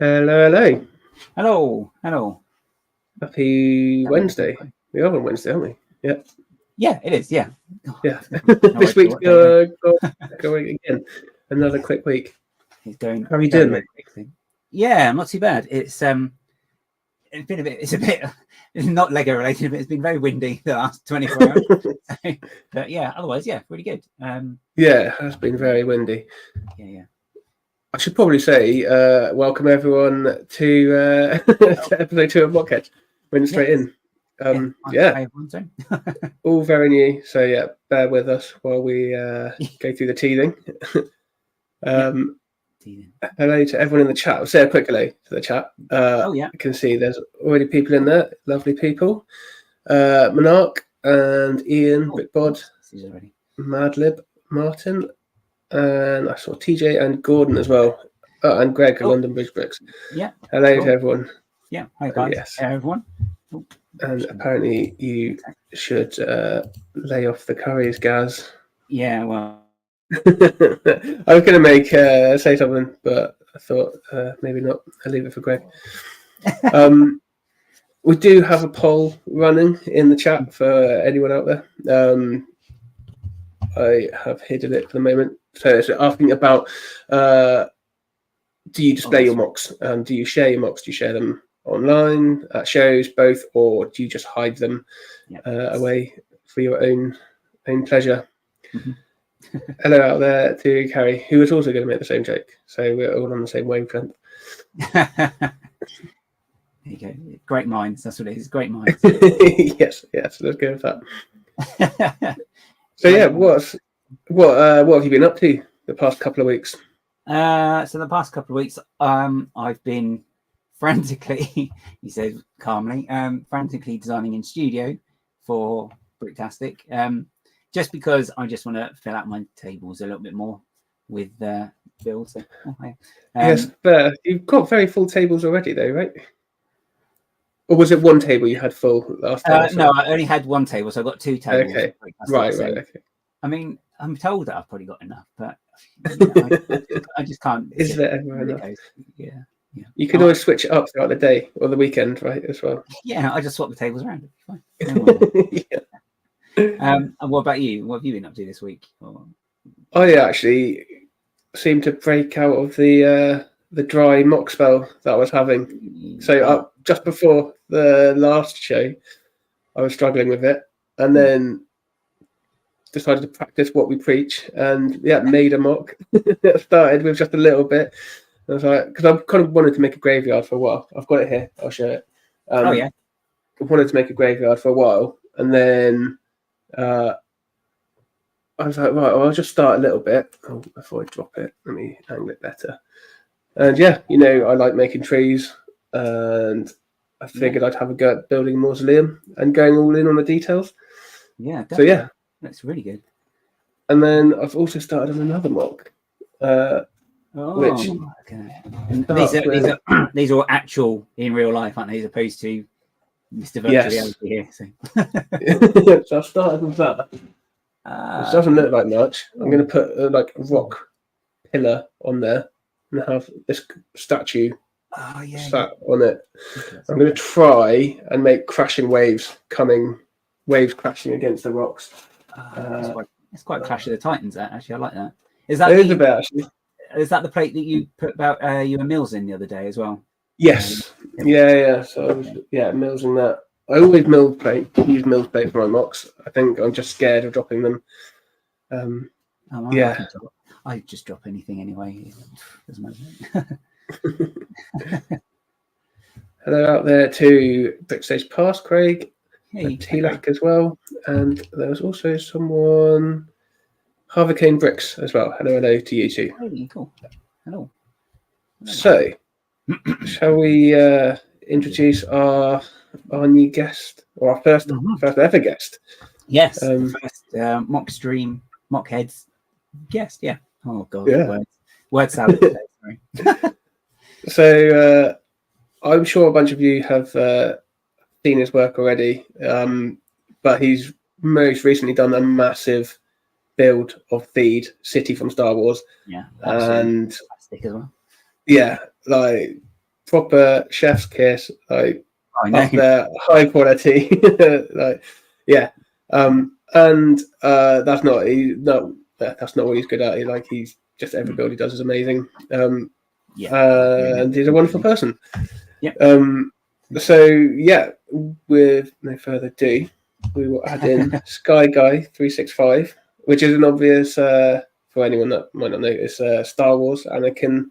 Hello, hello. Hello. Happy Wednesday. We are on Wednesday, aren't we? Yeah. Yeah, it is. Yeah. Yeah. No This idea week's what day going again. Another quick week. it's going. How are you very, doing, very mate? quickly. Yeah, not too bad. It's been a bit. It's not Lego related, but it's been very windy the last 24 hours. But yeah, otherwise, yeah, really good. Yeah, it has been very windy. Yeah. I should probably say, welcome everyone to, to episode 2 of MOCs. Went straight in. Hi, everyone. Sorry. All very new. So yeah, bear with us while we go through the teething. Hello to everyone in the chat. I'll say a quick hello to the chat. I can see there's already people in there. Lovely people. Monarch and Ian, Rick Bod, Madlib, Martin, and I saw TJ and Gordon as well. Oh, and Greg, London Bridge Bricks. Yeah. Hello to everyone. Yeah. Hi guys. Yes. Hey, everyone. And apparently you should lay off the curries, Gaz. Yeah, well. I was going to say something, but I thought maybe not. I'll leave it for Greg. We do have a poll running in the chat for anyone out there. I have hidden it for the moment. So it's asking about do you display your MOCs? Do you share your MOCs? Do you share them online at shows, both, or do you just hide them away for your own pleasure? Mm-hmm. Hello out there to Carrie, who was also going to make the same joke. So we're all on the same wavelength. There you go. Great minds. That's what it is. Great minds. yes. Let's go with that. So yeah, what have you been up to the past couple of weeks? So the past couple of weeks, I've been frantically, he says calmly, frantically designing in studio for Bricktastic. Just because I just want to fill out my tables a little bit more with builds. So, yes, but you've got very full tables already, though, right? Or was it one table you had full last time? No, I only had one table, so I got two tables. Okay, right. Okay. I mean, I'm told that I've probably got enough, but I just can't. Is there ever enough? Yeah. You can always switch it up throughout the day or the weekend, right? As well. Yeah, I just swap the tables around. It'd be fine. And what about you? What have you been up to this week? I actually seemed to break out of the dry mock spell that I was having. So just before the last show, I was struggling with it, and then decided to practice what we preach, and made a mock. Started with just a little bit. I was like, because I kind of wanted to make a graveyard for a while. I've got it here. I'll show it. I wanted to make a graveyard for a while, and then I was like, right, I'll just start a little bit. Oh, before I drop it, let me angle it better. And I like making trees, and I figured I'd have a go at building a mausoleum and going all in on the details. Yeah, definitely. So that's really good. And then I've also started on another mock. These are actual in real life, aren't they? As opposed to Mr. Virtual Reality here. So. So I've started with that. It doesn't look like much. I'm going to put a rock pillar on there and have this statue sat on it. I'm going to try and make crashing waves crashing against the rocks. It's quite Clash of the Titans. That actually, I like that. Is that is that the plate that you put about you and Mills in the other day as well? Yes. Yeah. So I was millsing that. I always use Mills plate for my mocks. I think I'm just scared of dropping them. I just drop anything anyway. Hello out there to Brickstage Pass, Craig. Hey, T-Lac as well. And there was also someone, Harvicane Bricks as well. Hello to you too. Hey, cool. Hello. So, shall we introduce our new guest, or our first ever guest? Yes, first mock stream, mock heads guest. Yeah. Oh god. Yeah. Word salad. Sorry. So I'm sure a bunch of you have seen his work already, but he's most recently done a massive build of Theed City from Star Wars. Yeah, and fantastic as well. Yeah, like proper chef's kiss, like I know. up there, high quality. Like, yeah. And that's not what he's good at. He's just every build he does is amazing. And he's a wonderful person. Yeah. So yeah, with no further ado, we will add in Skyguy365, which is an obvious for anyone that might not know, it's a Star Wars Anakin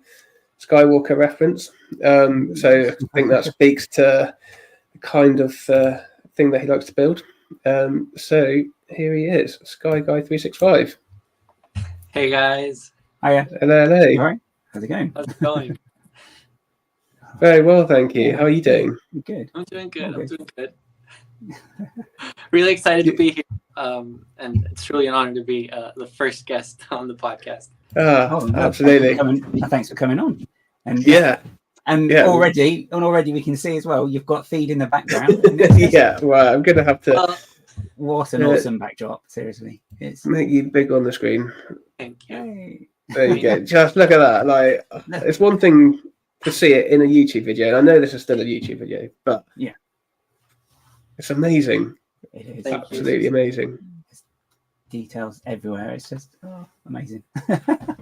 Skywalker reference. So I think that speaks to the kind of thing that he likes to build. So here he is, Skyguy365. Hey guys. Hiya. Hello. All right. How's it going? How's it going? Very well, thank you. How are you doing? Good. I'm doing good. Okay. I'm doing good. Really excited to be here. And it's truly an honor to be the first guest on the podcast. Absolutely. Thanks for coming on. And already we can see as well, you've got feed in the background. Yeah, well, I'm going to have to... what an awesome backdrop, seriously. It's make you big on the screen. Thank you. Hey. There you go. Just look at that. Like, it's one thing to see it in a YouTube video, and I know this is still a YouTube video, but yeah, it's amazing. It is absolutely amazing. There's details everywhere. It's just amazing. I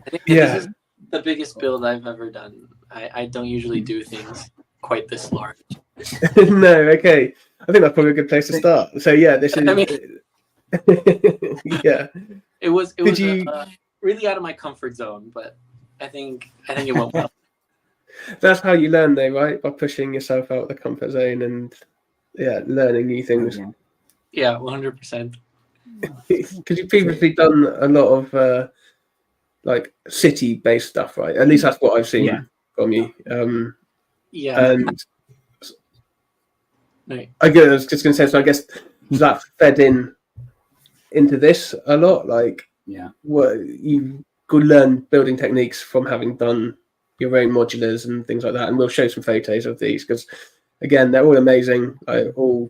think this is the biggest build I've ever done. I don't usually do things quite this large. No, okay. I think that's probably a good place to start. So yeah, this is. I mean, yeah. It was really out of my comfort zone, but I think it went well. That's how you learn, though, right? By pushing yourself out of the comfort zone and learning new things. Yeah, 100%. Because you've previously done a lot of like city-based stuff, right? At least that's what I've seen from you. And I was just going to say, so I guess that fed into this a lot. Like, what you could learn building techniques from having done your own modulars and things like that. And we'll show some photos of these because, again, they're all amazing. You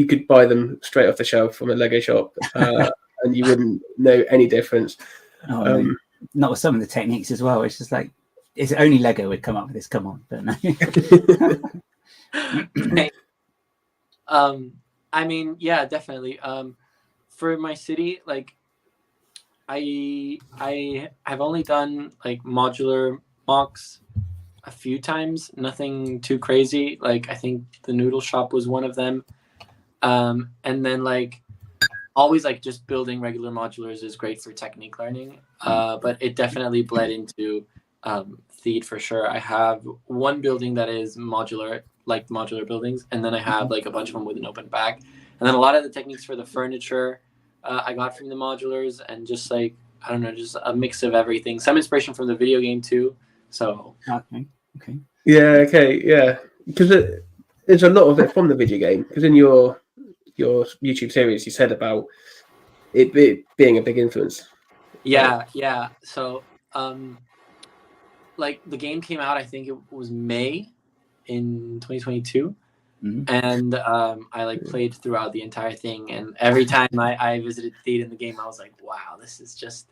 could buy them straight off the shelf from a Lego shop, and you wouldn't know any difference. Not with some of the techniques as well. It's just like, it's only Lego would come up with this. Come on, but no. I mean, yeah, definitely. For my city, like, I've only done like modular MOCs a few times, nothing too crazy. Like, I think the noodle shop was one of them. And then like always like just building regular modulars is great for technique learning. But it definitely bled into Theed for sure. I have one building that is modular, like modular buildings, and then I have like a bunch of them with an open back. And then a lot of the techniques for the furniture I got from the modulars, and just like, I don't know, just a mix of everything. Some inspiration from the video game too. So okay. Yeah. Because there's a lot of it from the video game. Because in your YouTube series, you said about it being a big influence. Yeah. So like the game came out, I think it was May in 2022. And I like played throughout the entire thing, and every time I visited Theed in the game, I was like, wow, this is just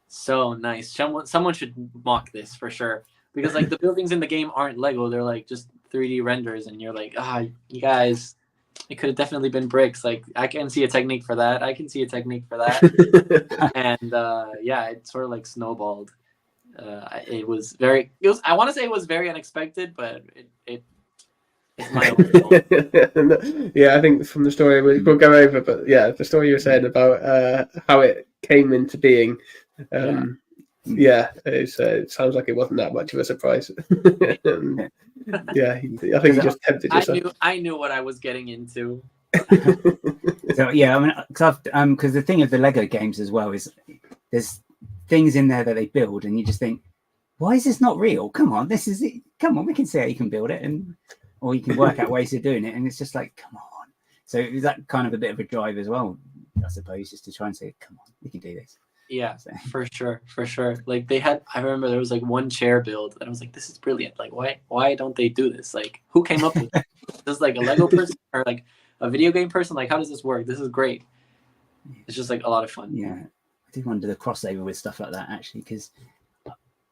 so nice. Someone should mock this for sure, because like the buildings in the game aren't Lego, they're like just 3D renders, and you're like, you guys, it could have definitely been bricks. Like, I can see a technique for that, I can see a technique for that. And it sort of like snowballed. I want to say it was very unexpected, but it's my own fault. Yeah, I think from the story we'll go over, but yeah, the story you were saying about how it came into being, it sounds like it wasn't that much of a surprise. I think you just tempted yourself. I knew what I was getting into. So I mean, because the thing of the Lego games as well is there's things in there that they build, and you just think, why is this not real? Come on, this is it. Come on, we can see how you can build it, or you can work out ways of doing it, and it's just like, come on. So is that kind of a bit of a drive as well, I suppose, just to try and say, come on, we can do this. Yeah, so. for sure. Like I remember there was like one chair build, and I was like, this is brilliant. Like, why don't they do this? Like, who came up with this? This like a Lego person or like a video game person? Like, how does this work? This is great. It's just like a lot of fun. Yeah, I do wonder the crossover with stuff like that, actually, because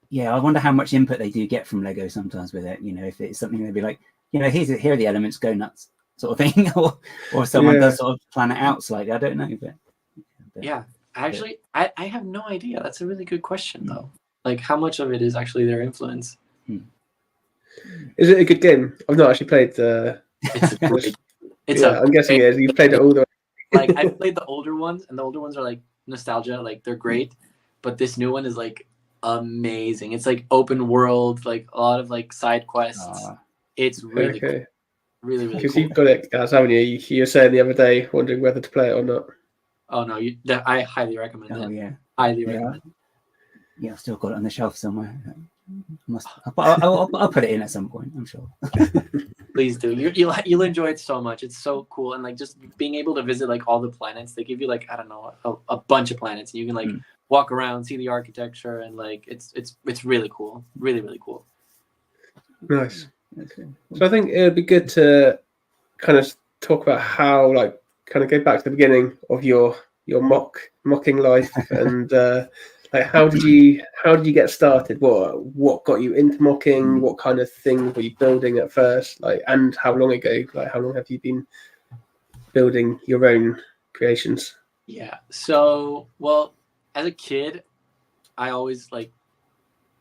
yeah, I wonder how much input they do get from Lego sometimes with it. You know, if it's something they'd be like, you know, here are the elements, go nuts, sort of thing, or someone does sort of plan it out slightly. I don't know, but yeah, actually, I have no idea. That's a really good question though. Like, how much of it is actually their influence? Is it a good game? I've not actually played the. I'm guessing it is. You've played it all the way. Like, I've played the older ones, and the older ones are like nostalgia, like they're great. But this new one is like amazing. It's like open world, like a lot of like side quests. It's really cool. Really because cool. you've got it, guys, haven't you? You were saying the other day, wondering whether to play it or not. Oh no, I highly recommend it. Yeah, highly recommend. Yeah, I've still got it on the shelf somewhere. I'll put it in at some point, I'm sure. Please do. You'll enjoy it so much. It's so cool, and like just being able to visit like all the planets. They give you like, I don't know, a bunch of planets, and you can like walk around, see the architecture, and like it's really cool. Really cool. Nice. So I think it would be good to kind of talk about how, like, kind of go back to the beginning of your mocking life and like how did you get started? What got you into mocking? What kind of things were you building at first? Like, and how long ago? Like, how long have you been building your own creations? Yeah. So, well, as a kid, I always like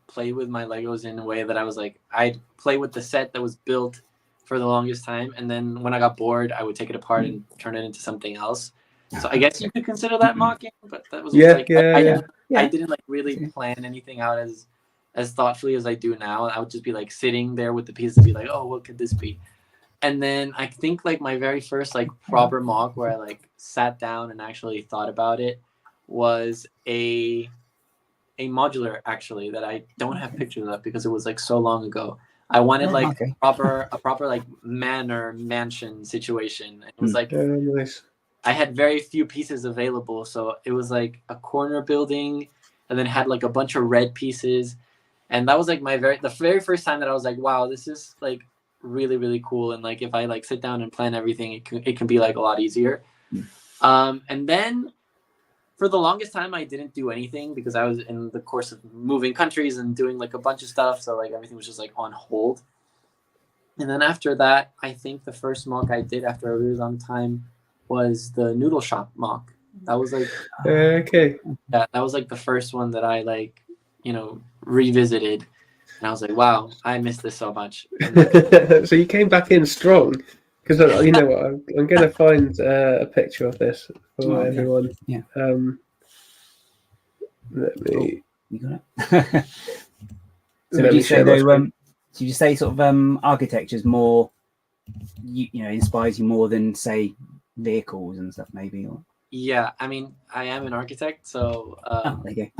play with my Legos in a way that I was like, I'd play with the set that was built for the longest time, and then when I got bored, I would take it apart and turn it into something else. So I guess you could consider that mocking, but that was I didn't like really plan anything out as thoughtfully as I do now. I would just be like sitting there with the pieces and be like, oh, what could this be? And then I think like my very first like proper mock where I like sat down and actually thought about it was a modular, actually, that I don't have pictures of because it was like so long ago. I wanted like a proper like mansion situation. It was like nice. I had very few pieces available, so it was like a corner building, and then had like a bunch of red pieces, and that was like the very first time that I was like, wow, this is like really cool, and like if I like sit down and plan everything, it can be like a lot easier. And then for the longest time, I didn't do anything because I was in the course of moving countries and doing like a bunch of stuff. So like everything was just like on hold. And then after that, I think the first mock I did after a really long time was the noodle shop mock. That was like, that was like the first one that I like, you know, revisited. And I was like, wow, I missed this so much. So you came back in strong. Because you know what, I'm going to find a picture of this for everyone. Yeah. Let me. You got it. So would you say though? Did you say sort of architecture's more, you know, inspires you more than say vehicles and stuff, maybe? Or yeah, I mean, I am an architect, so. There you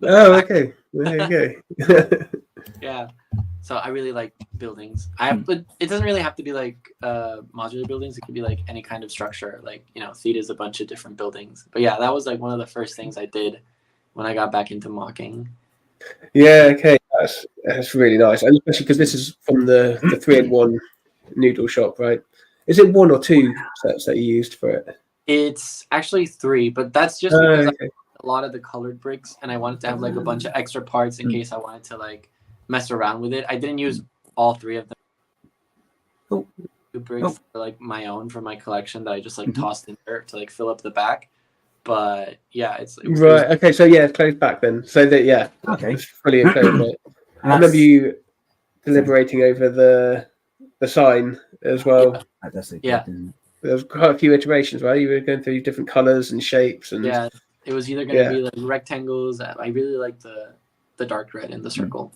go. Okay. There you go. Yeah. So I really like buildings. But it doesn't really have to be like modular buildings. It could be like any kind of structure. Like, you know, Theta is a bunch of different buildings. But yeah, that was like one of the first things I did when I got back into mocking. Yeah, okay, that's really nice, and especially because this is from the 3-in-1 noodle shop, right? Is it 1 or 2 sets that you used for it? It's actually 3, but that's just because I a lot of the colored bricks, and I wanted to have like a bunch of extra parts in case I wanted to like mess around with it. I didn't use all 3 of them. 2 bricks for like my own from my collection that I just like tossed in there to like fill up the back. But yeah, it's right. Okay, so yeah, it's closed back then. So that it's fully enclosed. Right? I remember you deliberating over the sign as well. Yeah. There was quite a few iterations, right? You were going through different colors and shapes, and yeah, it was either going to be like rectangles. I really liked the dark red in the circle.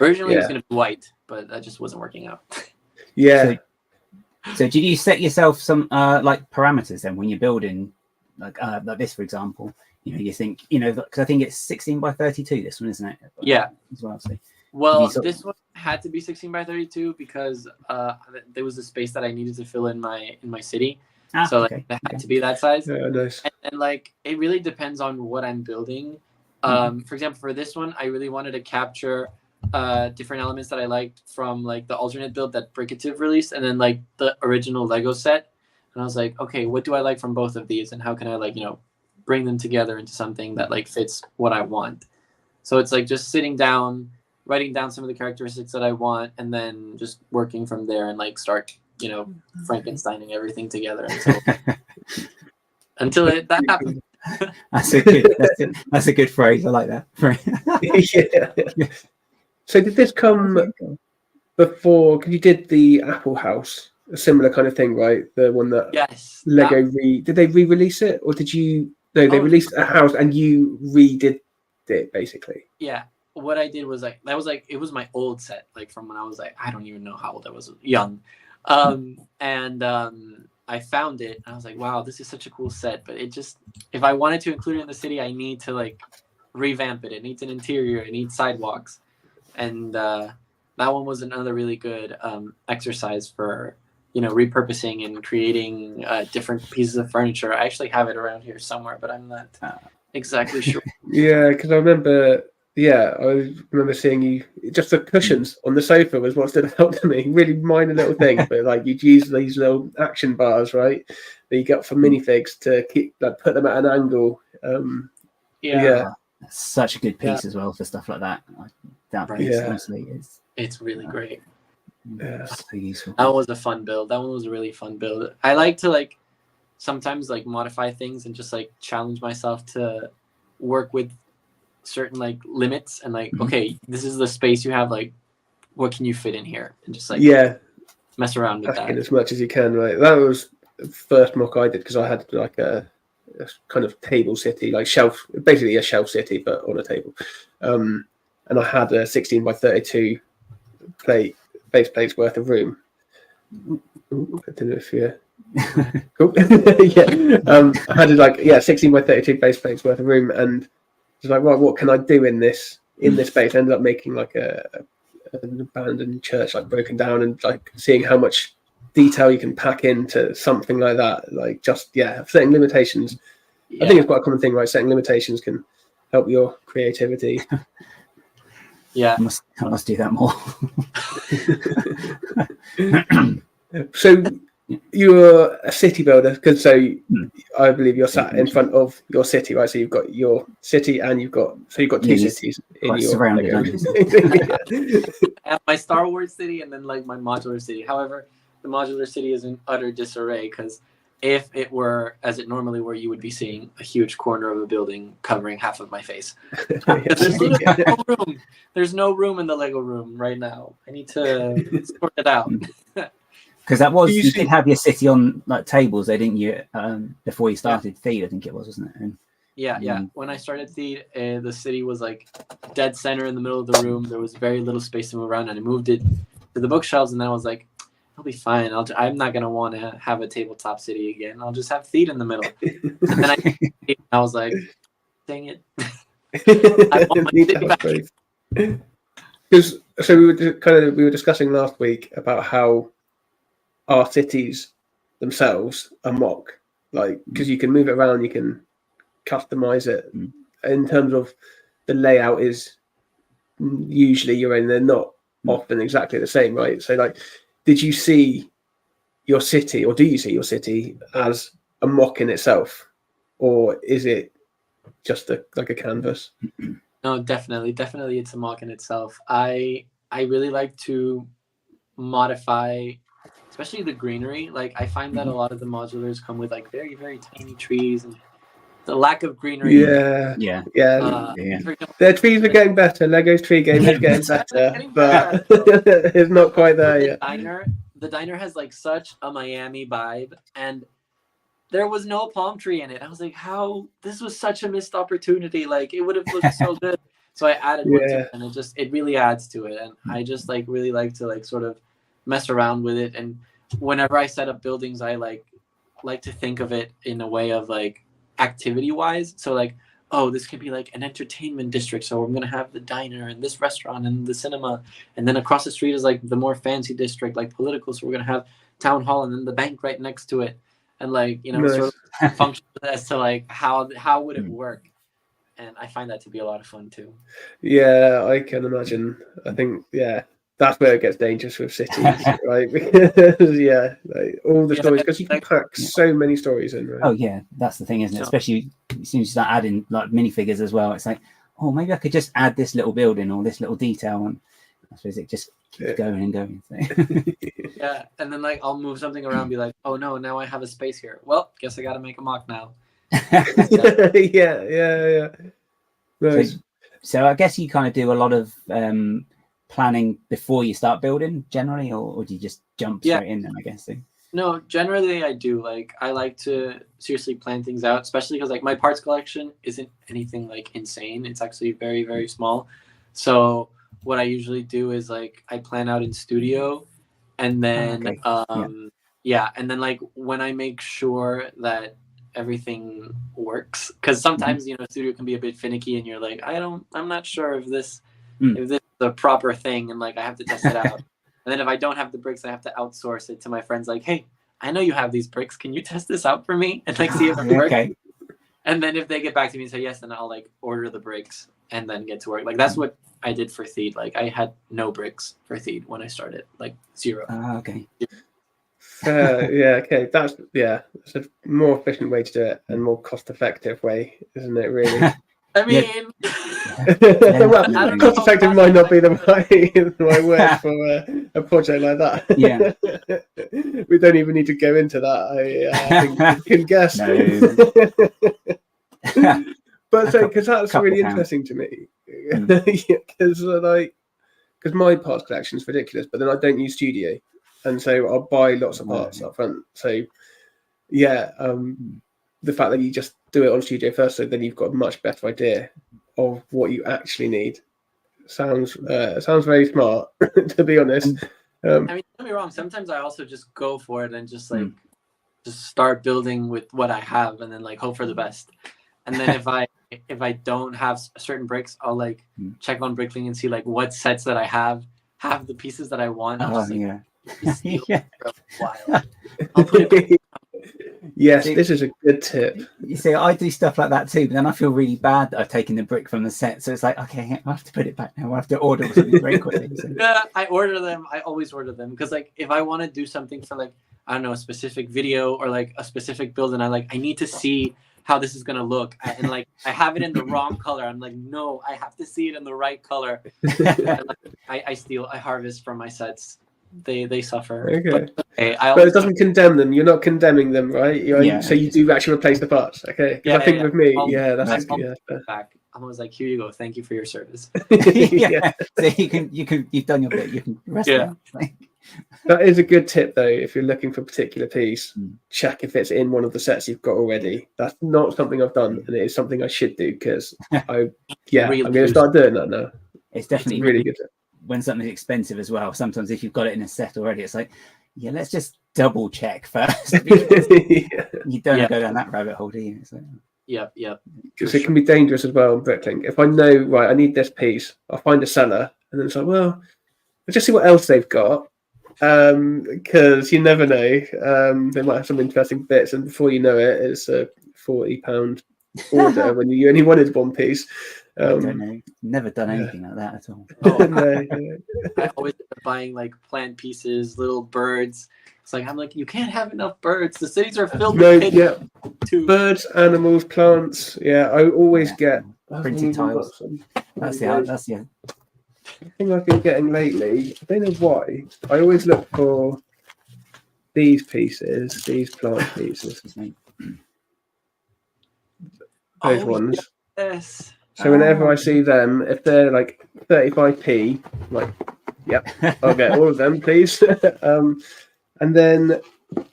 Originally, it was going to be white, but that just wasn't working out. Yeah. So did you set yourself some like parameters then when you're building? Like this, for example, you know, you think, you know, because I think it's 16 by 32. This one, isn't it? Yeah. As well. So, this one had to be 16 by 32 because there was a space that I needed to fill in my city, so like, it had to be that size. Yeah, nice. And like it really depends on what I'm building. For example, for this one, I really wanted to capture different elements that I liked from like the alternate build that Bricative released, and then like the original Lego set. And I was like, okay, what do I like from both of these, and how can I like, you know, bring them together into something that like fits what I want? So it's like just sitting down, writing down some of the characteristics that I want, and then just working from there and like start, Frankensteining everything together until that happens. That's a good phrase. I like that. Yeah. So did this come before? Because you did the Apple House, a similar kind of thing, right? The one that Lego did they re-release it, or did you? No, they released a house and you redid it basically. Yeah. What I did was it was my old set, like from when I was like, I don't even know how old I was, young. I found it and I was like, wow, this is such a cool set. But it just, if I wanted to include it in the city, I need to like revamp it. It needs an interior, it needs sidewalks. And that one was another really good exercise for, repurposing and creating different pieces of furniture. I actually have it around here somewhere, but I'm not exactly sure. Yeah, because I remember seeing you, just the cushions on the sofa was what stood out to me. Really minor little thing, but like you'd use these little action bars, right, that you got for minifigs to keep, like, put them at an angle. That's such a good piece as well for stuff like that. That piece, honestly, it's really great. Yeah, so useful. That was a fun build. That one was a really fun build. I like to sometimes modify things and just challenge myself to work with certain limits and okay, this is the space you have, what can you fit in here, and just mess around with that as much as you can, right? That was the first mock I did, because I had a kind of table city, shelf, basically a shelf city but on a table, and I had a 16 by 32 base plates worth of room. Ooh, I don't know if cool. I had 16 by 32 base plates worth of room, and it's like, right, what can I do in this space? I ended up making an abandoned church, broken down, and seeing how much detail you can pack into something like that. Setting limitations. I think it's quite a common thing, right? Setting limitations can help your creativity. Yeah, I must do that more. So you're a city builder, because I believe you're sat in front of your city, right? So you've got your city and you've got two cities in your surrounded. I have my Star Wars city and then my modular city. However, the modular city is in utter disarray, because if it were as it normally were, you would be seeing a huge corner of a building covering half of my face. There's literally no room. There's no room in the Lego room right now. I need to sort it out. Because you did have your city on tables, there, didn't you? Before you started Theed, I think it was, wasn't it? And, yeah. When I started Theed, the city was dead center in the middle of the room. There was very little space to move around, and I moved it to the bookshelves, and then I was like, I'll be fine. I'm not gonna want to have a tabletop city again. I'll just have Theed in the middle. And then I was like, dang it. I want my city back. Because we were discussing last week about how our cities themselves are MOC, because you can move it around, you can customize it. In terms of the layout, is usually they're not often exactly the same, right? So did you see your city, or do you see your city as a MOC in itself, or is it just a canvas? No, definitely it's a MOC in itself. I really like to modify, especially the greenery. I find that a lot of the modulars come with very, very tiny trees, and the lack of greenery. Yeah. Their trees are getting better. Lego's tree game is getting better, but it's not quite there yet. The diner has such a Miami vibe, and there was no palm tree in it. I was like, how? This was such a missed opportunity. It would have looked so good. So I added one to it, and it really adds to it. And I just really like to sort of mess around with it. And whenever I set up buildings, I like to think of it in a way of activity wise. So this could be an entertainment district. So I'm gonna have the diner and this restaurant and the cinema, and then across the street is the more fancy district, political. So we're gonna have town hall and then the bank right next to it, and nice. Sort of function as to how would it work. And I find that to be a lot of fun too. Yeah, I can imagine. I think that's where it gets dangerous with cities, right? Because all the stories, because you can pack so many stories in, right? Oh yeah, that's the thing, isn't it? Especially as soon as you start adding minifigures as well, it's oh, maybe I could just add this little building or this little detail, and I suppose it just keeps going and going. So. Yeah, and then like I'll move something around, be like, oh no, now I have a space here. Well, guess I got to make a MOC now. Yeah. Nice. So I guess you kind of do a lot of planning before you start building generally, or do you just jump straight in then, I guess? So. No, generally I do. Like I like to seriously plan things out, especially because like my parts collection isn't anything like insane. It's actually very, very small. So what I usually do is like I plan out in studio, and then and then like when I make sure that everything works, because sometimes you know studio can be a bit finicky, and you're like I'm not sure if this is the proper thing, and like I have to test it out. And then if I don't have the bricks, I have to outsource it to my friends. Like, hey, I know you have these bricks. Can you test this out for me and like see if it works? Okay. And then if they get back to me and say yes, then I'll like order the bricks and then get to work. Like that's what I did for Theed. Like I had no bricks for Theed when I started, like 0. Okay. Okay. That's a more efficient way to do it and more cost-effective way, isn't it? Really. I mean, well, cost-effective might not be the right word for a project like that. Yeah. We don't even need to go into that. I think you can guess. But because that's really interesting to me, because my parts collection is ridiculous, but then I don't use Studio, and so I'll buy lots of parts up front. So the fact that you just do it on Studio first, so then you've got a much better idea of what you actually need. Sounds very smart, to be honest. I mean, don't get me wrong. Sometimes I also just go for it and just like just start building with what I have, and then like hope for the best. And then if I don't have certain bricks, I'll like check on Bricklink and see like what sets that I have the pieces that I want. I'll just, I'll put it. Yes, this is a good tip. You see, I do stuff like that too, but then I feel really bad that I've taken the brick from the set. So it's like, okay, I have to put it back now. I have to order something very quickly. So. Yeah, I order them. I always order them because like if I want to do something for like, I don't know, a specific video or like a specific build, and I need to see how this is gonna look, and like I have it in the wrong color. I'm like, no, I have to see it in the right color. And, like, I harvest from my sets. They suffer. Okay. But it doesn't condemn them. You're not condemning them, right? So you do actually replace the parts. Okay. I think with me, that's back. I'm always like, here you go. Thank you for your service. So you've done your bit. You can rest now. That is a good tip, though. If you're looking for a particular piece, check if it's in one of the sets you've got already. That's not something I've done, and it is something I should do because I'm going to start doing that now. It's definitely really good. When something's expensive as well. Sometimes if you've got it in a set already, it's like, let's just double check first. You don't go down that rabbit hole, do you? So. Yep. Because it can be dangerous as well on Bricklink. If I know, right, I need this piece, I'll find a seller, and then it's like, well, I'll just see what else they've got. Because you never know. They might have some interesting bits, and before you know it, it's a £40 order when you only wanted one piece. I don't know. Never done anything like that at all. I always end up buying like plant pieces, little birds. It's like I'm like, you can't have enough birds. The cities are filled with birds, animals, plants. Yeah, I always get printed tiles. That's the thing I've been getting lately. I don't know why. I always look for these pieces, these plant pieces. Those ones. Yes. So whenever I see them, if they're like 35p, I'm like, yep, I'll get all of them, please. And then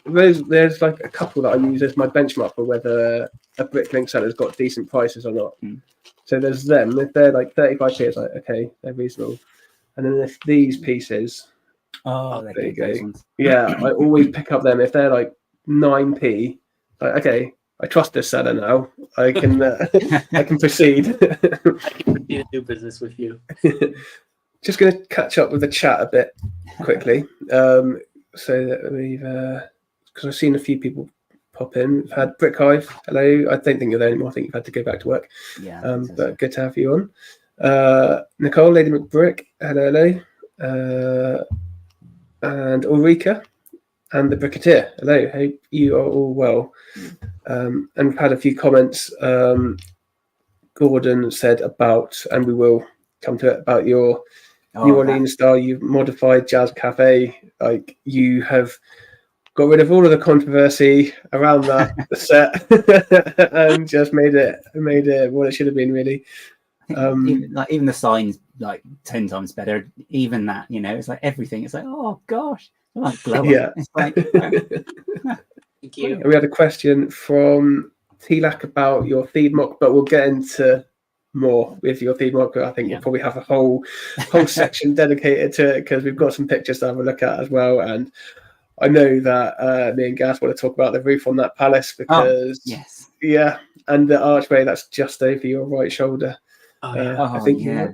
there's like a couple that I use as my benchmark for whether a Bricklink seller's got decent prices or not. So there's them. If they're like 35p, it's like, okay, they're reasonable. And then if these pieces, there you go. Yeah, I always pick up them. If they're like 9p, like, okay, I trust this seller now. I can I can proceed. I can proceed and do business with you. Just going to catch up with the chat a bit quickly. So that we've because I've seen a few people pop in. We've had Brick Hive. Hello. I don't think you're there anymore. I think you've had to go back to work. Yeah. But good to have you on. Nicole, Lady McBrick. Hello. And Ulrika. And the Bricketeer. Hello, hope you are all well. And we've had a few comments. Gordon said about, and we will come to it, about your New Orleans style. You've modified Jazz Cafe. Like, you have got rid of all of the controversy around that set and just made it what it should have been, really. Even the signs, like 10 times better. Even that, it's like everything. It's like, oh gosh, it's like glowing. Yeah. It's like, Thank you. We had a question from T-Lac about your theme mock, but we'll get into more with your theme mock. I think we'll probably have a whole section dedicated to it, because we've got some pictures to have a look at as well. And I know that me and Gaz want to talk about the roof on that palace, because and the archway that's just over your right shoulder. I think that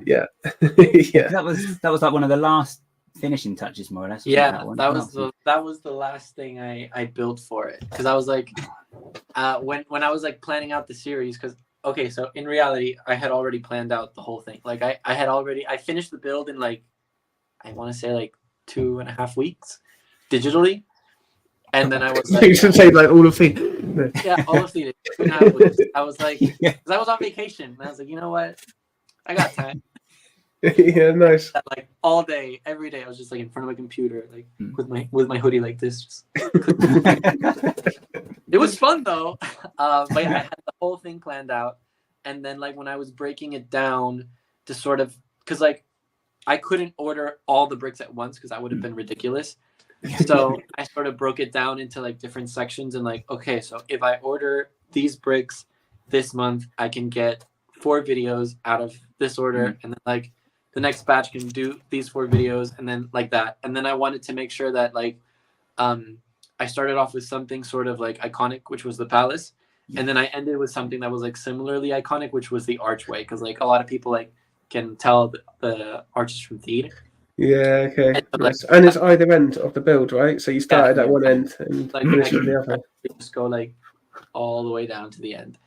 was like one of the last finishing touches, more or less. That was the last thing I built for it, because I was like, when I was like planning out the series, because so in reality I had already planned out the whole thing. Like I finished the build in like, I want to say like 2.5 weeks digitally, and then I was like, you should say like all of the all of the 2.5 weeks. I was like, because I was on vacation, and I was like, you know what, I got time. Yeah, nice. Like all day, every day, I was just like in front of my computer, like with my hoodie like this. It was fun though. But I had the whole thing planned out, and then like when I was breaking it down to sort of, because like I couldn't order all the bricks at once, because that would have been ridiculous. So I sort of broke it down into like different sections, and like, okay, so if I order these bricks this month, I can get 4 videos out of this order, and then like the next batch can do these 4 videos, and then like that. And then I wanted to make sure that like I started off with something sort of like iconic, which was the palace, and then I ended with something that was like similarly iconic, which was the archway, because like a lot of people like can tell the arches from Theed. Yeah, okay. And it's either end of the build, right? So you started at one end and like, finished at the other. Just go like all the way down to the end.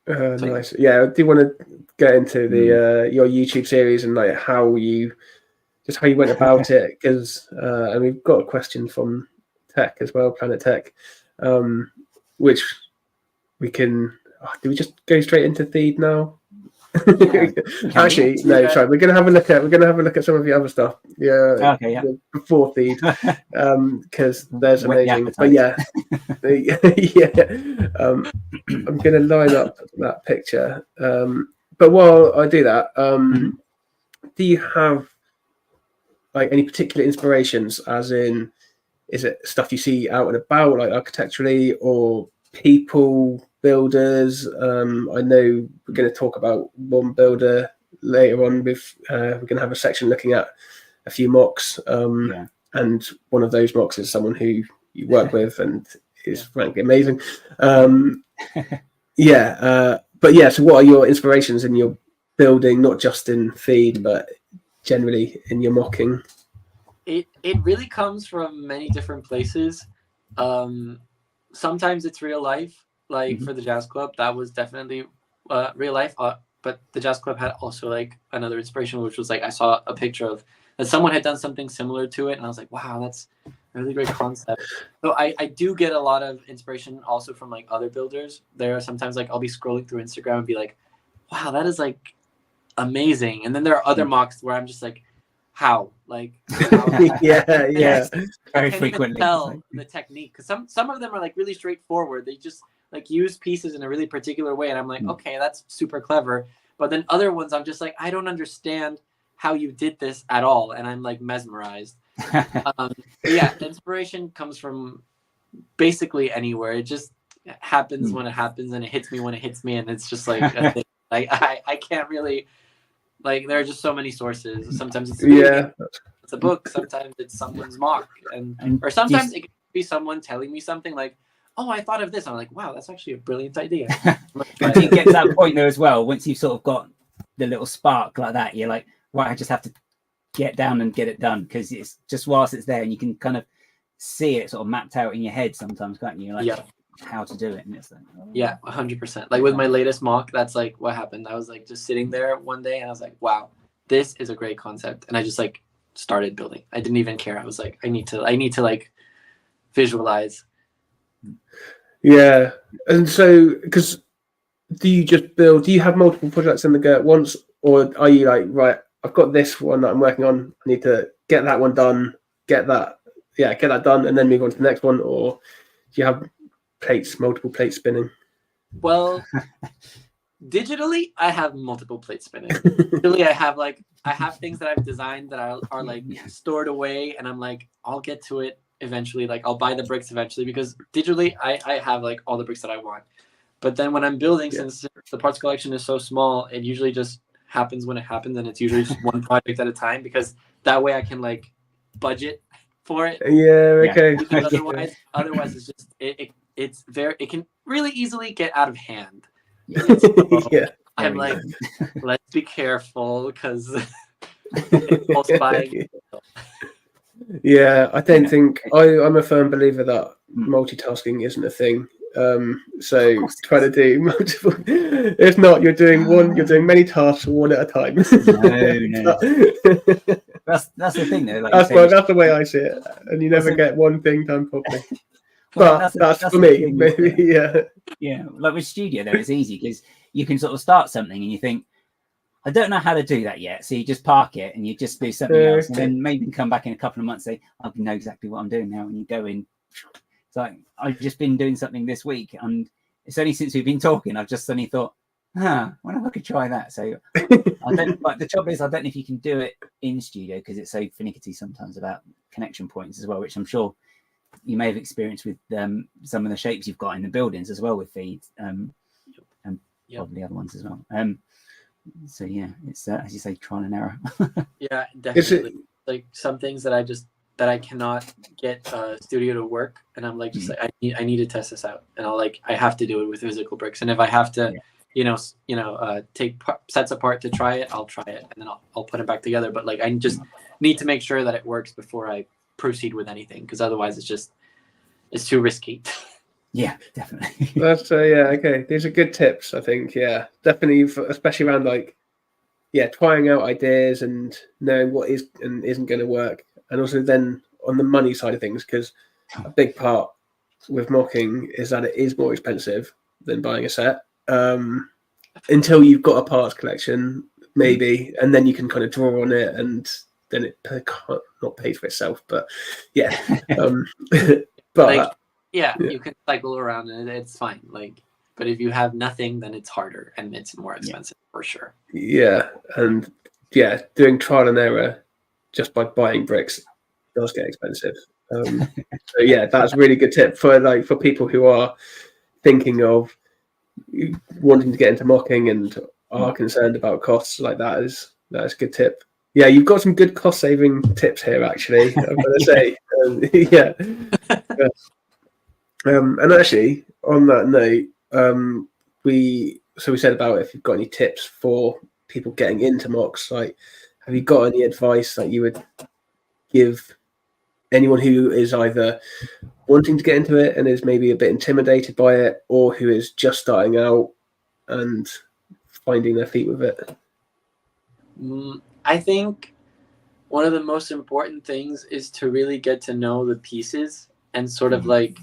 Nice. Yeah, I do want to get into the your YouTube series and like how you went about it, because and we've got a question from Tech as well, Planet Tech, which we can. Do we just go straight into Theed now? Actually, no. Sorry, we're gonna have a look at some of the other stuff. Before Theed, because there's amazing. But I'm gonna line up that picture. But while I do that, do you have like any particular inspirations? As in, is it stuff you see out and about, like architecturally, or people? Builders. I know we're going to talk about one builder later on. With we're going to have a section looking at a few MOCs, and one of those MOCs is someone who you work with and is frankly amazing. But so what are your inspirations in your building, not just in Theed, but generally in your MOCing? It really comes from many different places. Sometimes it's real life. Like for the Jazz Club, that was definitely real life. But the Jazz Club had also like another inspiration, which was like I saw a picture of that someone had done something similar to it, and I was like, wow, that's a really great concept. So I do get a lot of inspiration also from like other builders. There are sometimes like I'll be scrolling through Instagram and be like, wow, that is like amazing. And then there are other MOCs where I'm just like, how? Like, very frequently. Tell the technique, because some of them are like really straightforward. They just like use pieces in a really particular way, and I'm like, okay, that's super clever. But then other ones, I'm just like, I don't understand how you did this at all, and I'm like mesmerized. Inspiration comes from basically anywhere. It just happens when it happens, and it hits me when it hits me, and it's just like a thing. Like I can't really, like, there are just so many sources. Sometimes it's a book, sometimes it's someone's MOC, or sometimes it could be someone telling me something like, oh, I thought of this. I'm like, wow, that's actually a brilliant idea. Do you get to that point though as well? Once you've sort of got the little spark like that, you're like, right, I just have to get down and get it done, because it's just whilst it's there and you can kind of see it sort of mapped out in your head sometimes, can't you? Like how to do it. And it's like, 100%. Like with my latest MOC, that's like what happened. I was like just sitting there one day and I was like, wow, this is a great concept. And I just like started building. I didn't even care. I was like, I need to like visualize. Yeah. And so, because do you just build? Do you have multiple projects in the go at once, or are you like, right, I've got this one that I'm working on, I need to get that one done, get that done, and then move on to the next one, or do you have multiple plates spinning? Well, digitally, I have multiple plates spinning. Digitally, I have things that I've designed that are like stored away, and I'm like, I'll get to it eventually. Like, I'll buy the bricks eventually, because digitally, I have like all the bricks that I want. But then when I'm building, since the parts collection is so small, it usually just happens when it happens, and it's usually just one project at a time, because that way I can like budget for it. Yeah, okay. Because otherwise it's just it can really easily get out of hand. So I'm like, let's be careful, because impulse buying. Yeah, I don't think I'm a firm believer that multitasking isn't a thing. So try to do multiple. If not, you're doing many tasks one at a time. No. That's the thing, though. Like that's the way I see it, and you never get one thing done properly. But that's for me, maybe. Yeah. Like with studio, though, it's easy because you can sort of start something and you think, I don't know how to do that yet, so you just park it and you just do something else, and then maybe come back in a couple of months and say, I know exactly what I'm doing now, and you go in. It's like, I've just been doing something this week, and it's only since we've been talking I've just suddenly thought, I wonder if I could try that. So I don't like, the trouble is I don't know if you can do it in studio because it's so finicky sometimes about connection points as well, which I'm sure you may have experienced with some of the shapes you've got in the buildings as well with feeds, and probably other ones as well. So yeah, it's as you say, trial and error. Yeah, definitely. Like some things that I cannot get studio to work, and I'm like, just like I need to test this out, and I have to do it with physical bricks, and if I have to take sets apart to try it, I'll try it, and then I'll put it back together. But like, I just need to make sure that it works before I proceed with anything, because otherwise it's too risky. Yeah, definitely. That's okay. These are good tips, I think. Yeah, definitely, especially around trying out ideas and knowing what is and isn't going to work, and also then on the money side of things, because a big part with MOCing is that it is more expensive than buying a set. Until you've got a parts collection, maybe, and then you can kind of draw on it, and then it not pay for itself. But yeah, but you can cycle around and it's fine. Like, but if you have nothing, then it's harder and it's more expensive for sure. Yeah, and doing trial and error just by buying bricks does get expensive. So that's a really good tip for people who are thinking of wanting to get into MOCing and are concerned about costs. Like that's a good tip. Yeah, you've got some good cost saving tips here, actually. I've got to say, and actually on that note, we said about if you've got any tips for people getting into MOCs. Like, have you got any advice that you would give anyone who is either wanting to get into it and is maybe a bit intimidated by it, or who is just starting out and finding their feet with it? I think one of the most important things is to really get to know the pieces and sort of like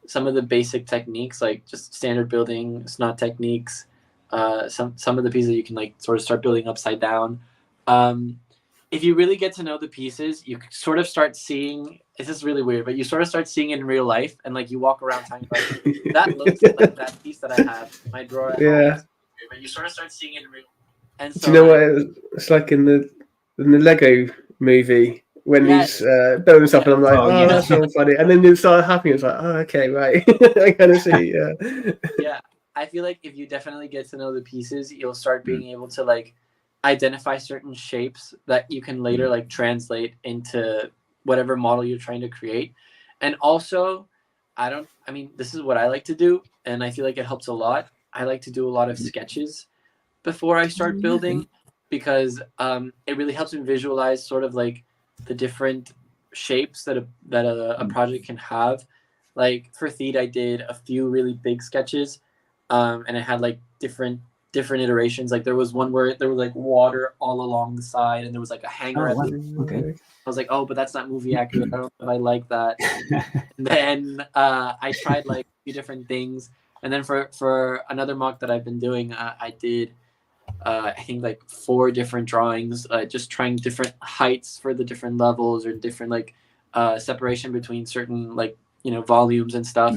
some of the basic techniques, like just standard building, snot techniques, some of the pieces you can like sort of start building upside down. If you really get to know the pieces, you sort of start seeing, this is really weird, but you sort of start seeing it in real life, and like you walk around town, like, that looks like that piece that I have in my drawer at home. But you sort of start seeing it in real life. And so, do you know what it's like in the Lego movie when he's building stuff, and I'm like, that's so funny, and then it started happening. It's like, okay, right, I kind of see. Yeah, I feel like if you definitely get to know the pieces, you'll start being able to like identify certain shapes that you can later like translate into whatever model you're trying to create. And also, this is what I like to do, and I feel like it helps a lot. I like to do a lot of sketches before I start building, because it really helps me visualize sort of like the different shapes that a project can have. Like for Theed, I did a few really big sketches, and it had like different iterations. Like there was one where there was like water all along the side, and there was like a hanger. Okay. I was like, but that's not movie accurate. I don't know if I like that. And then I tried like a few different things. And then for another mock that I've been doing, I did I think like 4 different drawings, just trying different heights for the different levels or different like separation between certain like volumes and stuff.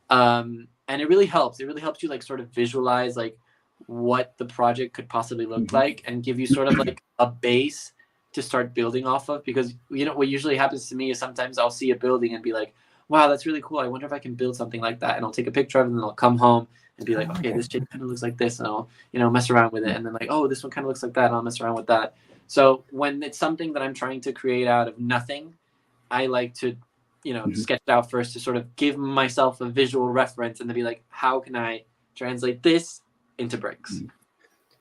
And it really helps. It really helps you like sort of visualize like what the project could possibly look like and give you sort of like a base to start building off of. Because what usually happens to me is sometimes I'll see a building and be like, wow, that's really cool. I wonder if I can build something like that. And I'll take a picture of it and then I'll come home and be like, okay, this shit kind of looks like this. And I'll, mess around with it. And then like, oh, this one kind of looks like that. And I'll mess around with that. So when it's something that I'm trying to create out of nothing, I like to, sketch it out first to sort of give myself a visual reference and then be like, how can I translate this into bricks?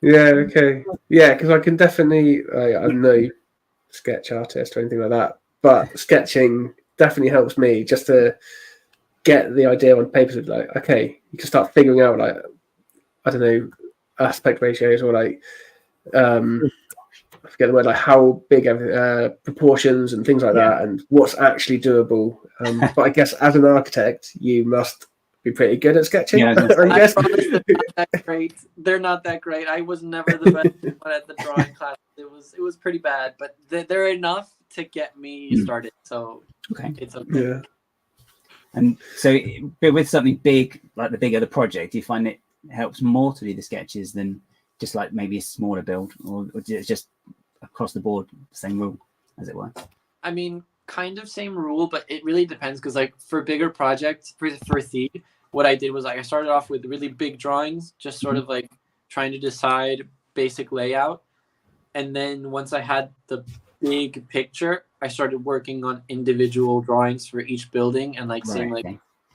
Yeah, okay. Yeah, because I can definitely, I'm no sketch artist or anything like that, but sketching definitely helps me just to get the idea on paper. So like, okay, you can start figuring out like, I don't know, aspect ratios or like, I forget the word, like how big proportions and things like that, and what's actually doable. But I guess as an architect, you must be pretty good at sketching. I promise they're not that great. They're not that great. I was never the best one at the drawing class. It was pretty bad, but they're enough to get me started. So it's okay. Yeah. And so, but with something big, like the bigger the project, do you find it helps more to do the sketches than just like maybe a smaller build, or it's just across the board, same rule, as it were? I mean, kind of same rule, but it really depends because like for bigger projects, for Theed, what I did was like I started off with really big drawings, just sort of like trying to decide basic layout. And then once I had the big picture, I started working on individual drawings for each building and like saying like,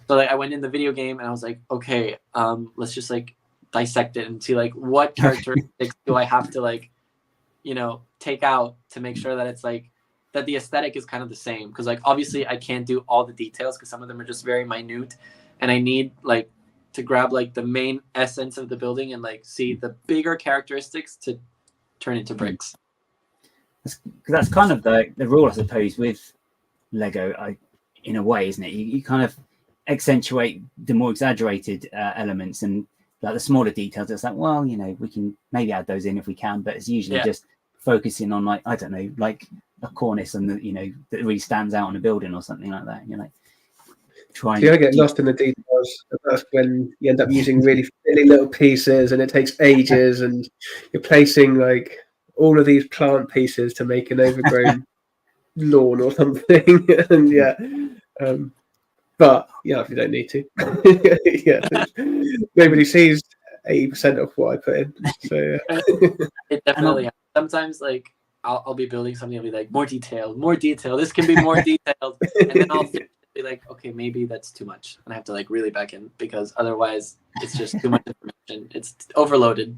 so like I went in the video game and I was like, okay, let's just like dissect it and see like what characteristics do I have to like, take out to make sure that it's like that the aesthetic is kind of the same. Because like obviously I can't do all the details because some of them are just very minute, and I need like to grab like the main essence of the building and like see the bigger characteristics to turn into bricks. That's kind of the rule, I suppose, with Lego, in a way, isn't it? You kind of accentuate the more exaggerated elements, and like the smaller details, it's like, well, we can maybe add those in if we can, but it's usually just focusing on like, I don't know, like a cornice and that really stands out on a building or something like that. You're like trying. I get lost in the details. That's when you end up using really silly little pieces, and it takes ages, and you're placing like all of these plant pieces to make an overgrown lawn or something. And but if you don't need to, nobody sees 80% of what I put in. So it definitely. Sometimes like I'll be building something, I'll be like more detailed. This can be more detailed, and then I'll be like, okay, maybe that's too much, and I have to like really back in because otherwise it's just too much information. It's overloaded.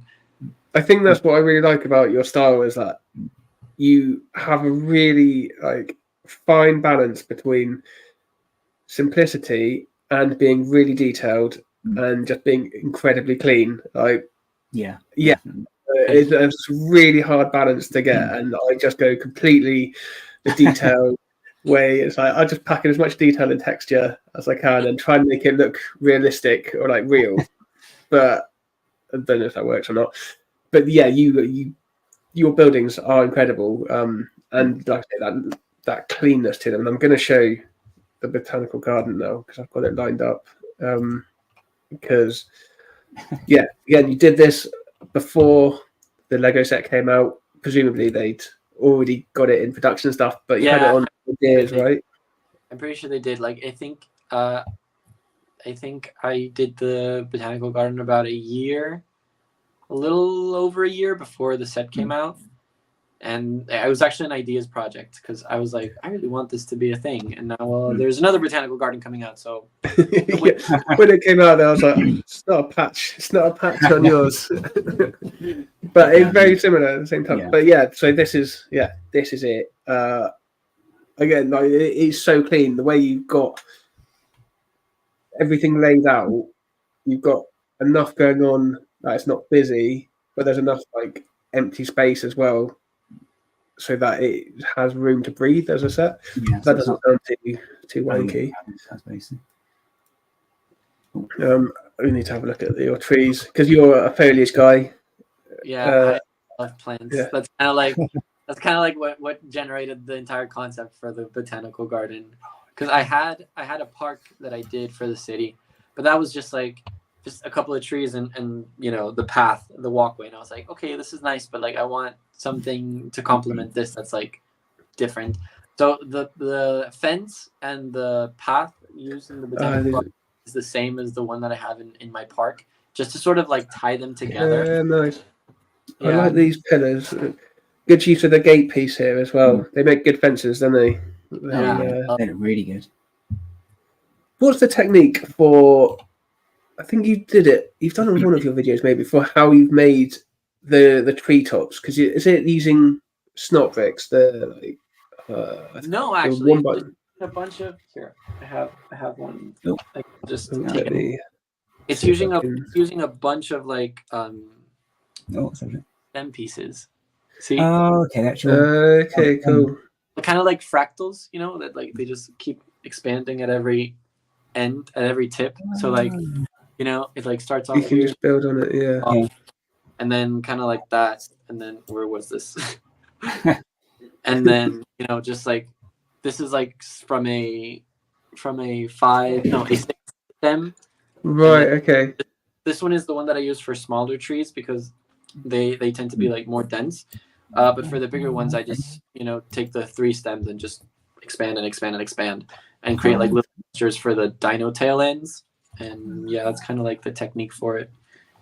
I think that's what I really like about your style is that you have a really like fine balance between simplicity and being really detailed and just being incredibly clean. Like it's a really hard balance to get, and I just go completely the detailed way. It's like I just pack in as much detail and texture as I can and try and make it look realistic or like real. But I don't know if that works or not. But yeah, your buildings are incredible, and like I say, that cleanness to them. And I'm going to show the botanical garden now because I've got it lined up. Because again, you did this before the Lego set came out. Presumably they'd already got it in production and stuff, but you had it on ideas, right? I'm pretty sure they did. Like I think I did the botanical garden about a little over a year before the set came out. And it was actually an ideas project because I was like, I really want this to be a thing. And now there's another botanical garden coming out. So when it came out, I was like, it's not a patch. It's not a patch on yours. But it's very similar at the same time. Yeah. But so this is it. Again, like, it is so clean. The way you've got everything laid out, you've got enough going on that it's not busy, but there's enough like empty space as well, so that it has room to breathe as a set. That doesn't sound too wanky. we need to have a look at your trees because you're a foliage guy. Yeah, I love plants. Yeah. That's kind of like what generated the entire concept for the botanical garden. Because I had a park that I did for the city, but that was just like a couple of trees and you know, the path, the walkway, and I was like, okay, this is nice, but like I want something to complement this that's like different. So the fence and the path used in the botanical garden is the same as the one that I have in my park, just to sort of like tie them together. Yeah, nice. Yeah. I like these pillars. Good use of the gate piece here as well. They make good fences, don't they? They look really good. What's the technique for? I think you did it. You've done it on one of your videos, maybe, for how you've made the treetops. Because is it using snot bricks? No, actually, a bunch of here. I have one. Oh. I can just it's using a bunch of like stem pieces. See? Oh, okay, that's okay, cool. Kind of like fractals, you know, that like they just keep expanding at every end, at every tip. So like, you know, it like starts off you can here, just build on it, yeah. And then kind of like that, and then where was this? And then, you know, just like this is like from a 6 stem. Right. Okay. This one is the one that I use for smaller trees because they tend to be like more dense. But for the bigger ones, I just, you know, take the 3 stems and just expand and expand and expand and create like little textures for the dino tail ends. And yeah, that's kind of like the technique for it.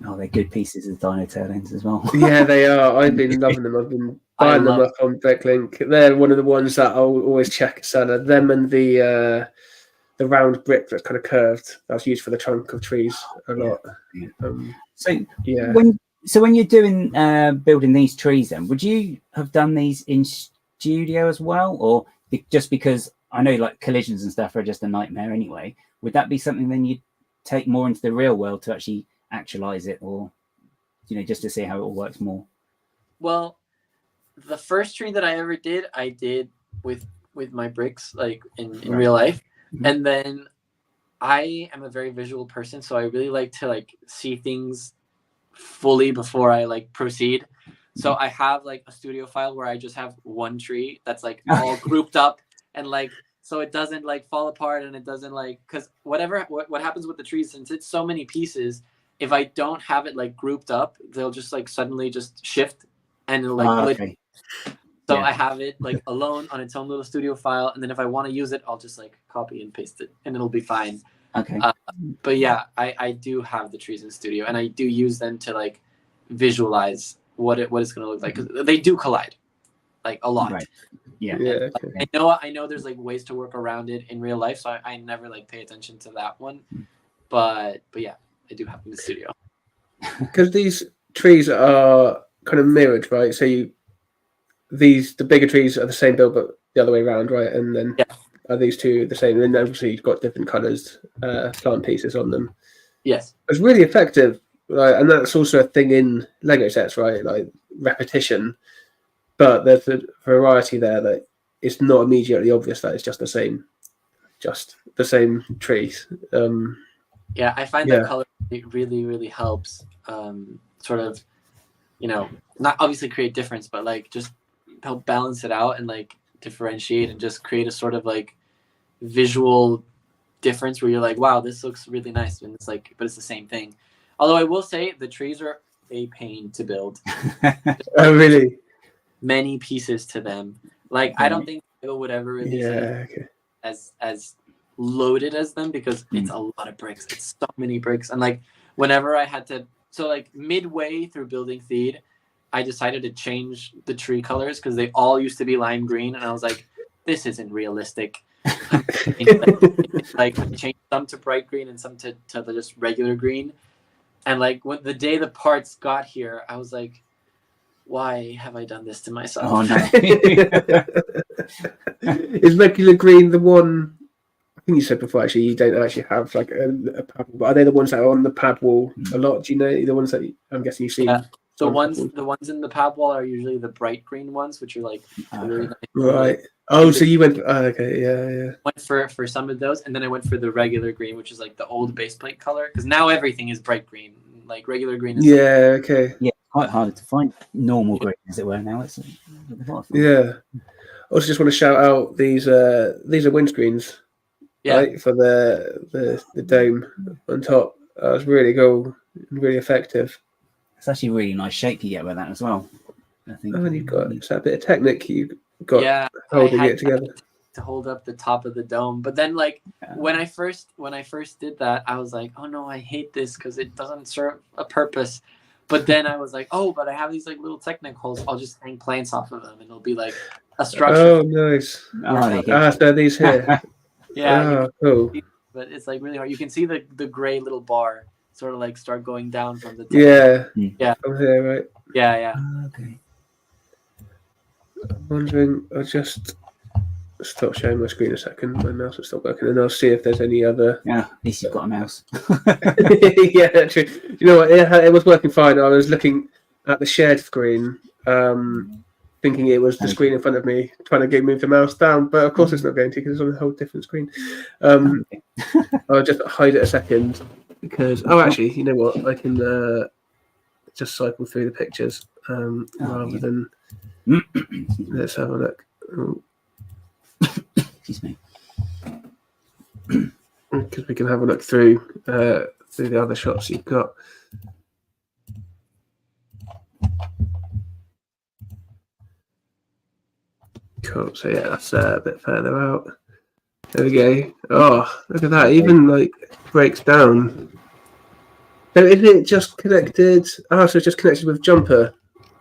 Oh, they're good pieces of dino tail ends as well. Yeah, they are. I've been loving them. I've been buying them up on Bricklink. They're one of the ones that I'll always check. Seller. Them and the round brick that's kind of curved. That's used for the trunk of trees a lot. So when you're doing building these trees, then would you have done these in studio as well, or just because I know like collisions and stuff are just a nightmare anyway? Would that be something then you'd take more into the real world to actually actualize it, or you know, just to see how it all works more? Well, the first tree that I ever did, I did with my bricks, like in real life. And then I am a very visual person, so I really like to like see things fully before I like proceed. So I have like a studio file where I just have one tree that's like all grouped up, and like so it doesn't like fall apart, and it doesn't like, because what happens with the trees, since it's so many pieces, if I don't have it like grouped up, they'll just like suddenly just shift and it'll like So I have it like alone on its own little studio file, and then if I want to use it, I'll just like copy and paste it, and it'll be fine. Okay. But yeah, I do have the trees in studio, and I do use them to like visualize what it's going to look like, because they do collide, like a lot. Right. Yeah. Okay. I know there's like ways to work around it in real life, so I never like pay attention to that one. But yeah, I do have them in the studio. Because these trees are kind of mirrored, right? So the bigger trees are the same build, but the other way around, right? And then are these two the same? And then obviously you've got different colours, plant pieces on them. Yes, it's really effective, right? And that's also a thing in Lego sets, right? Like repetition, but there's a variety there that it's not immediately obvious that it's just the same trees. Yeah, I find that color really, really helps. Sort of, you know, not obviously create difference, but like just help balance it out and like differentiate and just create a sort of like visual difference where you're like, wow, this looks really nice, and it's like, but it's the same thing. Although I will say the trees are a pain to build. Oh, really? Many pieces to them. Like I don't think Lego would ever release as loaded as them, because it's a lot of bricks. It's so many bricks, and like whenever I had to, so like midway through building Theed, I decided to change the tree colors because they all used to be lime green, and I was like, this isn't realistic. Like change some to bright green and some to just regular green. And like when the day the parts got here, I was like, why have I done this to myself? Oh, no. Is regular green the one? I think you said before, actually, you don't actually have like a pad wall, but are they the ones that are on the pad wall a lot? Do you know the ones that I'm guessing you've seen? The ones in the pad wall are usually the bright green ones, which are like really nice, right, Oh, so you went? Oh, okay, yeah. Went for some of those, and then I went for the regular green, which is like the old base plate color. Because now everything is bright green. Like regular green is. Yeah. Okay. Yeah, quite hard to find normal green, as it were. Now it's a lot of fun. Yeah. I also just want to shout out these are windscreens, Yeah. right, for the dome on top. That was really cool and really effective. It's actually a really nice shape you get with that as well. I think. Oh, and you've got it's that bit of technique you got holding it together to hold up the top of the dome. But then, like when I first did that, I was like, oh no, I hate this because it doesn't serve a purpose. But then I was like, oh, but I have these like little Technic holes. I'll just hang plants off of them, and it'll be like a structure. Oh, nice. So these here. Yeah. Cool. But it's like really hard. You can see the gray little bar sort of like start going down from the top. Yeah. From here, right? Yeah. Okay. I'm wondering. I'll just stop sharing my screen a second. My mouse will stop working, and I'll see if there's any other. Yeah, at least you've got a mouse. Yeah, true. You know what? It was working fine. I was looking at the shared screen, thinking it was the screen in front of me, trying to move the mouse down, but of course it's not going to because it's on a whole different screen. I'll just hide it a second because. Oh, actually, you know what? I can just cycle through the pictures rather than. Let's have a look. Excuse me. Because we can have a look through the other shots you've got. Cool. So yeah, that's a bit further out. There we go. Oh, look at that! Even like breaks down. So is it just connected? Oh, so it's just connected with jumper.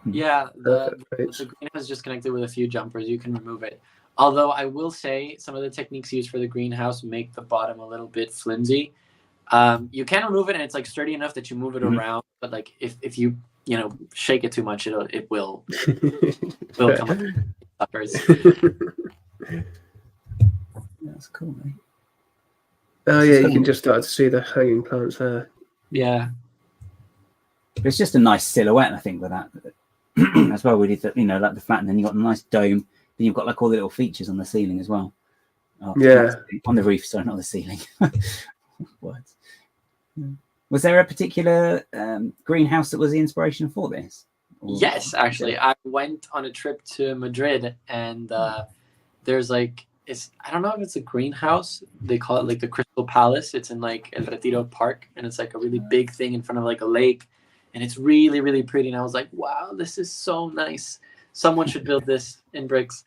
Yeah, the greenhouse is just connected with a few jumpers. You can remove it. Although I will say some of the techniques used for the greenhouse make the bottom a little bit flimsy. You can remove it and it's like sturdy enough that you move it around. But like if you shake it too much, it will come up. Suckers. That's cool, mate. Oh yeah, you can just start to see the hanging plants there. Yeah, but it's just a nice silhouette, I think, with that. As well, we did that, like the flat, and then you got a nice dome. Then you've got like all the little features on the ceiling as well. Oh, yeah, on the roof, sorry, not the ceiling. Words. Was there a particular greenhouse that was the inspiration for this? Yes, actually, I went on a trip to Madrid, and there's like I don't know if it's a greenhouse. They call it like the Crystal Palace. It's in like El Retiro Park, and it's like a really big thing in front of like a lake. And it's really, really pretty. And I was like, wow, this is so nice. Someone should build this in bricks.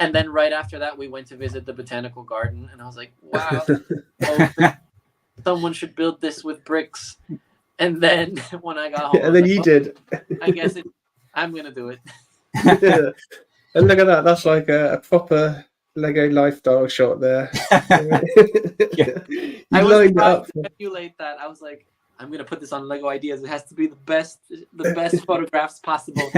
And then right after that, we went to visit the botanical garden. And I was like, wow, someone should build this with bricks. And then when I got home, and then you did. I guess I'm going to do it. Yeah. And look at that. That's like a proper Lego lifestyle shot there. Yeah. I was trying to emulate that. I was like, I'm going to put this on Lego Ideas. It has to be the best photographs possible.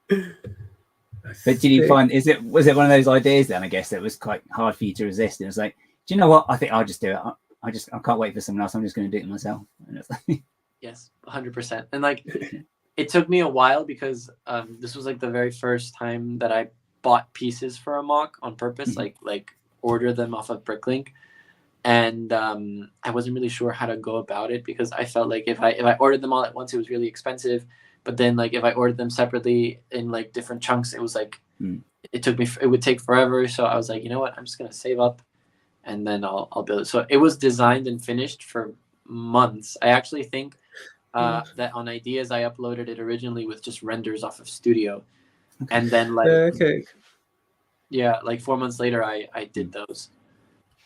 But did you find, was it one of those ideas then, I guess, that was quite hard for you to resist? And it was like, do you know what? I think I'll just do it. I can't wait for someone else. I'm just going to do it myself. And it's like, yes, 100%. And like, it took me a while because this was like the very first time that I bought pieces for a MOC on purpose, like order them off of Bricklink. And I wasn't really sure how to go about it because I felt like if I ordered them all at once, it was really expensive. But then like if I ordered them separately in like different chunks, it was like it would take forever. So I was like, you know what, I'm just gonna save up, and then I'll build it. So it was designed and finished for months. I actually think that on Ideas I uploaded it originally with just renders off of Studio, and then like like 4 months later I did those.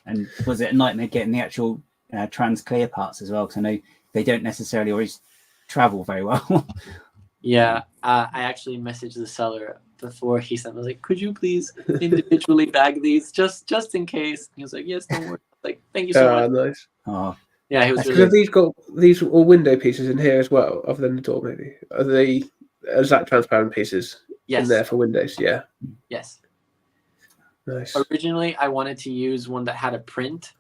And was it a nightmare getting the actual trans clear parts as well? Because I know they don't necessarily always travel very well. Yeah, I actually messaged the seller before he sent. I was like, "Could you please individually bag these, just in case?" He was like, "Yes, don't worry." Like, thank you so much. Nice. Oh, yeah, he was. Really... Have these got these all window pieces in here as well, other than the door? Maybe are they that transparent pieces in there for windows? Yeah. Yes. Nice. Originally, I wanted to use one that had a print,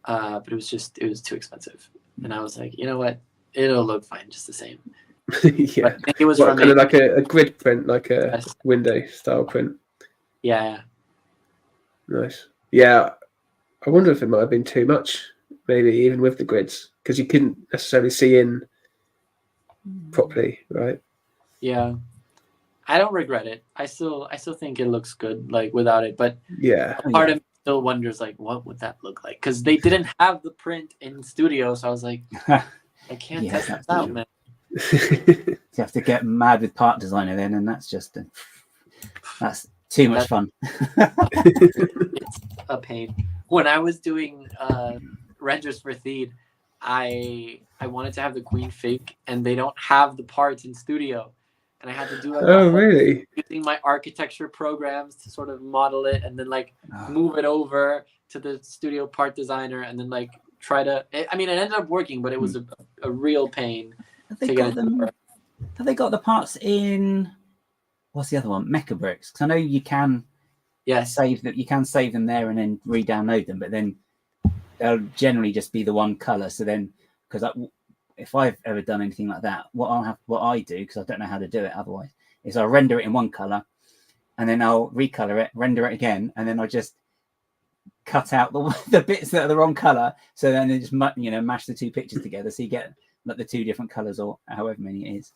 but it was too expensive, and I was like, you know what, it'll look fine just the same. Yeah, I think it was kind of like a grid print, like a window style print. Yeah. Nice. Yeah, I wonder if it might have been too much, maybe even with the grids, because you couldn't necessarily see in properly, right? Yeah. I don't regret it. I still think it looks good, like without it. But Yeah. part of me still wonders, like, what would that look like? Because they didn't have the print in studio, so I was like, I can't test that out, man. You have to get mad with Part Designer then, and that's just that's too much fun. It's a pain. When I was doing renders for Theed, I wanted to have the Queen fig, and they don't have the parts in studio, and I had to do like really? using my architecture programs to sort of model it, and then like move it over to the studio part designer, and then like try to. I mean, it ended up working, but it was a real pain. Have they got the parts in? What's the other one? Mecha Bricks. Because I know you can save that. You can save them there and then re-download them, but then they'll generally just be the one color. So then, because if I've ever done anything like that, what I do, because I don't know how to do it otherwise, is I'll render it in one color, and then I'll recolor it, render it again, and then I'll just cut out the bits that are the wrong color. So then they just mash the two pictures together, so you get like the two different colors or however many it is.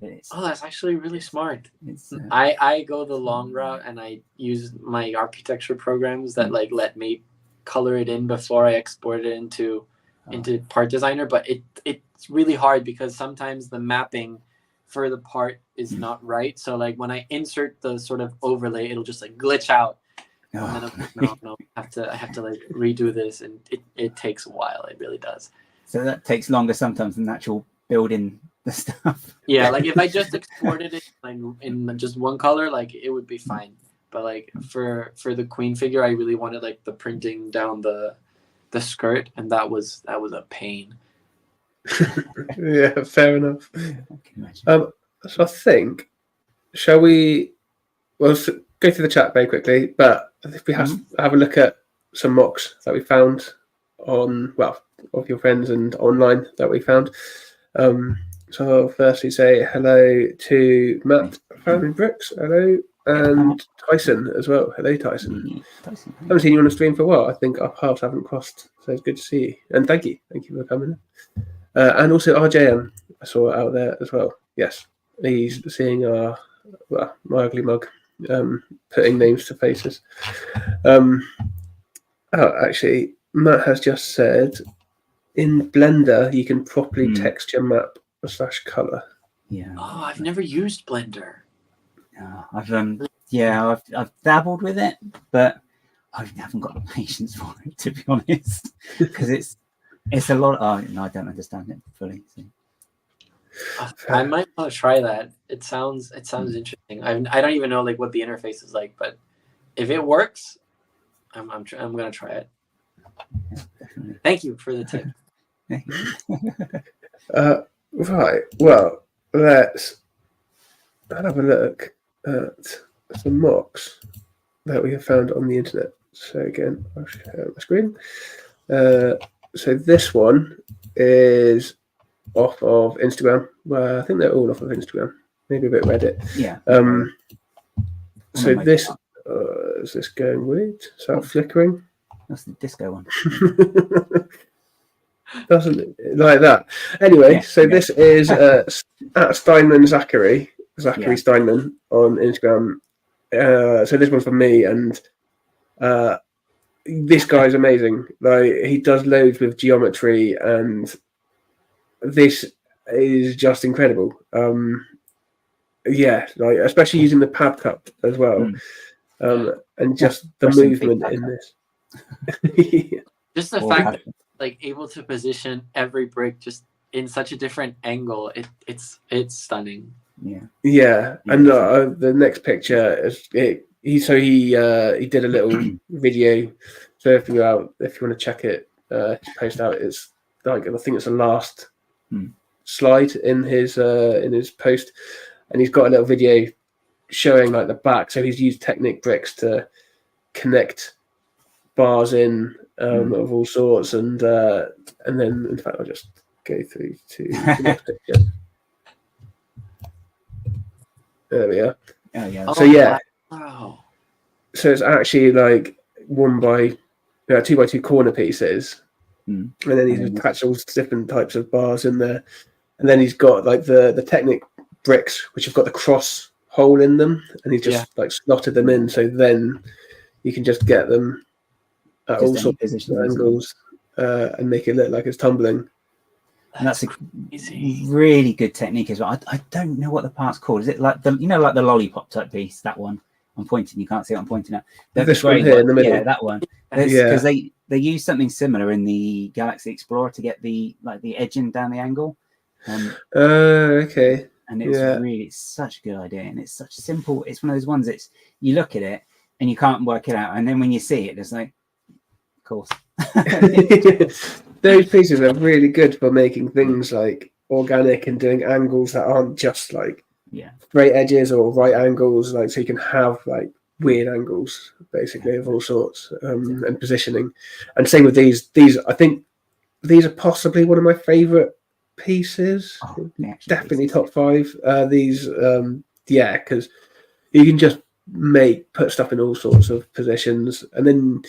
That's actually really smart. I go the long route, and I use my architecture programs that like let me color it in before I export it into Part Designer. But it's really hard because sometimes the mapping for the part is not right. So like when I insert the sort of overlay, it'll just like glitch out. And then I'm like, no, I have to like redo this, and it takes a while. It really does. So that takes longer sometimes than actual building the stuff. Yeah, like if I just exported it like in just one color, like it would be fine. But like for the Queen figure, I really wanted like the printing down the skirt, and that was a pain. Yeah, fair enough. So I think, shall we? Well, go through the chat very quickly, but if we have a look at some MOCs that we found of your friends and online that we found. So I'll firstly say hello to Matt from Bricks, hello, and Tyson as well. Hello, Tyson. Tyson. I haven't seen you on the stream for a while. I think our paths haven't crossed, so it's good to see you. And thank you for coming. And also RJM, I saw out there as well. Yes, he's seeing my ugly mug, putting names to faces. Actually, Matt has just said, in Blender, you can properly texture map / color. Yeah. Oh, I've never used Blender. I've dabbled with it, but I haven't got the patience for it, to be honest, because it's a lot. I don't understand it fully. So. I might want to try that. It sounds interesting. I don't even know like what the interface is like, but if it works, I'm gonna try it. Yeah, thank you for the tip. Right. Well, let's have a look at some MOCs that we have found on the internet. So again, I'll share my screen. So this one is off of Instagram. Well, I think they're all off of Instagram. Maybe a bit Reddit. Yeah. So this is this going weird? Is that flickering? That's the disco one. Doesn't like that. Anyway, this is at Steinman Zachary Steinman on Instagram. So this one's for me, and this guy's amazing. Like, he does loads with geometry, and this is just incredible. Like especially using the pad cup as well, and just the movement in this. Just the fact that like able to position every brick just in such a different angle, it's stunning. Yeah, and the next picture is he did a little video. So if you want to check it, post out. It's like, I think it's the last slide in his post, and he's got a little video showing like the back. So he's used Technic bricks to connect bars in of all sorts, and then in fact I'll just go through to the next picture. There we are. Oh yeah. So yeah. Wow. so it's actually like 2x2 corner pieces, and then he's attached all different types of bars in there, and then he's got like the Technic bricks which have got the cross hole in them, and he's just like slotted them in, so then you can just get them at all sorts of angles and make it look like it's tumbling. And that's a really good technique as well. I don't know what the part's called. Is it like the like the lollipop type piece? That one I'm pointing. You can't see what I'm pointing at. This one here in the middle. Yeah, that one. Because they use something similar in the Galaxy Explorer to get the edging down the angle. Okay. And it's such a good idea, and it's such simple. It's one of those ones. It's you look at it and you can't work it out, and then when you see it, it's like, of course. Those pieces are really good for making things like organic and doing angles that aren't just like straight edges or right angles, like so you can have like weird angles basically of all sorts and positioning. And same with these I think these are possibly one of my favorite pieces. Definitely top 5. These because you can just put stuff in all sorts of positions, and then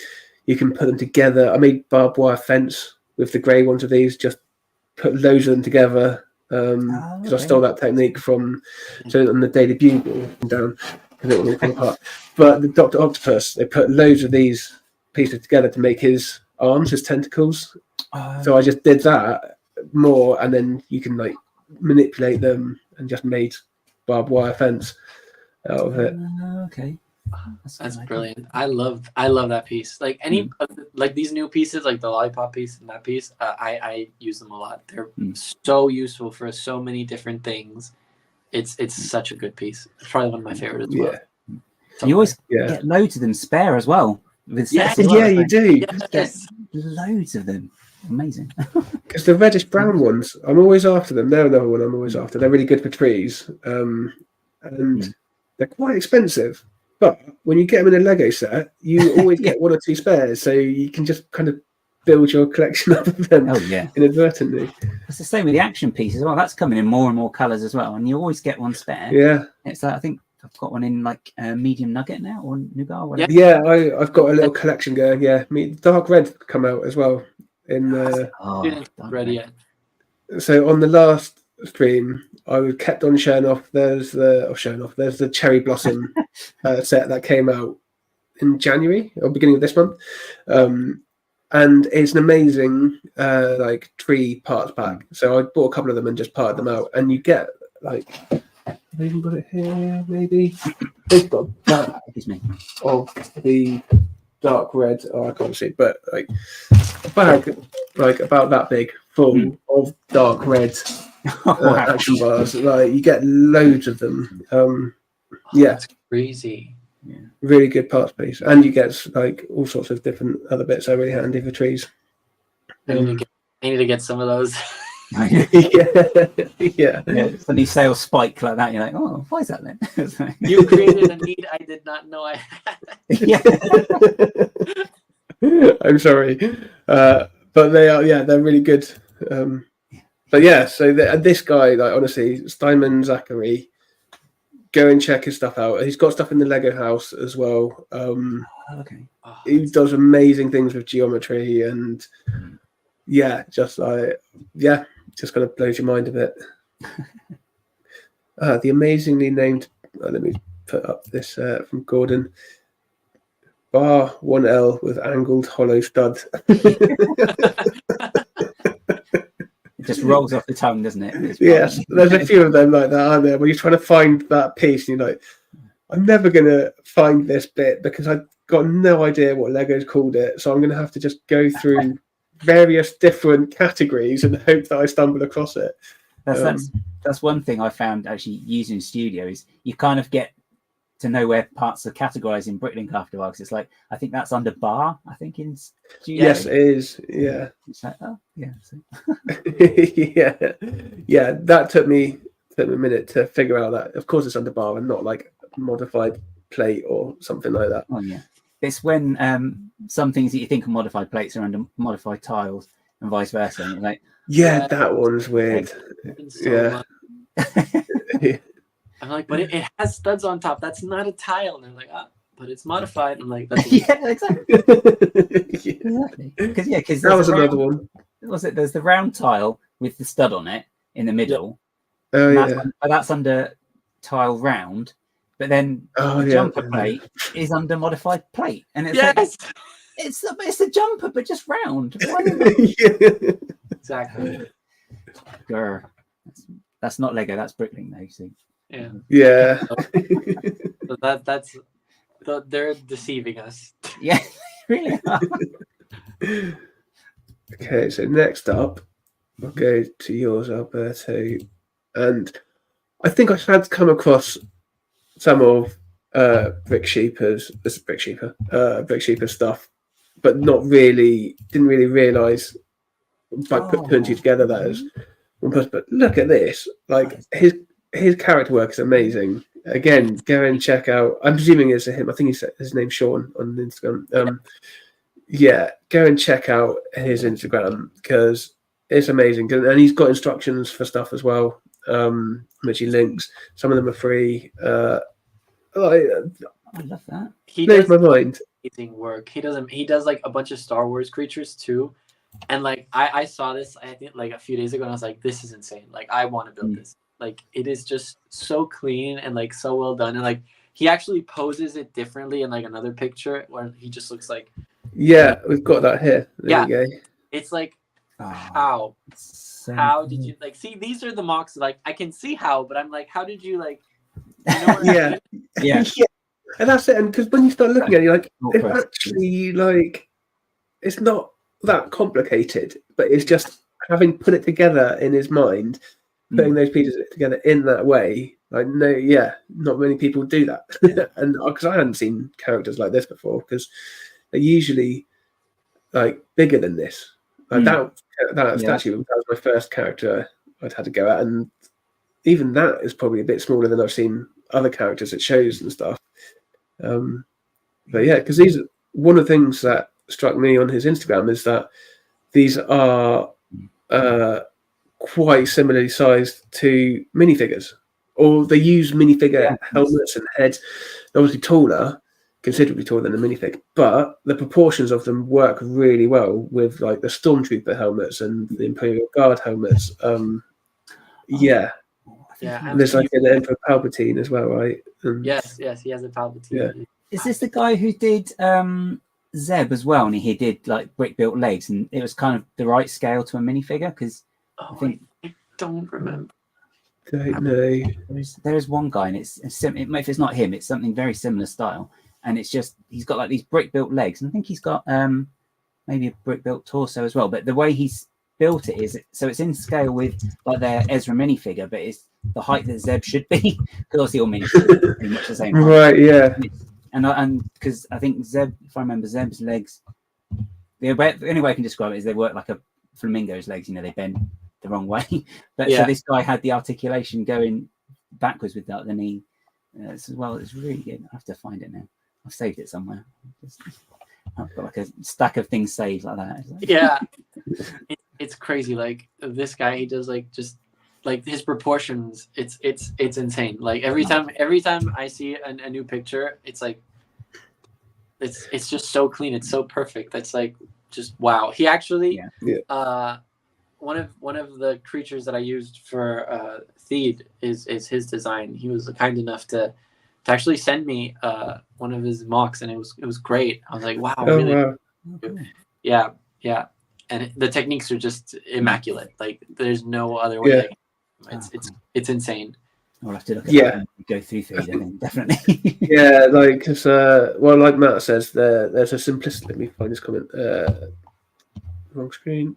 you can put them together. I made barbed wire fence with the grey ones of these, just put loads of them together because I stole that technique from on the Daily Bugle down because it will all come apart. But the Dr. Octopus, they put loads of these pieces together to make his arms, his tentacles. So I just did that more, and then you can like manipulate them, and just made barbed wire fence out of it. Okay. That's brilliant. I love that piece. Like any like these new pieces, like the lollipop piece and that piece, I use them a lot. They're so useful for so many different things. It's such a good piece. It's probably one of my favorite as well. So you always get loads of them spare as well. With you do. Yes. Loads of them. Amazing. Because the reddish brown ones, I'm always after them. They're another one I'm always after. They're really good for trees, and they're quite expensive. But when you get them in a Lego set, you always get 1 or 2 spares, so you can just kind of build your collection up of them inadvertently. It's the same with the action piece as well. That's coming in more and more colours as well, and you always get one spare. Yeah. It's I think I've got one in like medium nugget now, or nougat, or whatever. Yeah, I've got a little collection going. Yeah, dark red come out as well. Didn't ready yet. So on the last stream, I kept on showing off. There's the cherry blossom set that came out in January or beginning of this month, and it's an amazing like tree parts pack. So I bought a couple of them and just parted them out, and you get like I've even got it here. Maybe they've got that of the dark red. Oh, I can't see, but like a bag like about that big, full of dark red. Action bars, like you get loads of them. That's crazy. Really good parts piece, and you get like all sorts of different other bits that are really handy for trees. I need to get some of those. yeah. Suddenly sales spike like that. You're like, oh, why is that then? You created a need I did not know I had. I'm sorry, but they're really good. But yeah, so this guy, like honestly, Steinman Zachary, go and check his stuff out. He's got stuff in the Lego house as well. He does amazing things with geometry, and just kind of blows your mind a bit. The amazingly named. Let me put up this from Gordon. Bar 1L with angled hollow stud. It just rolls off the tongue, doesn't it? Yes, there's a few of them like that, aren't there? Where you're trying to find that piece, and you're like, I'm never going to find this bit because I've got no idea what Lego's called it. So I'm going to have to just go through various different categories and hope that I stumble across it. That's one thing I found actually using Studio is you kind of get to know where parts are categorized in Bricklink after a while. Because it's like, I think that's under bar, I think in Studio. Yes, it is. Yeah. It's like, oh, yeah. So. yeah. That took me a minute to figure out that. Of course, it's under bar and not like modified plate or something like that. Oh, yeah. It's when some things that you think are modified plates are under modified tiles and vice versa. And you're like, that one's weird. I'm like, but it has studs on top. That's not a tile. And they're like, but it's modified. I'm like, that's yeah, exactly. Exactly. Because that was another one. Was it? There's the round tile with the stud on it in the middle. Oh and yeah. that's under tile round, but then Oh the yeah. jumper plate is under modified plate, and it's like it's a jumper but just round. Why Yeah. exactly. Grr. That's not Lego. That's Bricklink, though. See. Yeah. Yeah. So they're deceiving us. Yeah, really. Okay, so next up, I'll go to yours, Alberto, and I think I had come across some of Brick Sheeper stuff, but didn't really realise by putting two and two together that is one person. But look at this, like his character work is amazing. Again, go and check out. I'm presuming it's him. I think his name's Sean on Instagram. Yeah, go and check out his Instagram because it's amazing, and he's got instructions for stuff as well, which he links. Some of them are free. I love that. He blows does my mind. amazing work. He does like a bunch of Star Wars creatures too, and like I saw this I think like a few days ago, and I was like, this is insane. Like I want to build this. Like it is just so clean and like so well done, and like he actually poses it differently in like another picture where he just looks like. Yeah, we've got that here. There you go. It's like how did you like see these are the MOCs, like I can see how, but I'm like, how did you like you know Yeah. Yeah. And that's it. And because when you start looking at it, you're like, it's actually like it's not that complicated, but it's just having put it together in his mind, putting those pieces together in that way. Like not many people do that. And because I hadn't seen characters like this before, because they're usually like bigger than this. Like that statue was my first character I'd had to go at, and even that is probably a bit smaller than I've seen other characters at shows and stuff. But yeah, because these one of the things that struck me on his Instagram is that these are quite similarly sized to minifigures, or they use minifigure helmets and heads. They're obviously taller, considerably taller than a minifig, but the proportions of them work really well with like the Stormtrooper helmets and the Imperial Guard helmets. And there's like an Emperor Palpatine as well, right? Yes, he has a Palpatine. Yeah. Is this the guy who did Zeb as well, and he did like brick built legs, and it was kind of the right scale to a minifigure? Because I don't remember. Don't know. There is one guy, and if it's not him, it's something very similar style, and it's just he's got like these brick built legs, and I think he's got maybe a brick built torso as well. But the way he's built it is so it's in scale with like their Ezra minifigure, but it's the height that Zeb should be, because obviously all minifigures are pretty much the same height. Right, yeah. And because I think Zeb, if I remember, Zeb's legs, the only way I can describe it is they work like a flamingo's legs. You know, they bend the wrong way. But so this guy had the articulation going backwards with that. Then he as well. It's really good. I have to find it now. I've saved it somewhere. I've got like a stack of things saved like that. Yeah, it's crazy. Like this guy, he does like just like his proportions. It's insane. Like every time I see a new picture, it's like it's just so clean. It's so perfect. That's like just wow. He actually one of the creatures that I used for Theed is his design. He was kind enough to actually send me one of his MOCs, and it was great. I was like, wow, really? Wow. Yeah. And the techniques are just immaculate. Like there's no other way. It's insane. I'll have to look at that and go through Theed, I think, definitely. Yeah, like because like Matt says, there's a simplicity. Let me find this comment. Wrong screen.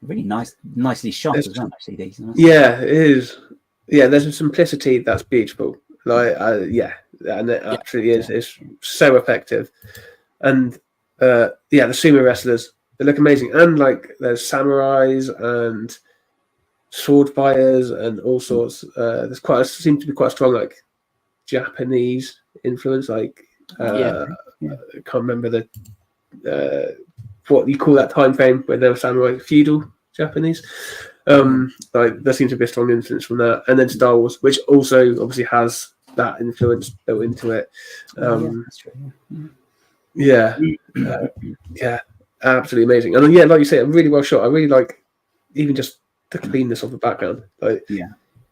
Really nicely shot as well, actually. These. Yeah, it is. Yeah, there's a simplicity that's beautiful. Like, and it absolutely is. It's so effective. And the sumo wrestlers, they look amazing. And like, there's samurais and sword fighters and all sorts. There's seems to be quite a strong like Japanese influence. Like, I can't remember the what you call that time frame where there were samurai, feudal Japanese. Like there seems to be a strong influence from that, and then Star Wars, which also obviously has that influence built into it. That's true. Yeah, absolutely amazing. And yeah, like you say, really well shot. I really like even just the cleanness of the background. Like,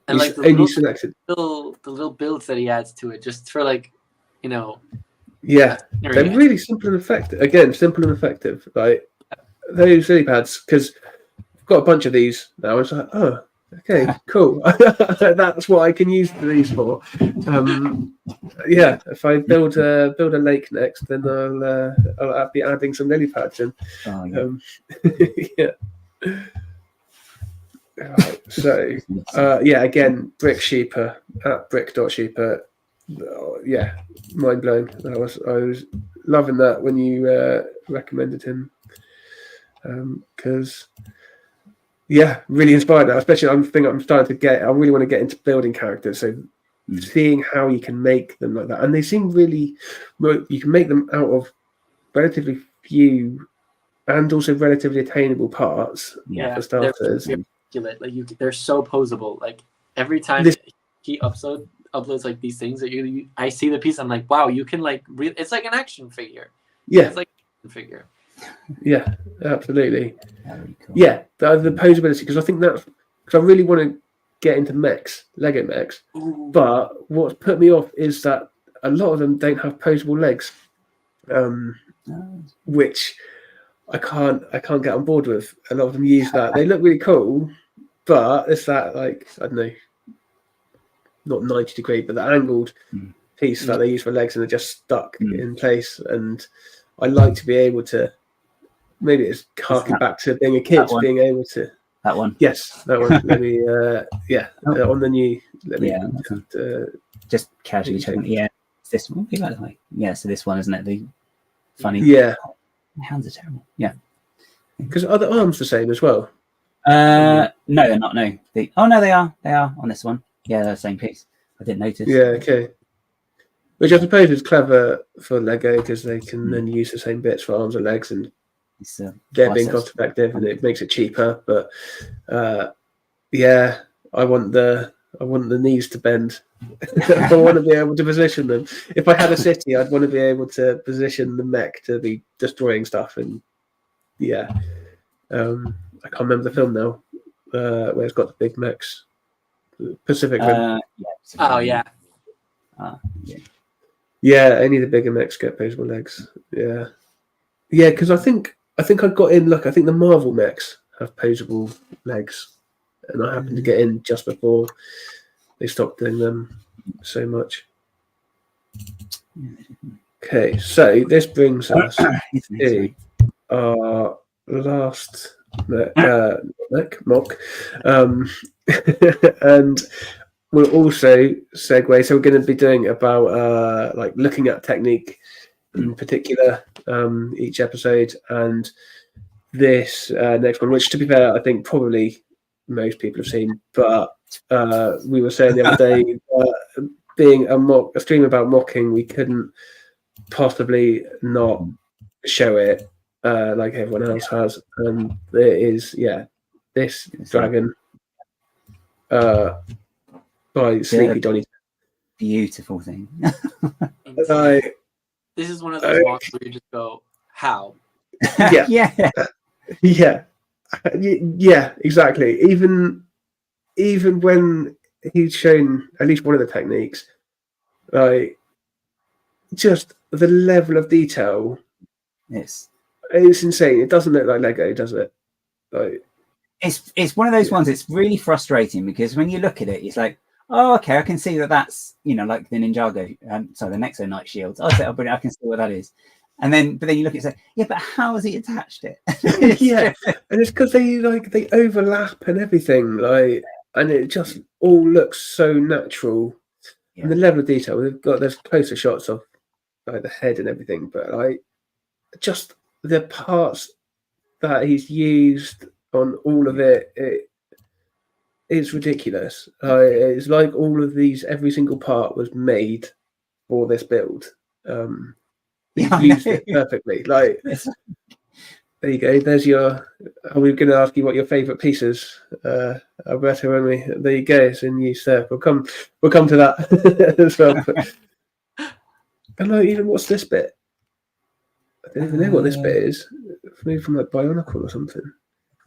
and like the little builds that he adds to it, just for like, they're really simple and effective. Again, simple and effective. Like those lily pads, because I've got a bunch of these now. It's like, oh, okay, cool. That's what I can use these for. If I build a lake next, then I'll be adding some lily pads in. Right, so again, Brick Sheeper at brick.sheeper. Mind blown. I was loving that when you recommended him, because really inspired now. Especially, I'm starting to I really want to get into building characters. So seeing how you can make them like that, and they seem really, you can make them out of relatively few and also relatively attainable parts. For starters. They're so posable. Like every time he uploads like these things that I see the piece, I'm like, wow, you can like it's like an action figure. It's like an action figure. Yeah, absolutely. Cool. Yeah, the posability, because I think because I really want to get into mechs, Lego mechs. Ooh. But what's put me off is that a lot of them don't have posable legs, which I can't get on board with. A lot of them use that. They look really cool, but it's that, like, I don't know, not 90 degree, but the angled piece that they use for legs, and they're just stuck in place. And I like to be able to, maybe it's harking back to being a kid, being able to. That one. Yes, that one. Let me, on the new. Let me just casually checking. Yeah, it's this one. So this one, isn't it? The funny. Yeah. My hands are terrible. Yeah. Because are the arms the same as well? No, they're not. No. They are. They are on this one. Yeah, they're the same piece. I didn't notice. Yeah. Okay. Which I suppose is clever for Lego, because they can then use the same bits for arms and legs, and they're being cost effective, and it makes it cheaper. But I want the knees to bend. I want to be able to position them. If I had a city, I'd want to be able to position the mech to be destroying stuff. And I can't remember the film now, where it's got the big mechs. Pacific Rim. Any of the bigger mechs get posable legs. Because I think I got in. Look, I think the Marvel mechs have posable legs, and I happened to get in just before they stopped doing them so much. Okay, so this brings us to our last MOC, and we'll also segue. So we're going to be doing about like looking at technique in particular each episode, and this next one, which, to be fair, I think probably most people have seen, but we were saying the other day, being a stream about mocking, we couldn't possibly not show it like everyone else has, and there is this dragon by Sleepy Donny. Beautiful thing. This is one of those mocks where you just go, how? Yeah, exactly. Even when he's shown at least one of the techniques, like, just the level of detail, it's insane. It doesn't look like Lego, does it? Like, it's one of those ones. It's really frustrating, because when you look at it, it's like, oh, okay, I can see that's like the Ninjago, the Nexo Knight shields. Oh, I can see what that is. And then, but then you look at it and say, but how has he attached it? And it's because they overlap and everything, like, and it just all looks so natural. Yeah. And the level of detail, there's closer shots of like the head and everything, but like just the parts that he's used on all of it, it's ridiculous. It's like all of these, every single part was made for this build. He used it perfectly. Like, There you go. There's your. Are we going to ask you what your favourite piece is, Alberto? When we there you go. It's in use there. We'll come to that as well. And like, even what's this bit? I don't even know what this bit is. It's maybe from like Bionicle or something.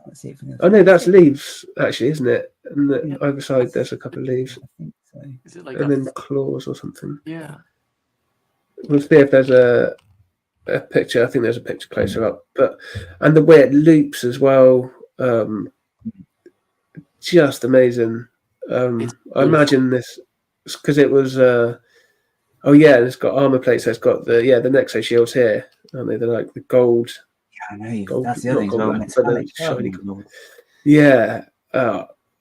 Can't see it from the Oh no, that's leaves actually, isn't it? And the Yeah. either side there's a couple of leaves, I think so. Is it like and then claws or something. yeah? We'll see if there's a picture. I think there's a picture closer up, and the way it loops as well, just amazing. I imagine this because it was. Oh yeah, it's got armor plates. So it's got the Nexo shields here, aren't they? They're like the gold. Yeah, I know. Gold, That's the other thing as well. but Metallic, the shiny gold. gold. Yeah.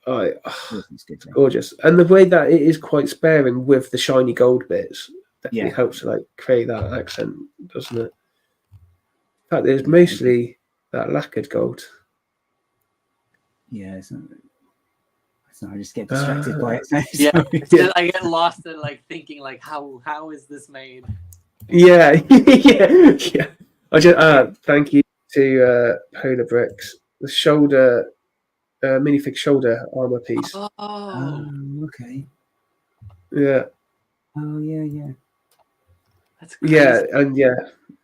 It's good. Gorgeous, and the way that it is quite sparing with the shiny gold bits definitely Yeah. helps to like create that accent, doesn't it? In fact, it's mostly that lacquered gold. Yeah, so I just get distracted by it. Yeah, Yeah. I get lost in like thinking like how is this made? Yeah, yeah. I just thank you to Polar Bricks. The shoulder minifig shoulder armor piece. Oh, Okay. Yeah, Oh yeah. that's crazy. yeah, and yeah.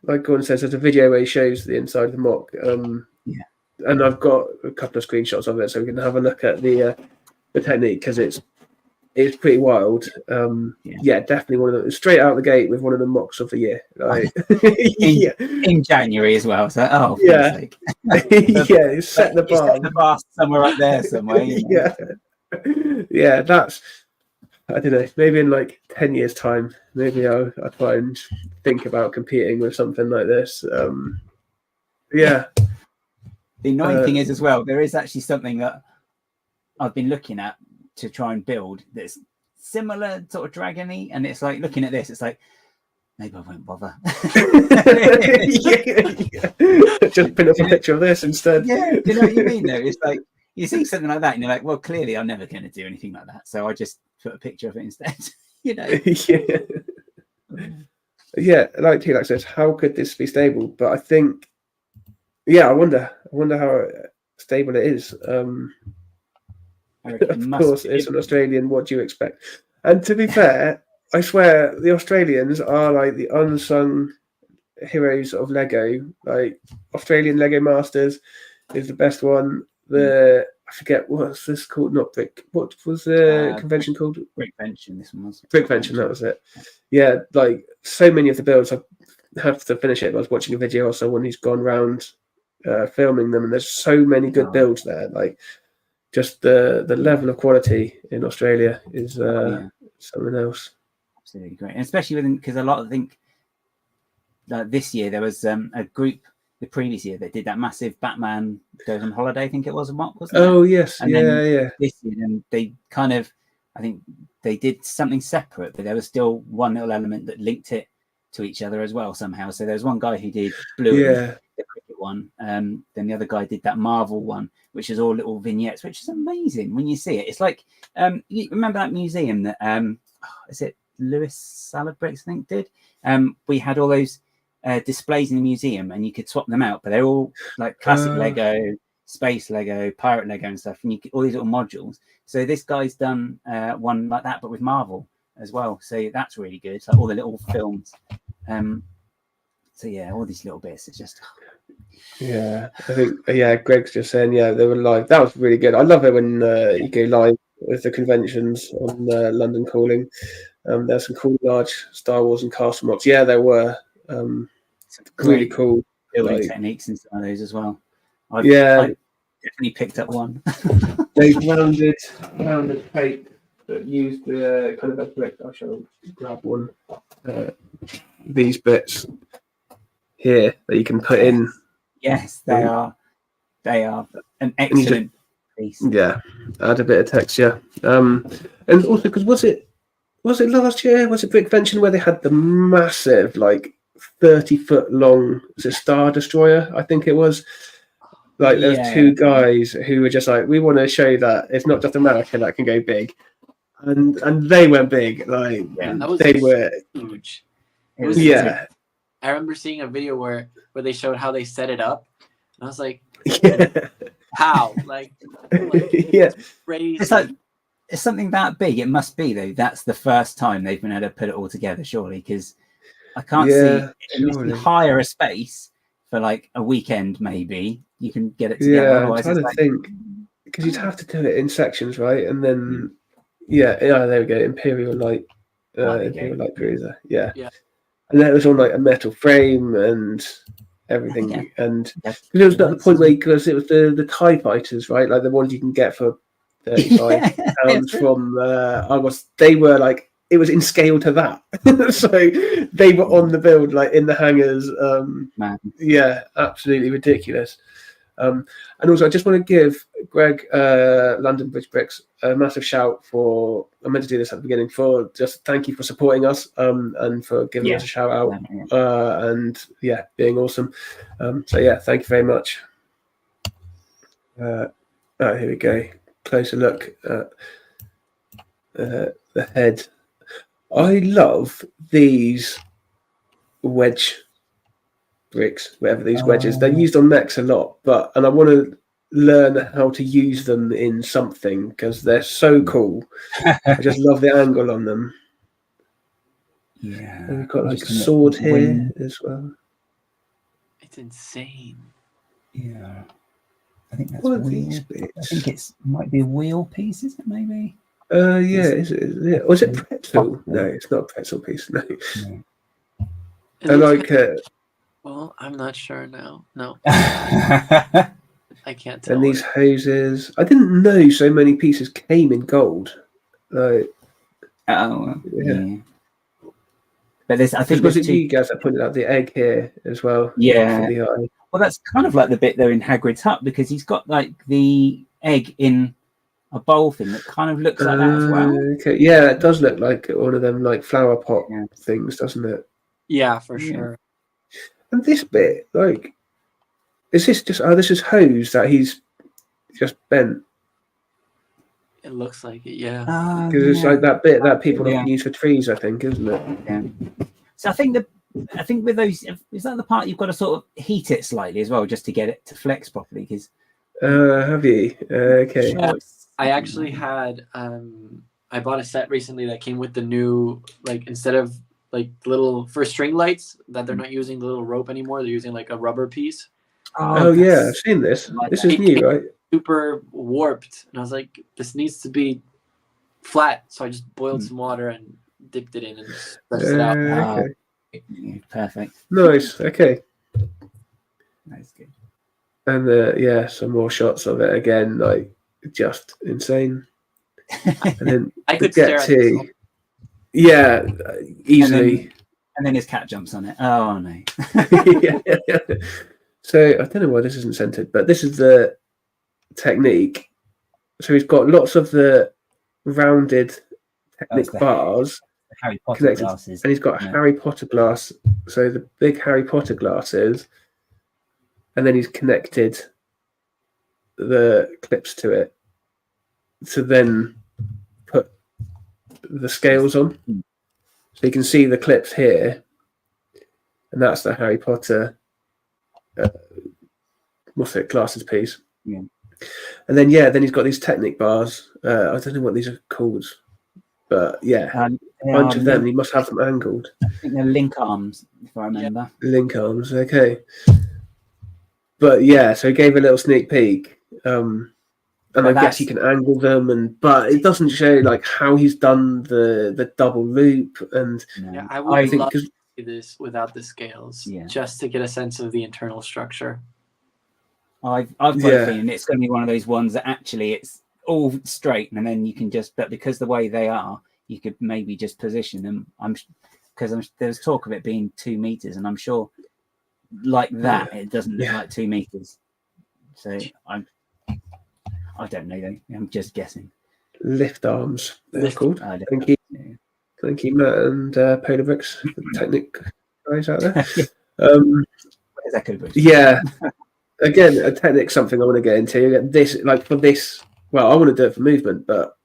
Like Gordon says, there's a video where he shows the inside of the mock. Yeah. And I've got a couple of screenshots of it, so we can have a look at the technique because it's pretty wild. Yeah, definitely one of them straight out the gate with one of the mocks of the year. Like, yeah, In January as well. So for Yeah. God's sake. yeah, it's set the You bar. set the bar somewhere up there somewhere. You know? Yeah, that's. I don't know. Maybe in like 10 years' time, maybe I'll try and think about competing with something like this. Yeah. The annoying thing is as well, there is actually something that I've been looking at to try and build that's similar sort of dragon-y, and it's like looking at this, it's like maybe I won't bother. Yeah. Just print up a picture of this instead. Yeah, you know what you mean though? It's like you see something like that and you're like, well, clearly I'm never going to do anything like that. So I just put a picture of it instead, you know? Yeah, like T-Lax says, how could this be stable? But I think, I wonder how stable it is. I reckon it Of must course, be. it's an Australian. What do you expect? And to be fair, I swear the Australians are like the unsung heroes of Lego. Like Australian Lego Masters is the best one. I forget what's this called. Not Brick. What was the convention called? Brickvention. This one was Brickvention. That was it. Yeah, like so many of the builds. I have to finish it. I was watching a video of someone who's gone round filming them, and there's so many good builds there. Like just the level of quality in Australia is something else. Absolutely great, and especially because a lot of think this year there was a group the previous year that did that massive Batman Goes on Holiday. I think it was a mock, wasn't it? Oh yes, and yeah. This year, then they kind of, I think they did something separate, but there was still one little element that linked it to each other as well somehow. So there was one guy who did Blue, the cricket one. Then the other guy did that Marvel one, which is all little vignettes, which is amazing when you see it. It's like you remember that museum that is it Lewis Salabricks, I think, did. We had all those displays in the museum, and you could swap them out, but they're all like classic Lego, space Lego, pirate Lego, and stuff. And you get all these little modules. So this guy's done one like that, but with Marvel as well. So that's really good. Like all the little films. So yeah, all these little bits. It's just. Yeah, I think Greg's just saying they were live. That was really good. I love it when you go live with the conventions on London Calling. There's some cool large Star Wars and Castle mocks. Yeah, there were really cool building techniques and some of those as well. I've definitely picked up one. Those rounded tape that used the kind of a brick. I shall grab one. These bits here that you can put in. Yes, they are an excellent piece. Yeah, add a bit of texture. And also because was it last year? Was it Brickvention where they had the massive 30-foot long Star Destroyer? I think it was. Like there's two guys who were just like, we want to show that it's not just America that can go big, and they went big. Like they were huge. I remember seeing a video where they showed how they set it up. I was like, Yeah. how? Like Yeah. crazy. It's like it's something that big. It must be though. That's the first time they've been able to put it all together, surely, because I can't see unless you hire a space for like a weekend, maybe you can get it together. Yeah, I'm Otherwise, trying to think, because you'd have to do it in sections, right? And then, yeah, there we go. Imperial Light Cruiser, yeah. And then it was on like a metal frame and everything, and because it was at the point where because it was the TIE fighters, right? Like the ones you can get for £35 from they were like, it was in scale to that. So they were on the build, like in the hangars. Yeah, absolutely ridiculous. And also, I just want to give Greg London Bridge Bricks a massive shout for. I meant to do this at the beginning, for just thank you for supporting us and for giving us a shout out and being awesome. So yeah, thank you very much. Here we go. Closer look at the head. I love these wedge bricks, whatever these wedges. They're used on mechs a lot, and I want to learn how to use them in something because they're so cool. I just love the angle on them. Yeah, and we've got like a sword here as well. It's insane. Yeah, I think that's what are these bits? I think it might be a wheel piece, is it? Maybe. Yeah, is it? Was it pretzel? No, it's not a pretzel piece. No. And like. Well, I'm not sure now. No. I can't tell. And these hoses. I didn't know so many pieces came in gold. Like, yeah. But there's, I think, was it you guys that pointed out the egg here as well? Yeah. For the eye. Well, that's kind of like the bit there in Hagrid's hut, because he's got like the egg in a bowl thing that kind of looks like that as well. Okay. Yeah, it does look like one of them like flower pot things, doesn't it? Yeah, for sure. And this bit, like, is this just? Oh, this is hose that he's just bent. It looks like it, yeah. Because it's like that bit that people can use for trees, I think, isn't it? Yeah. So I think with those, is that the part you've got to sort of heat it slightly as well, just to get it to flex properly? Because have you? Okay. I actually had I bought a set recently that came with the new, like, instead of like little for string lights that they're not using the little rope anymore, they're using like a rubber piece. Oh yeah, I've seen this. This is new, right? Super warped, and I was like, this needs to be flat. So I just boiled some water and dipped it in and stretched it out. Okay. Perfect. Nice. Okay. That's good. And some more shots of it again, like just insane. And then I could stare at this. Yeah, easily. And then his cat jumps on it. Oh no. So I don't know why this isn't centered, but this is the technique. So he's got lots of the rounded Technic bars Harry Potter connected, glasses, and he's got Harry Potter glass. So the big Harry Potter glasses, and then he's connected the clips to it to then put the scales on. So you can see the clips here, and that's the Harry Potter what's it, glasses piece. Yeah. And then then he's got these Technic bars. I don't know what these are called, but a bunch of them. He must have them angled. I think they're link arms, if I remember. Link arms, okay. But so he gave a little sneak peek. And I guess you can angle them, but it doesn't show like how he's done the double loop. And I would love to see this without the scales, just to get a sense of the internal structure. I've got a feeling it's going to be one of those ones that actually it's all straight, and then you can but because the way they are, you could maybe just position them. There's talk of it being 2 meters, and I'm sure like that it doesn't look like 2 meters. So I don't know though. I'm just guessing. Lift arms, they're called. Thank you. Thank you, Matt and Polar Bricks, the Technic guys out there. Again, a Technic, something I want to get into. This, like for this, well, I want to do it for movement, but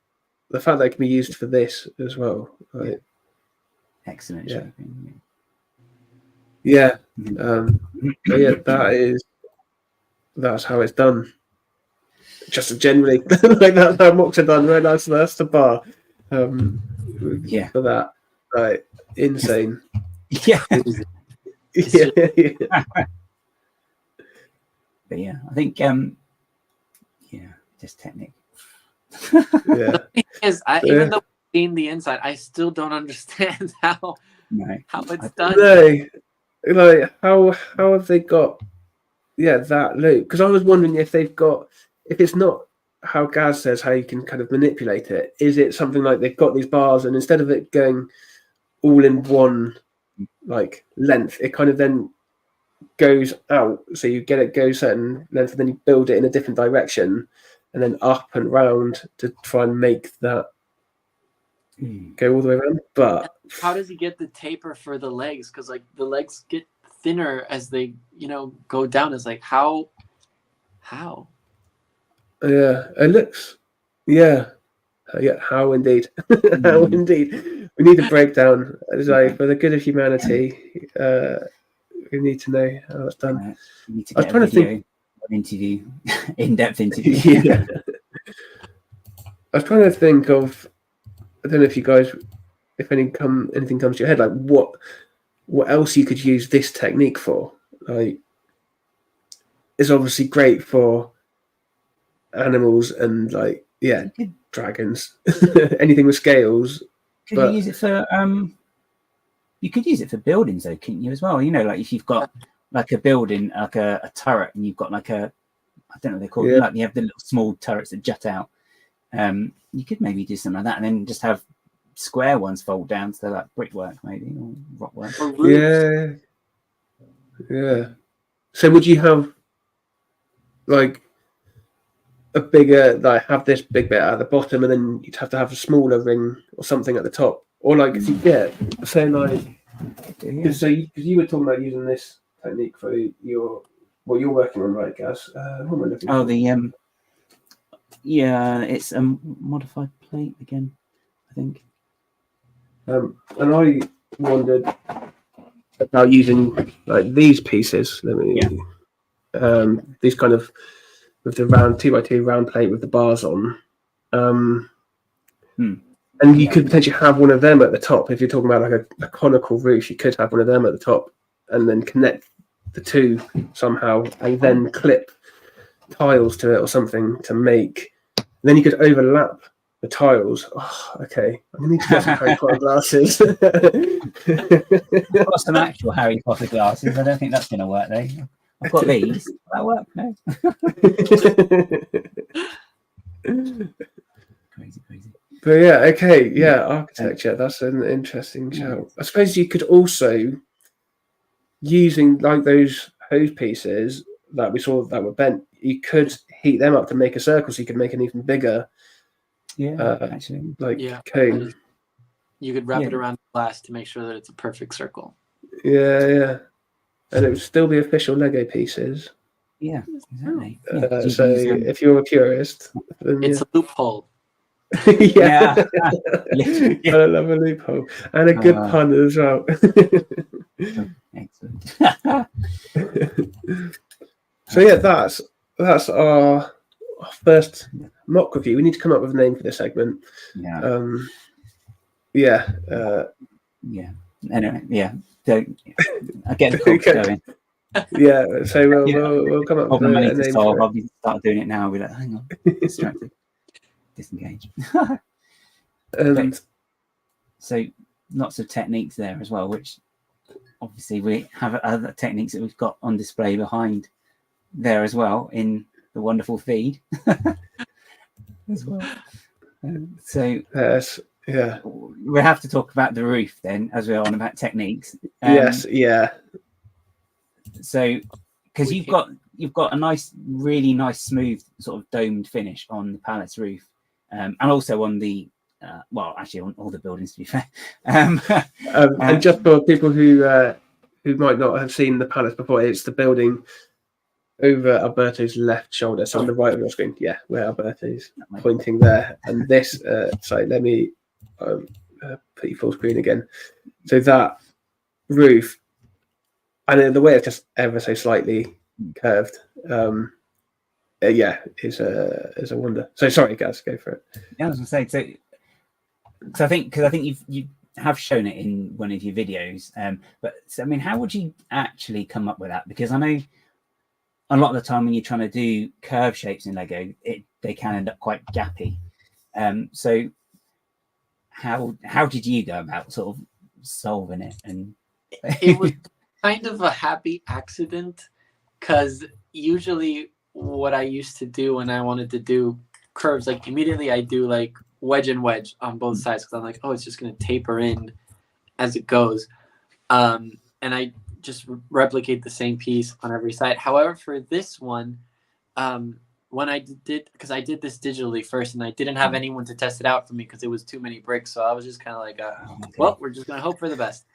the fact that it can be used for this as well. Right? Excellent. That is that's how it's done. Just generally, like that's how MOCs are done, right? That's the bar. For that, right? Insane. Yeah. Yeah. But yeah, I think just technique. Yeah. Because even though I've seen the inside, I still don't understand how it's done. No, like how have they got that loop? Because I was wondering if it's not how Gaz says how you can kind of manipulate it. Is it something like they've got these bars and instead of it going all in one like length, it kind of then goes out, so you get it go certain length and then you build it in a different direction and then up and round to try and make that go all the way around. But how does he get the taper for the legs? Because like the legs get thinner as they go down. It's like how it looks how indeed. How indeed. We need a breakdown. Like, for the good of humanity, we need to know how it's done. You need to get an interview, in-depth interview. Yeah. I was trying to think of, I don't know if you guys, if anything comes to your head, like what else you could use this technique for. Like, it's obviously great for animals and like dragons, anything with scales. Could you use it for you could use it for buildings though, couldn't you, as well? Like if you've got like a building, like a turret, and you've got like I don't know what they're called, like you have the little small turrets that jut out. You could maybe do something like that and then just have square ones fold down to like brickwork maybe, or rockwork. Yeah. So would you have like a bigger, like have this big bit at the bottom and then you'd have to have a smaller ring or something at the top? Or like, say like, so you were talking about using this technique for what you're working on, right, Gaz? What am I looking for? It's a modified plate again, I think. And I wondered about using like these pieces. These kind of with the round 2x2 round plate with the bars on. And you could potentially have one of them at the top. If you're talking about like a conical roof, you could have one of them at the top and then connect the two somehow and then clip tiles to it or something to make. Then you could overlap the tiles. Oh, okay. I'm going to need to get some Harry Potter glasses. I've got some actual Harry Potter glasses. I don't think that's going to work though. I've got these. Will that work? No. Crazy. But architecture. That's an interesting shout. I suppose you could also, using like those hose pieces that we saw that were bent, you could heat them up to make a circle, so you could make an even bigger, cone. You could wrap it around the glass to make sure that it's a perfect circle. Yeah. And it would still be official Lego pieces. Yeah, exactly. So if you're a purist, then it's a loophole. I love a loophole and a good pun as well. Excellent. So that's our first mock review. We need to come up with a name for this segment. Anyway, don't I get the cogs going. So we'll come up with a name. I'll start doing it now. I'll be like, hang on, distracted. Disengage. So lots of techniques there as well, which obviously we have other techniques that we've got on display behind there as well in the wonderful feed as well. We have to talk about the roof then, as we're on about techniques. So because you've got a really nice smooth sort of domed finish on the palace roof. And also on the, actually on all the buildings, to be fair. And just for people who might not have seen the palace before, it's the building over Alberto's left shoulder, so on the right of your screen. Yeah, where Alberto's pointing there. And this, let me put you full screen again. So that roof, and the way it's just ever so slightly curved, yeah, is a wonder. So sorry, guys, go for it. Yeah, I was gonna say so. I think you have shown it in one of your videos, but so, I mean, how would you actually come up with that? Because I know a lot of the time when you're trying to do curve shapes in Lego, they can end up quite gappy. So how did you go about sort of solving it? And it was kind of a happy accident, because usually what I used to do when I wanted to do curves, like immediately I do like wedge and wedge on both sides, because I'm like, oh, it's just going to taper in as it goes. And I just replicate the same piece on every side. However, for this one, when I did, because I did this digitally first, and I didn't have anyone to test it out for me because it was too many bricks. So I was just kind of like, well, we're just going to hope for the best.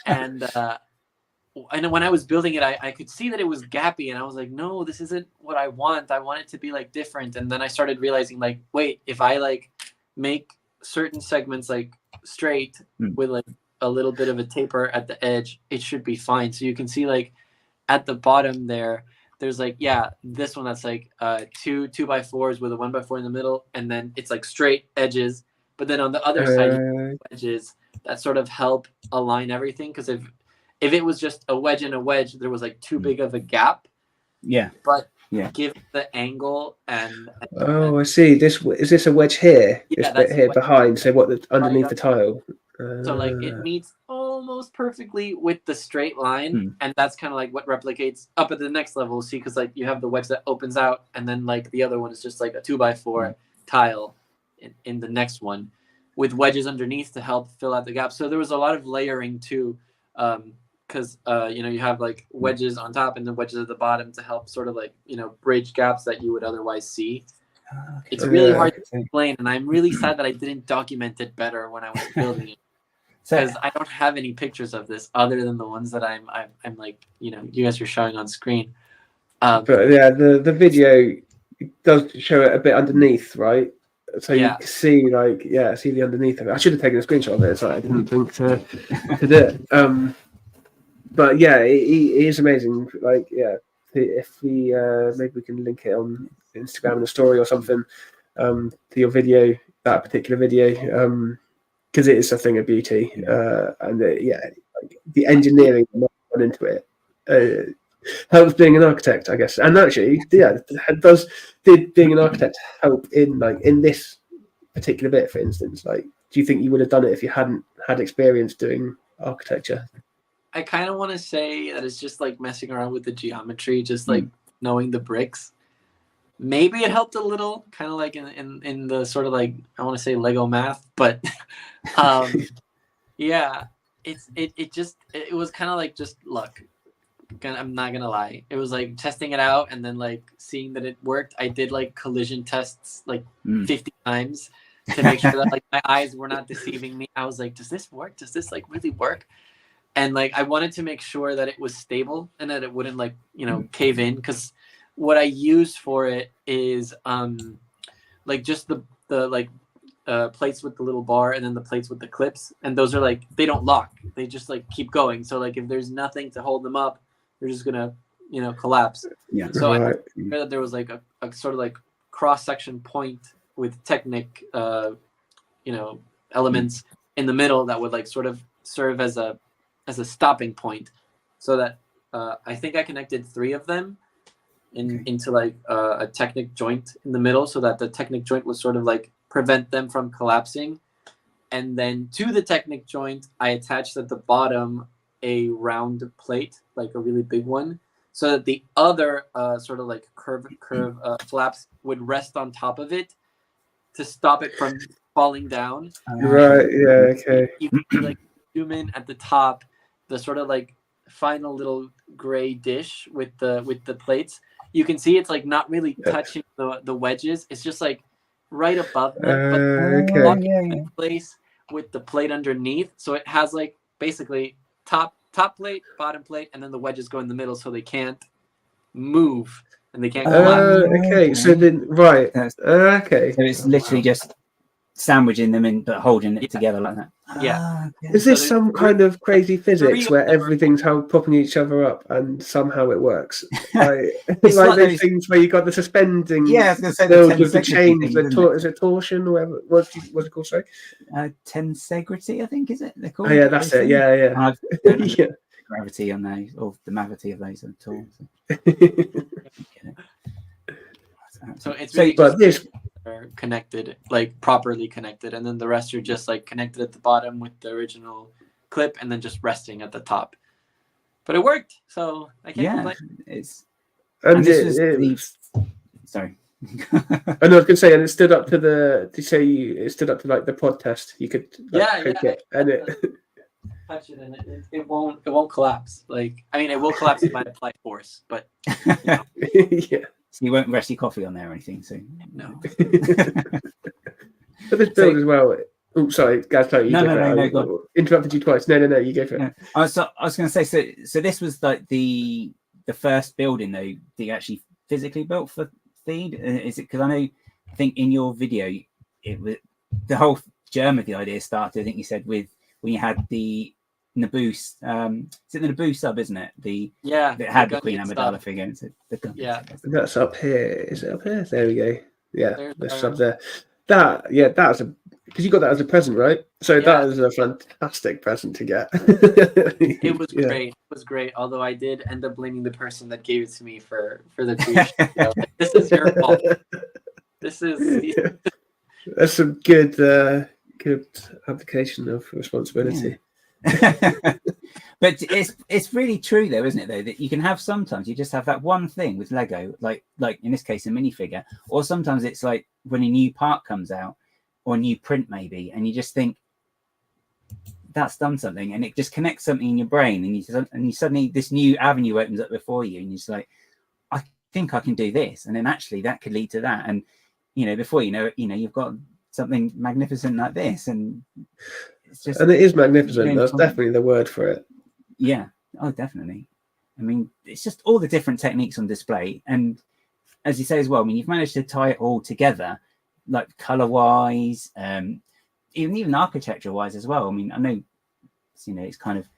And when I was building it, I could see that it was gappy, and I was like, no, this isn't what I want. I want it to be like different. And then I started realizing, like, wait, if I like make certain segments like straight with like a little bit of a taper at the edge, it should be fine. So you can see like at the bottom there's like, yeah, this one that's like two 2x4s with a 1x4 in the middle, and then it's like straight edges. But then on the other side, edges that sort of help align everything. Because if it was just a wedge and a wedge, there was like too big of a gap. Yeah. But given the angle and I see. Is this a wedge here? Yeah, this bit here behind. So what? Underneath the tile. So like it meets almost perfectly with the straight line, and that's kind of like what replicates up at the next level. See, because like you have the wedge that opens out, and then like the other one is just like a 2x4 tile in the next one, with wedges underneath to help fill out the gap. So there was a lot of layering too, because you have like wedges on top and then wedges at the bottom to help sort of like bridge gaps that you would otherwise see. It's really hard to explain, and I'm really sad that I didn't document it better when I was building it. Because I don't have any pictures of this other than the ones that I'm like, you guys are showing on screen. But yeah, the video does show it a bit underneath, right? So you can see see the underneath of it. I should have taken a screenshot of it, so I didn't think to do it. But yeah, it is amazing. Like, yeah, if we maybe we can link it on Instagram in a story or something to your video, that particular video. Because it is a thing of beauty, and the engineering that went into it helps being an architect, I guess. And actually, did being an architect help in this particular bit, for instance? Like, do you think you would have done it if you hadn't had experience doing architecture? I kind of want to say that it's just like messing around with the geometry, just like knowing the bricks. Maybe it helped a little, kind of like in the sort of like, I want to say Lego math, but yeah, it was kind of like just luck. I'm not gonna lie, it was like testing it out and then like seeing that it worked. I did like collision tests like 50 times to make sure that like my eyes were not deceiving me. I was like, does this work? Does this like really work? And like I wanted to make sure that it was stable and that it wouldn't like cave in, because what I use for it is like just the plates with the little bar and then the plates with the clips, and those are like, they don't lock, they just like keep going. So like if there's nothing to hold them up, they're just gonna collapse. Yeah. So I knew that there was like a sort of like cross section point with Technic elements in the middle that would like sort of serve as a stopping point, so that I think I connected 3 of them into like a Technic joint in the middle, so that the Technic joint would sort of like prevent them from collapsing. And then to the Technic joint, I attached at the bottom a round plate, like a really big one, so that the other sort of like curve flaps would rest on top of it to stop it from falling down. Right. Yeah. Okay. You can like zoom in at the top, the sort of like final little gray dish with the plates. You can see it's like not really touching the wedges. It's just like right above them, but in place with the plate underneath. So it has like basically top plate, bottom plate, and then the wedges go in the middle, so they can't move and they can't collapse. Okay. So then, right. Okay. So it's literally just sandwiching them in, but holding it together like that. Yeah. Is this So some kind of crazy physics of where them are- everything's how propping each other up and somehow it works? Like, It's like like those those- things where you got the suspending Yeah, I was going to say the build with the tensegrity chains, things, the isn't it? is it torsion or whatever? What's it called? Sorry. Tensegrity, I think, is it? They're called. Oh yeah, that's it. Yeah, yeah. I don't know Yeah. the gravity on those or the gravity of those at all. So it's really but just this, are connected, like properly connected, and then the rest are just like connected at the bottom with the original clip, and then just resting at the top. But it worked, so I can't complain. It's and this it was the sorry. I know I was going to say, and it stood up to the. To say it stood up to like the pod test. You could click it, and it. Touch it and it won't collapse. Like, I mean, it will collapse if I apply force, but Yeah. So you won't rest your coffee on there or anything. So no. But this build as well. Oh, sorry, guys. Sorry, No, interrupted you twice. No, you go for it. No. I was going to say. So this was like the first building though that you actually physically built for Feed. Is it because I think in your video it was the whole germ of the idea started. I think you said with when you had the Naboo. Is it the Naboo sub? Isn't it? That had the Queen Amidala figure. It's the gun. Yeah. That's up here. Is it up here? There we go. Yeah, There's the sub there. That's because you got that as a present, right? So that is a fantastic present to get. It was great. It was great. Although I did end up blaming the person that gave it to me for the creation. Like, this is your fault. This is. That's some good application of responsibility. But it's really true though, isn't it? Though that you can have sometimes you just have that one thing with Lego, like in this case a minifigure, or sometimes it's like when a new part comes out or a new print maybe, and you just think that's done something, and it just connects something in your brain, and you suddenly this new avenue opens up before you, and you're just like, I think I can do this, and then actually that could lead to that, and before you know it, you've got something magnificent like this, and it's just, and it is magnificent. That's definitely the word for it. Yeah. Oh, definitely. I mean, it's just all the different techniques on display, and as you say as well, I mean, you've managed to tie it all together, like color-wise, even architecture-wise as well. I mean, I know, it's kind of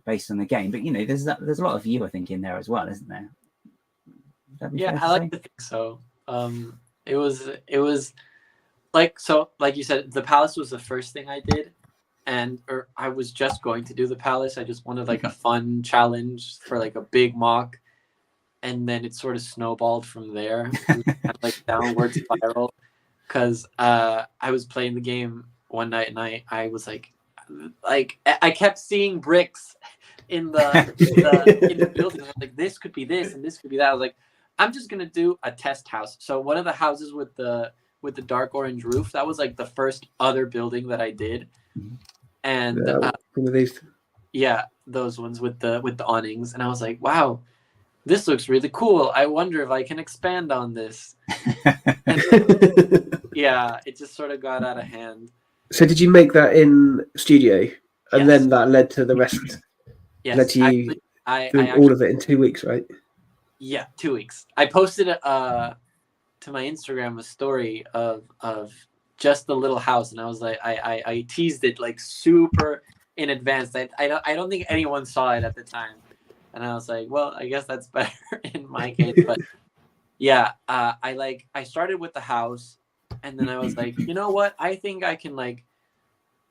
based on the game, but there's a lot of you, I think, in there as well, isn't there? Yeah, I like to think so. It was like you said, the palace was the first thing I did, or I was just going to do the palace. I just wanted like a fun challenge for like a big MOC, and then it sort of snowballed from there, kind of like downward spiral. Because I was playing the game one night and I was like I kept seeing bricks in the building. I was like, this could be this and this could be that. I was like, I'm just gonna do a test house. So one of the houses with the dark orange roof, that was like the first other building that I did, and one of these. Yeah, those ones with the awnings, and I was like, wow, this looks really cool. I wonder if I can expand on this. Yeah, it just sort of got out of hand. So did you make that in studio, and then that led to the rest? Yes, led to you doing all of it in 2 weeks, right? Yeah, 2 weeks. I posted to my Instagram a story of just the little house, and I was like, I teased it like super in advance. I don't think anyone saw it at the time, and I was like, well, I guess that's better in my case. But yeah, I started with the house, and then I was like, you know what? I think I can like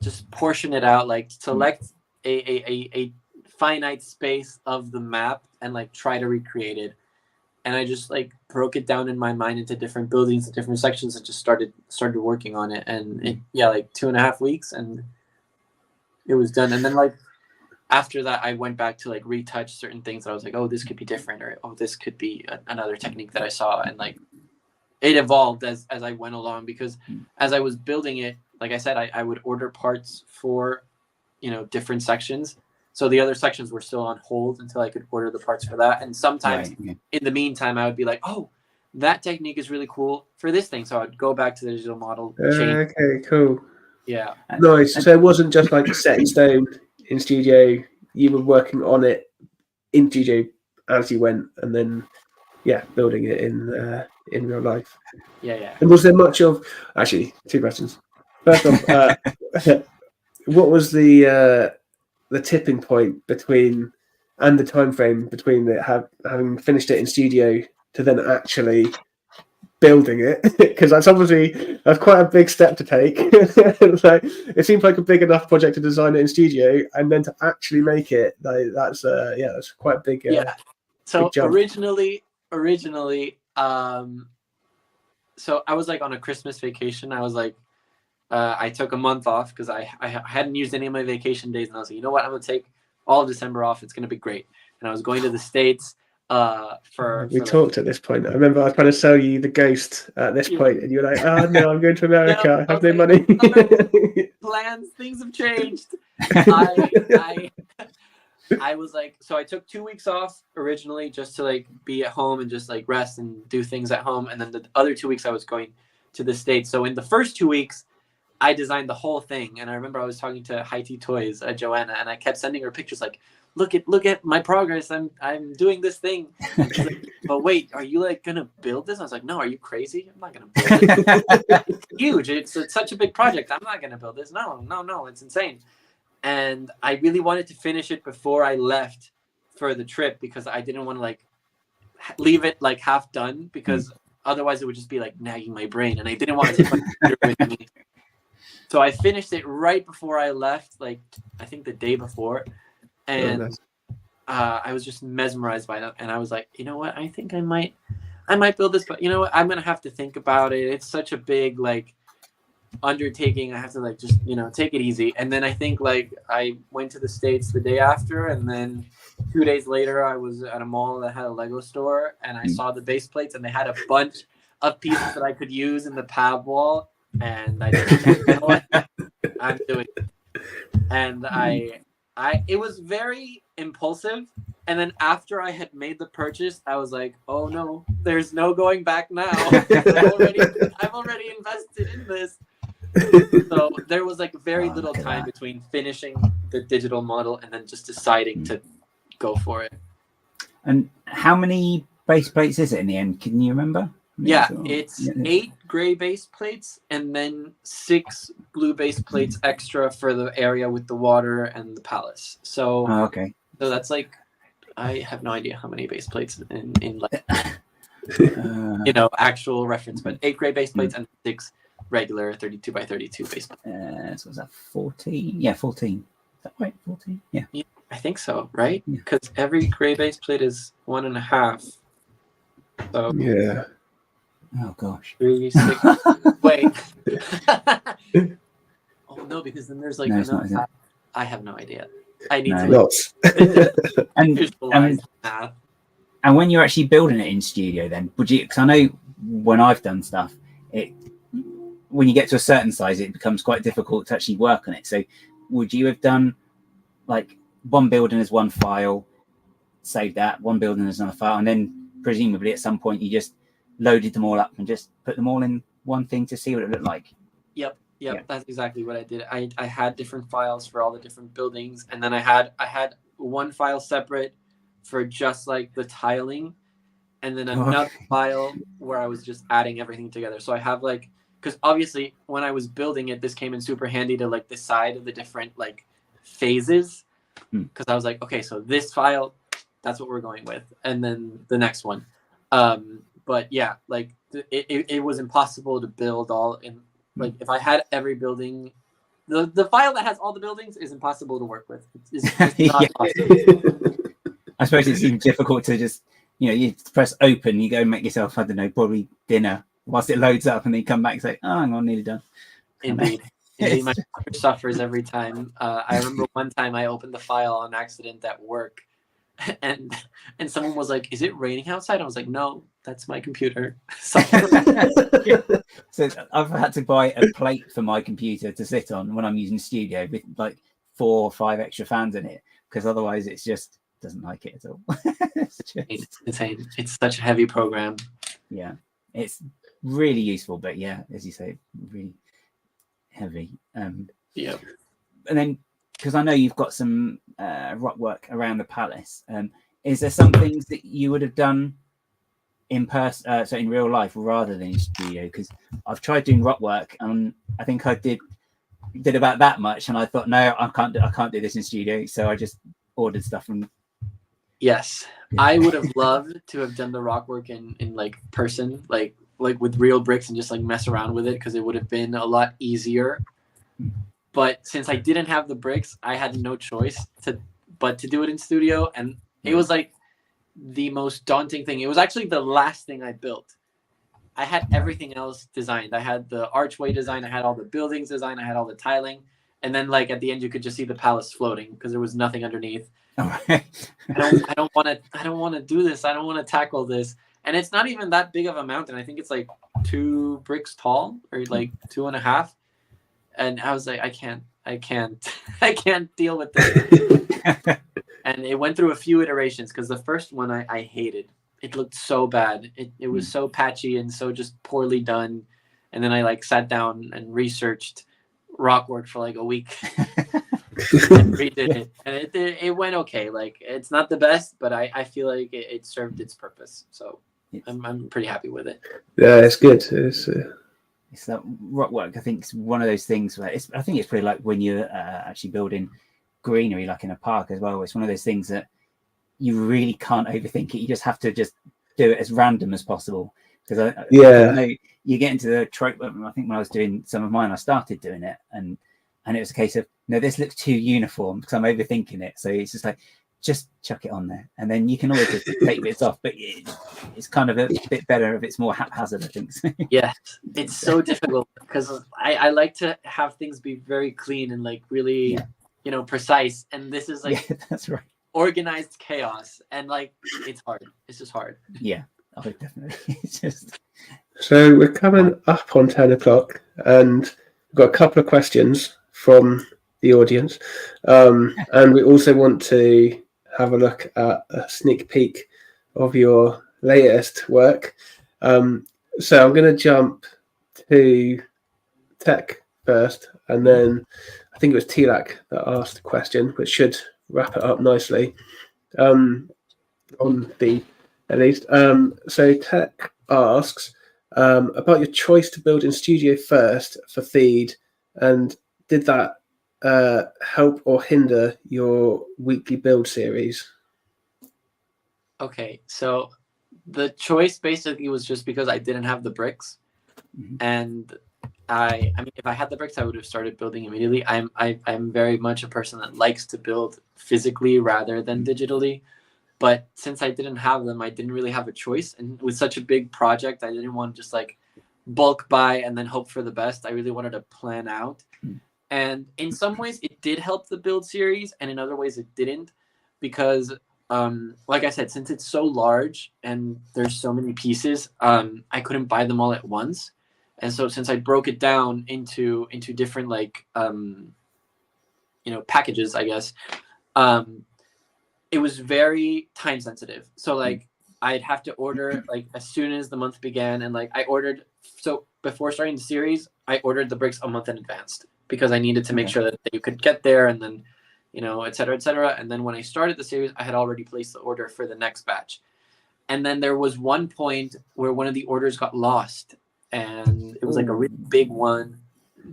just portion it out, like select a finite space of the map and like try to recreate it. And I just like broke it down in my mind into different buildings and different sections, and just started working on it. And like 2.5 weeks, and it was done. And then like after that, I went back to like retouch certain things that I was like, oh, this could be different, or oh, this could be another technique that I saw. And like it evolved as I went along, because as I was building it, like I said, I would order parts for different sections. So the other sections were still on hold until I could order the parts for that. And sometimes in the meantime, I would be like, oh, that technique is really cool for this thing. So I'd go back to the digital model. Change. Okay, cool. Yeah. Nice. So it wasn't just like set in stone in studio. You were working on it in studio as you went, and then building it in real life. Yeah. And was there much of, actually, 2 questions. First off, what was the tipping point between and the time frame between having finished it in studio to then actually building it? Because that's quite a big step to take. Like, it seems like a big enough project to design it in studio, and then to actually make it, that's quite a big So big jump. originally, so I was like on a Christmas vacation. I was like, I took a month off because I hadn't used any of my vacation days, and I was like, you know what, I'm gonna take all of December off. It's gonna be great. And I was going to the States. We talked at this point. I remember I was trying to sell you the Ghost at this point, and you were like, "Oh no, I'm going to America. No, I have no money." Plans, things have changed. I was like, so I took 2 weeks off originally just to like be at home and just like rest and do things at home, and then the other 2 weeks I was going to the States. So in the first 2 weeks, I designed the whole thing, and I remember I was talking to High Tea Toys, Joanna, and I kept sending her pictures like, look at my progress. I'm doing this thing. And she's like, but wait, are you like gonna build this? I was like, no, are you crazy? I'm not gonna build it. It's huge. It's such a big project. I'm not gonna build this. No, it's insane. And I really wanted to finish it before I left for the trip because I didn't want to like leave it like half done because otherwise it would just be like nagging my brain, and I didn't want to take my computer with me. So I finished it right before I left, like I think the day before. And I was just mesmerized by that, and I was like, you know what? I think I might build this, but you know what? I'm gonna have to think about it. It's such a big like undertaking. I have to like just take it easy. And then I think like I went to the States the day after, and then 2 days later I was at a mall that had a Lego store, and I saw the base plates, and they had a bunch of pieces that I could use in the pad wall, and I just you know what? I'm doing it. And it was very impulsive, and then after I had made the purchase, I was like, "Oh no, there's no going back now. I've already invested in this." So there was like very little time between finishing the digital model and then just deciding to go for it. And how many base plates is it in the end? Can you remember? Yeah, it's 8 gray base plates and then 6 blue base plates extra for the area with the water and the palace. So, okay. So that's like, I have no idea how many base plates in like, actual reference, but 8 gray base plates and 6 regular 32 by 32 base plates. So was that 14? Yeah, 14. Is that right? 14? Yeah. I think so, right? Because every gray base plate is 1.5. So yeah. Oh gosh. 3, 6. Wait. Oh no, because then there's like no, I have no idea. I need to visualize math. And when you're actually building it in studio, then would you? Because I know when I've done stuff, when you get to a certain size, it becomes quite difficult to actually work on it. So, would you have done like one building as one file, save that, one building as another file, and then presumably at some point you just loaded them all up and just put them all in one thing to see what it looked like? Yep. That's exactly what I did. I had different files for all the different buildings, and then I had one file separate for just like the tiling, and then another file where I was just adding everything together. So I have like, because obviously when I was building it, this came in super handy to like decide of the different like phases, because I was like, okay, so this file, that's what we're going with, and then the next one. But yeah, like it was impossible to build all in. Like if I had every building, the file that has all the buildings is impossible to work with. It's not possible. I suppose it's even difficult to just, you press open, you go and make yourself, I don't know, probably dinner whilst it loads up, and then you come back and say, oh, hang on, nearly done. Indeed, my computer suffers every time. I remember one time I opened the file on accident at work, and someone was like, is it raining outside? I was like, no, that's my computer. So I've had to buy a plate for my computer to sit on when I'm using Studio with like 4 or 5 extra fans in it, because otherwise it's just doesn't like it at all. It's insane. It's such a heavy program. Yeah, it's really useful, but yeah, as you say, really heavy. Yeah. And then, because I know you've got some rock work around the palace, is there some things that you would have done in person, so in real life, rather than in studio? Because I've tried doing rock work, and I think I did did about that much, and I thought, no, I can't do this in studio, so I just ordered stuff from. Yes, I would have loved to have done the rock work in like person, like with real bricks, and just like mess around with it, because it would have been a lot easier. But since I didn't have the bricks, I had no choice but to do it in studio, and it was like the most daunting thing. It was actually the last thing I built. I had everything else designed. I had the archway design, I had all the buildings designed, I had all the tiling, and then like at the end you could just see the palace floating because there was nothing underneath. I don't want to do this. I don't want to tackle this. And it's not even that big of a mountain. I think it's like 2 bricks tall, or like 2.5. And I was like, I can't deal with this. And it went through a few iterations, because the first one I hated. It looked so bad. It was so patchy and so just poorly done. And then I like sat down and researched rock work for like a week and redid it. And it went okay. Like, it's not the best, but I feel like it served its purpose. So I'm pretty happy with it. Yeah, it's good. It's that rock work. I think it's one of those things where I think it's pretty like when you're actually building greenery, like in a park as well. It's one of those things that you really can't overthink it. You just have to just do it as random as possible. Because you get into the trope. I think when I was doing some of mine, I started doing it, and it was a case of, no, this looks too uniform because I'm overthinking it. So it's just like, just chuck it on there, and then you can always just take bits off. But it's kind of a bit better if it's more haphazard, I think. Yeah, it's so difficult because I like to have things be very clean and like really, precise. And this is like, that's right, organized chaos, and like it's hard. It's just hard. Yeah, oh, definitely. It's just. So we're coming up on 10 o'clock, and we've got a couple of questions from the audience, and we also want to have a look at a sneak peek of your latest work. So I'm going to jump to tech first, and then I think it was Tilak that asked the question, which should wrap it up nicely on the at least. So Tech asks about your choice to build in studio first for feed, and did that help or hinder your weekly build series? Okay, so the choice basically was just because I didn't have the bricks, and I mean, if I had the bricks, I would have started building immediately. I'm very much a person that likes to build physically rather than digitally, but since I didn't have them, I didn't really have a choice. And with such a big project, I didn't want to just like bulk buy and then hope for the best. I really wanted to plan out. And in some ways, it did help the build series, and in other ways, it didn't, because like I said, since it's so large and there's so many pieces, I couldn't buy them all at once. And so since I broke it down into different like packages, I guess, it was very time sensitive. So like I'd have to order like as soon as the month began, and like I ordered, so before starting the series, I ordered the bricks a month in advance because I needed to make sure that they could get there, and then et cetera, et cetera. And then when I started the series, I had already placed the order for the next batch. And then there was one point where one of the orders got lost, and it was like a really big one,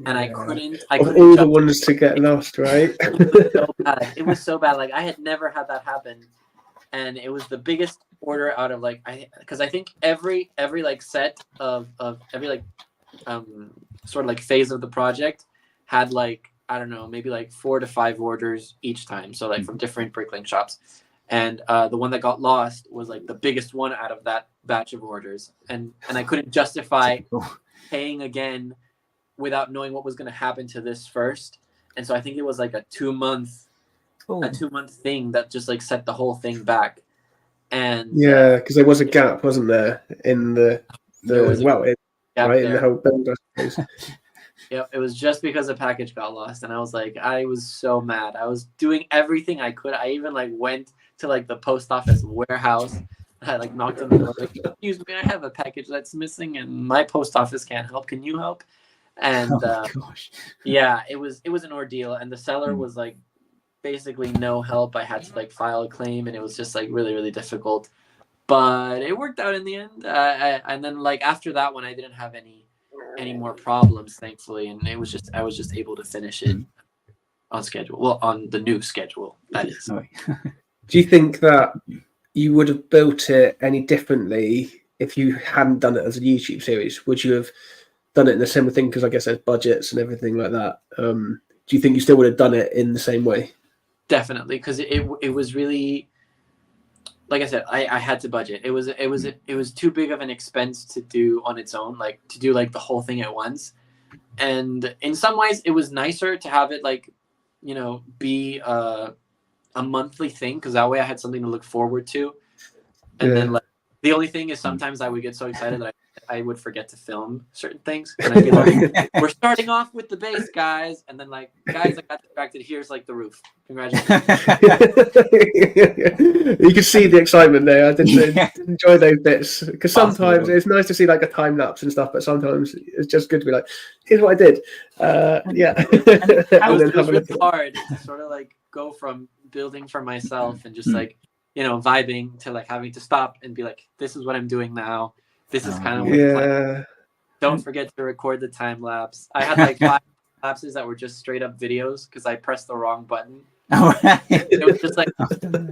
and I couldn't all the ones to get lost, right? It was so bad. It was so bad. Like I had never had that happen, and it was the biggest order out of like because I think every like set of every like sort of like phase of the project had like, I don't know, maybe like 4 to 5 orders each time. So like from different bricklaying shops. And the one that got lost was like the biggest one out of that batch of orders. And I couldn't justify paying again without knowing what was going to happen to this first. And so I think it was like a 2-month thing that just like set the whole thing back. And yeah, because there was a gap, wasn't there, in the whole build, I suppose. Yeah, it was just because the package got lost, and I was like, I was so mad. I was doing everything I could. I even like went to like the post office warehouse. I like knocked on the door, like, excuse me, I have a package that's missing, and my post office can't help. Can you help? And yeah, it was an ordeal, and the seller was like basically no help. I had to like file a claim, and it was just like really, really difficult. But it worked out in the end. And then like after that one, I didn't have any any more problems, thankfully, and I was just able to finish it on schedule. Well, on the new schedule, that is. Do you think that you would have built it any differently if you hadn't done it as a YouTube series? Would you have done it in a similar thing? Because I guess there's budgets and everything like that. Do you think you still would have done it in the same way? Definitely, because it was really, like I said, I had to budget. It was too big of an expense to do on its own, like to do like the whole thing at once. And in some ways, it was nicer to have it like, you know, be a monthly thing, because that way I had something to look forward to. And then like the only thing is sometimes I would get so excited that I would forget to film certain things, and I'd be like, "We're starting off with the base, guys," and then like, "Guys, I got distracted. Here's like the roof. Congratulations." You can see the excitement there. I did enjoy those bits, because sometimes it's nice to see like a time lapse and stuff, but sometimes it's just good to be like, "Here's what I did." It was really hard to sort of like go from building for myself and just like, you know, vibing to like having to stop and be like, "This is what I'm doing now. This is kind of don't forget to record the time lapse." I had like 5 lapses that were just straight up videos because I pressed the wrong button. It was just like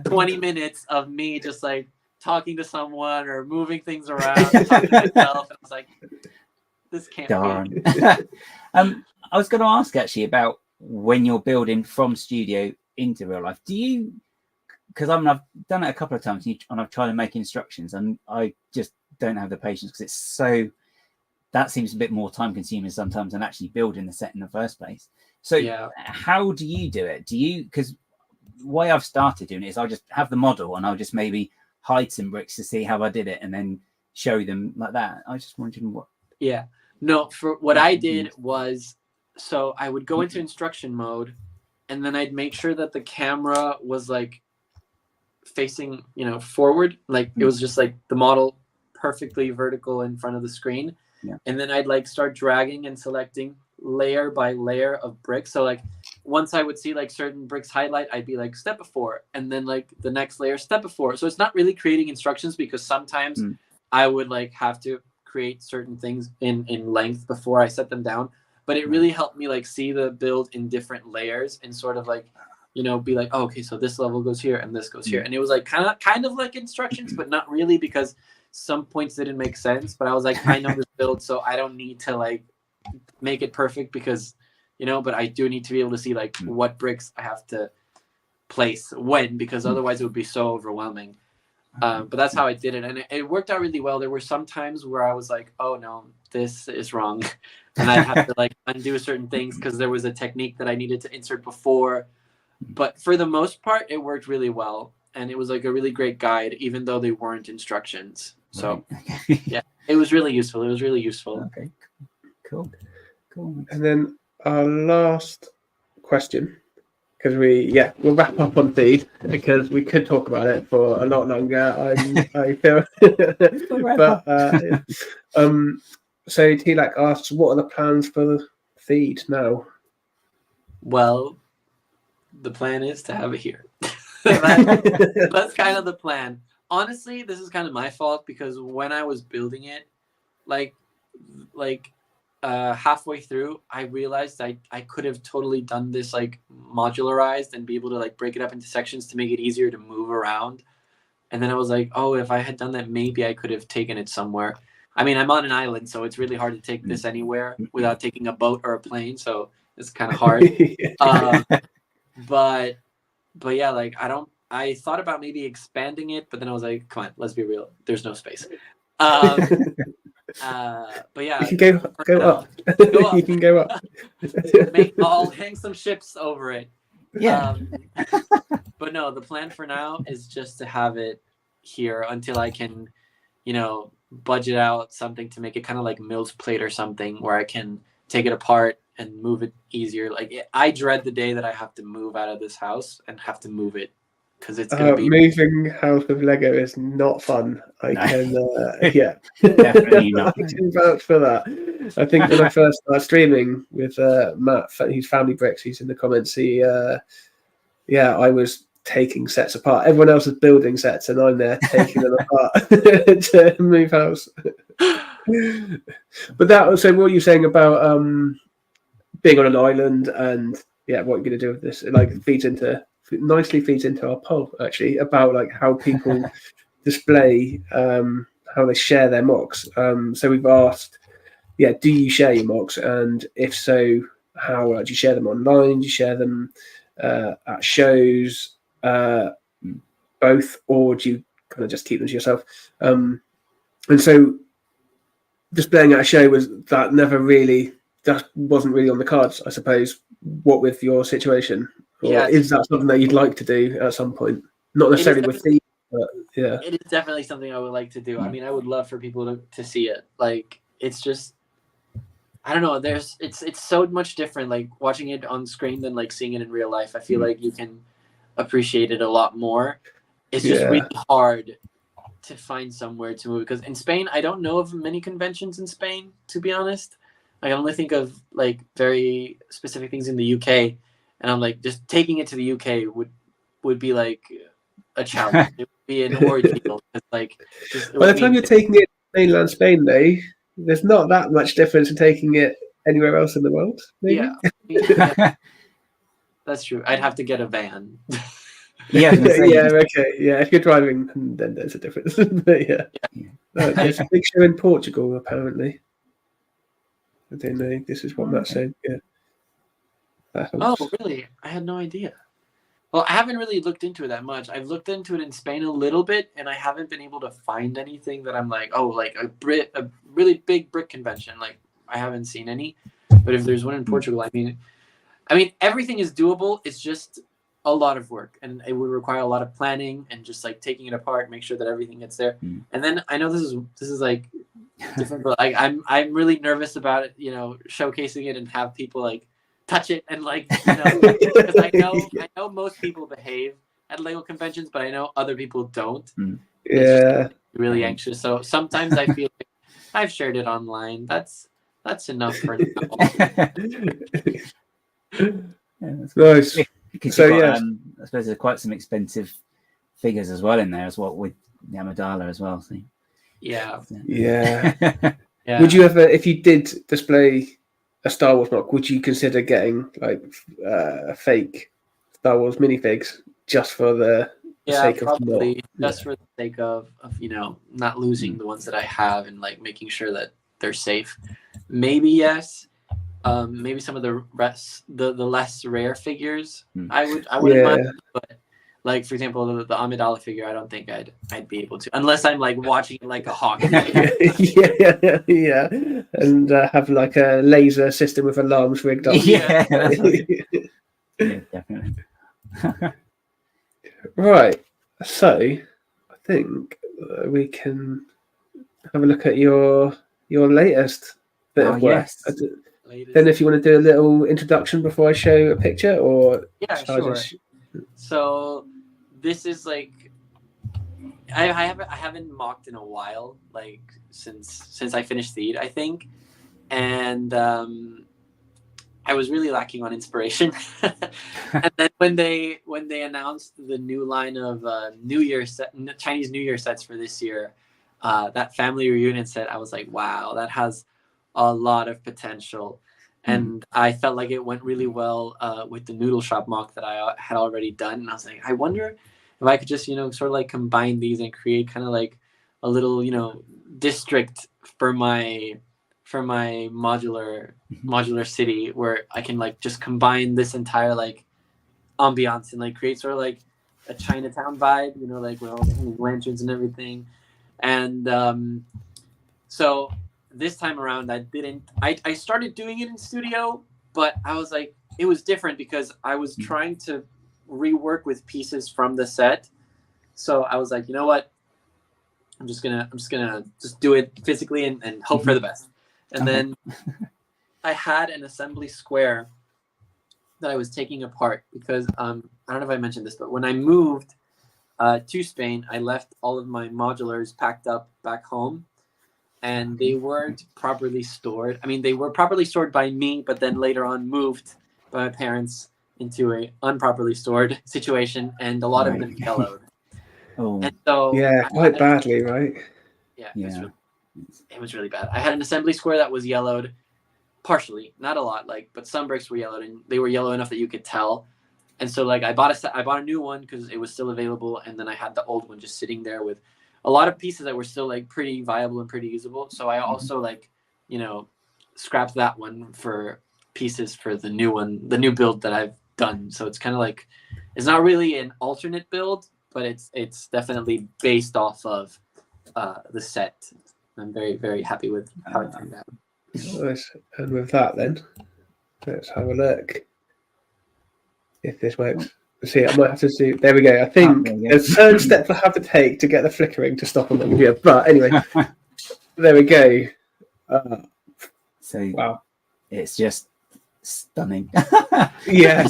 20 minutes of me just like talking to someone or moving things around, talking to myself, and I was like, "This can't be." I was going to ask actually about when you're building from studio into real life. Do you? Because I've done it a couple of times, and I've tried to make instructions, and I just don't have the patience, because that seems a bit more time consuming sometimes than actually building the set in the first place. So how do you do it? Because the way I've started doing it is I'll just have the model and I'll just maybe hide some bricks to see how I did it and then show them like that. I was just wondering what. Yeah, no, for what I did was, so I would go into instruction mode, and then I'd make sure that the camera was like facing, you know, forward, like it was just like the model perfectly vertical in front of the screen. And then I'd like start dragging and selecting layer by layer of bricks. So like once I would see like certain bricks highlight, I'd be like step before, and then like the next layer step before. So it's not really creating instructions, because sometimes I would like have to create certain things in length before I set them down, but it really helped me like see the build in different layers and sort of like, you know, be like, oh, okay, so this level goes here and this goes here. And it was like kind of like instructions, but not really, because some points didn't make sense. But I was like, I know this build, so I don't need to like make it perfect, because, you know, but I do need to be able to see like what bricks I have to place when, because otherwise it would be so overwhelming. But that's how I did it. And it worked out really well. There were some times where I was like, oh no, this is wrong. And I have to like undo certain things because there was a technique that I needed to insert before. But for the most part, it worked really well. And it was like a really great guide, even though they weren't instructions. So yeah, it was really useful. It was really useful. Okay, cool. And then our last question, because we'll wrap up on feed, because we could talk about it for a lot longer. I feel. But so Tilak asks, what are the plans for the feed now? Well, the plan is to have it here. That's kind of the plan. Honestly, this is kind of my fault, because when I was building it, like halfway through, I realized I could have totally done this like modularized and be able to like break it up into sections to make it easier to move around. And then I was like, oh, if I had done that, maybe I could have taken it somewhere. I mean, I'm on an island, so it's really hard to take this anywhere without taking a boat or a plane. So it's kind of hard. But yeah, like I thought about maybe expanding it, but then I was like, come on, let's be real. There's no space. But yeah, you can go up. You can go up. I'll hang some ships over it. Yeah. But no, the plan for now is just to have it here until I can, you know, budget out something to make it kind of like Mill's plate or something, where I can take it apart and move it easier. Like I dread the day that I have to move out of this house and have to move it, because it's gonna be moving house with Lego is not fun. I can definitely not. I can vouch for that. I think when I first started streaming with Matt, he's Family Bricks, he's in the comments. I was taking sets apart. Everyone else is building sets, and I'm there taking them apart to move house. But that, so what you're saying about being on an island and what you're going to do with this, it like nicely feeds into our poll actually about like how people display how they share their MOCs. So we've asked, do you share your MOCs, and if so, how? Do you share them online? Do you share them at shows? Both, or do you kind of just keep them to yourself? And so displaying at a show that wasn't really on the cards, I suppose. What with your situation? Or is that something that you'd like to do at some point? Not necessarily with these, but yeah. It is definitely something I would like to do. I mean, I would love for people to see it. Like, it's just, I don't know. It's so much different, like watching it on screen than like seeing it in real life. I feel like you can appreciate it a lot more. It's just really hard to find somewhere to move, because in Spain, I don't know of many conventions in Spain, to be honest. I only think of like very specific things in the UK, and I'm like, just taking it to the UK would be like a challenge. It would be an ordeal. It's like, by the time you're taking it to mainland Spain, though, there's not that much difference in taking it anywhere else in the world. Maybe? Yeah. That's true. I'd have to get a van. Okay. Yeah, if you're driving, then there's a difference. But there's a big show in Portugal, apparently. I don't know. This is what Matt's saying. Yeah. Oh, really? I had no idea. Well, I haven't really looked into it that much. I've looked into it in Spain a little bit, and I haven't been able to find anything that I'm like, oh, like a really big brick convention. Like, I haven't seen any. But if there's one in Portugal, I mean, everything is doable. It's just a lot of work, and it would require a lot of planning and just like taking it apart, make sure that everything gets there. And then I know this is like different, but like I'm really nervous about it, showcasing it and have people like touch it and like, because I know most people behave at Lego conventions, but I know other people don't. Yeah, really anxious. So sometimes I feel like I've shared it online. That's enough for now. Nice. So I suppose there's quite some expensive figures as well in there as well, with the Amidala as well. So. Yeah. Would you ever, if you did display a Star Wars MOC, would you consider getting like fake Star Wars minifigs just for the sake of just for the sake of not losing the ones that I have, and like making sure that they're safe? Maybe yes. Maybe some of the less rare figures I wouldn't mind, but like for example the Amidala figure, I don't think I'd be able to, unless I'm like watching it like a hawk. And have like a laser system with alarms rigged up. Yeah, definitely. Right, so I think we can have a look at your latest bit of work. Yes. Then if you want to do a little introduction before I show a picture, or sure. So this is like I haven't mocked in a while, like since I finished Theed, I think, and I was really lacking on inspiration. And then when they announced the new line of Chinese New Year sets for this year, that family reunion set, I was like, wow, that has a lot of potential. And I felt like it went really well with the noodle shop mock that I had already done. And I was like, I wonder if I could just, sort of like combine these and create kind of like a little, district for my modular city, where I can like just combine this entire like ambiance and like create sort of like a Chinatown vibe, like with all the lanterns and everything. And so this time around, I started doing it in studio, but I was like, it was different because I was trying to rework with pieces from the set. So I was like, you know what? I'm just gonna do it physically and hope for the best. And then I had an assembly square that I was taking apart because I don't know if I mentioned this, but when I moved to Spain, I left all of my modulars packed up back home. And they weren't properly stored. I mean, they were properly stored by me, but then later on moved by my parents into a unproperly stored situation, and a lot of them yellowed. Oh, and so quite badly, right? Yeah. It was really bad. I had an assembly square that was yellowed partially, not a lot, like, but some bricks were yellowed, and they were yellow enough that you could tell. And so like I bought a new one because it was still available, and then I had the old one just sitting there with a lot of pieces that were still like pretty viable and pretty usable. So I also like, you know, scrapped that one for pieces for the new one, the new build that I've done. So it's kind of like, it's not really an alternate build, but it's definitely based off of the set. I'm very, very happy with how it turned out. Nice. And with that, then let's have a look if this works. See, I might have to do. There we go. I think there's certain steps I have to take to get the flickering to stop on the computer. But anyway, there we go. So wow, it's just stunning. Yeah, I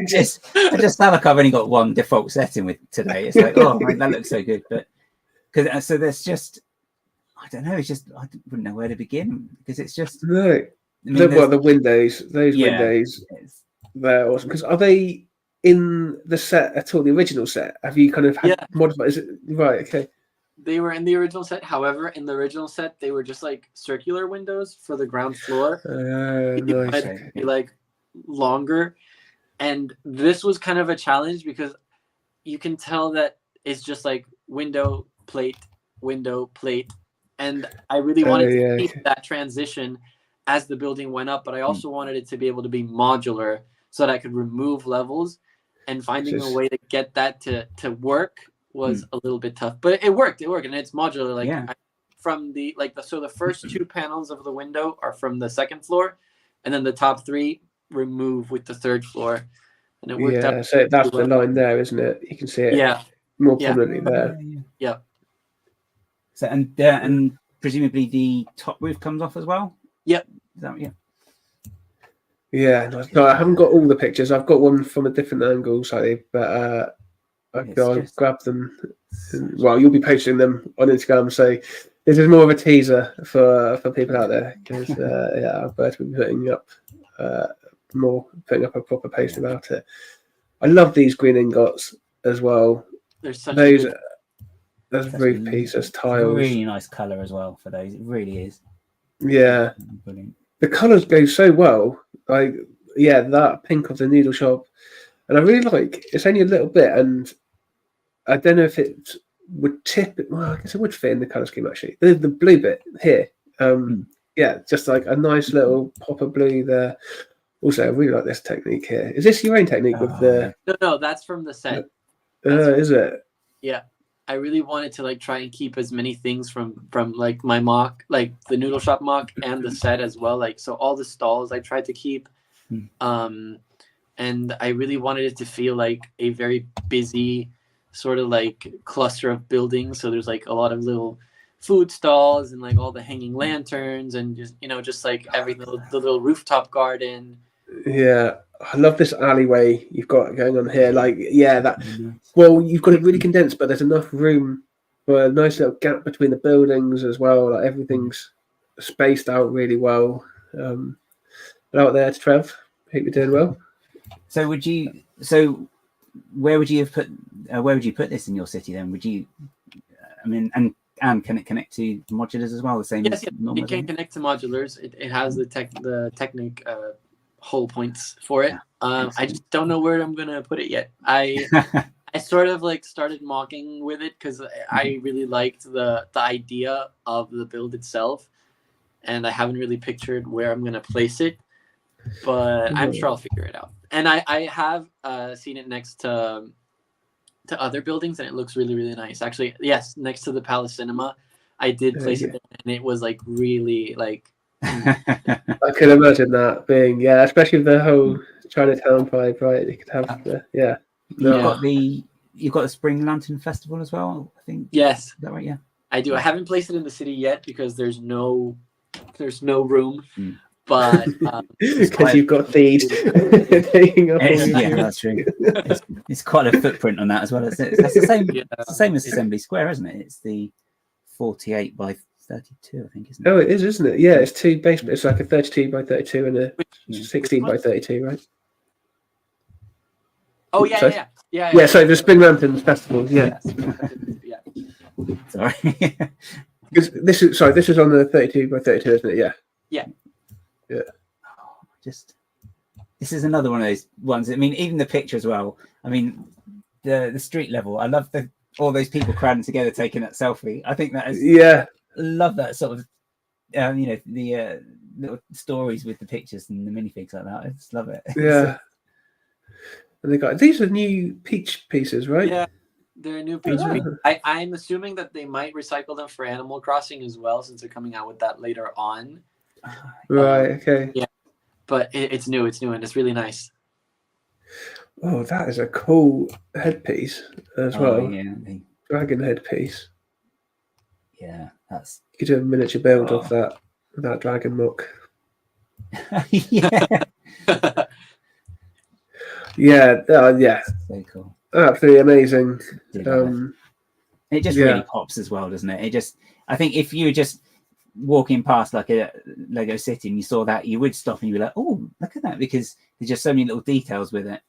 just feel like I've only got one default setting with today. It's like, oh, that looks so good, but because so there's just, I don't know. It's just I wouldn't know where to begin because it's just no. I mean, The windows, those windows, they're awesome. Because are they in the set at all? The original set? Have you kind of had modified? Is it right? Okay. They were in the original set. However, in the original set, they were just like circular windows for the ground floor. Nice. Like longer, and this was kind of a challenge because you can tell that it's just like window plate, and I really wanted to keep that transition as the building went up, but I also wanted it to be able to be modular so that I could remove levels, and finding a way to get that to work was a little bit tough, but it worked, and it's modular. Like from the first two panels of the window are from the second floor, and then the top three remove with the third floor, and it worked out. So that's the line there, isn't it? You can see it more prominently there. Yeah. So and presumably the top roof comes off as well. Yep. Is that, Yeah. No, I haven't got all the pictures. I've got one from a different angle, slightly, but I'll grab them. Well, you'll be posting them on Instagram, so this is more of a teaser for people out there because I'll both be putting up a proper post about it. I love these green ingots as well. There's such those roof pieces, tiles. Really nice color as well for those. It really is. Yeah, brilliant. The colors go so well. Like that pink of the noodle shop, and I really like. It's only a little bit, and I don't know if it would tip it. Well, I guess it would fit in the color scheme actually. The blue bit here, just like a nice little pop of blue there. Also, I really like this technique here. Is this your own technique with the? No, that's from the set. Is it? Yeah, I really wanted to like try and keep as many things from like my MOC, like the noodle shop MOC and the set as well. Like so, all the stalls I tried to keep, and I really wanted it to feel like a very busy sort of like cluster of buildings. So there's like a lot of little food stalls and like all the hanging lanterns and just like everything, the little rooftop garden. Yeah, I love this alleyway you've got going on here. Like, well, you've got it really condensed, but there's enough room for a nice little gap between the buildings as well. Like everything's spaced out really well. Out there to Trev, hope you're doing well. So where would you put this in your city then? Would you, I mean, and can it connect to modulars as well? The same. Yes, it can connect to modulars. It has the Technic hole points for it. I just don't know where I'm gonna put it yet. I sort of like started MOCing with it because I really liked the idea of the build itself, and I haven't really pictured where I'm gonna place it, but I'm sure I'll figure it out. And I have seen it next to other buildings, and it looks really, really nice. Actually, yes, next to the Palace Cinema, I did place it there, and it was like really like. I can imagine that being especially with the whole Chinatown vibe, right? You could have You've got the Spring Lantern Festival as well, I think. Yes, is that right? Yeah, I do. I haven't placed it in the city yet because there's no room. But because you've got thieves taking up. That's true. It's quite a footprint on that as well. That's the same. It's the same as Assembly Square, isn't it? It's the 48 by 32, I think, isn't it? Oh, it is, isn't it? Yeah, it's two basements. It's like a 32 by 32 and a 16 by 32, right? Oh yeah. So the Spring Lanterns Festival, Sorry. This is on the 32 by 32, isn't it? Yeah. Yeah. Yeah. This is another one of those ones. I mean, even the picture as well. I mean, the street level. I love all those people crowding together taking that selfie. I think that is. Yeah. Love that sort of, the little stories with the pictures and the minifigs like that. I just love it. Yeah. And these are new Peach pieces, right? Yeah, they're new Peach pieces. I'm assuming that they might recycle them for Animal Crossing as well, since they're coming out with that later on. Right. Okay. Yeah, but it's new, and it's really nice. Oh, that is a cool headpiece as well. Yeah, dragon headpiece. Yeah, that's. You could do a miniature build of that dragon MOC. Yeah. Yeah. So cool. Absolutely amazing. It just really pops as well, doesn't it? I think if you were just walking past like a Lego City and you saw that, you would stop and you'd be like, oh, look at that, because there's just so many little details with it.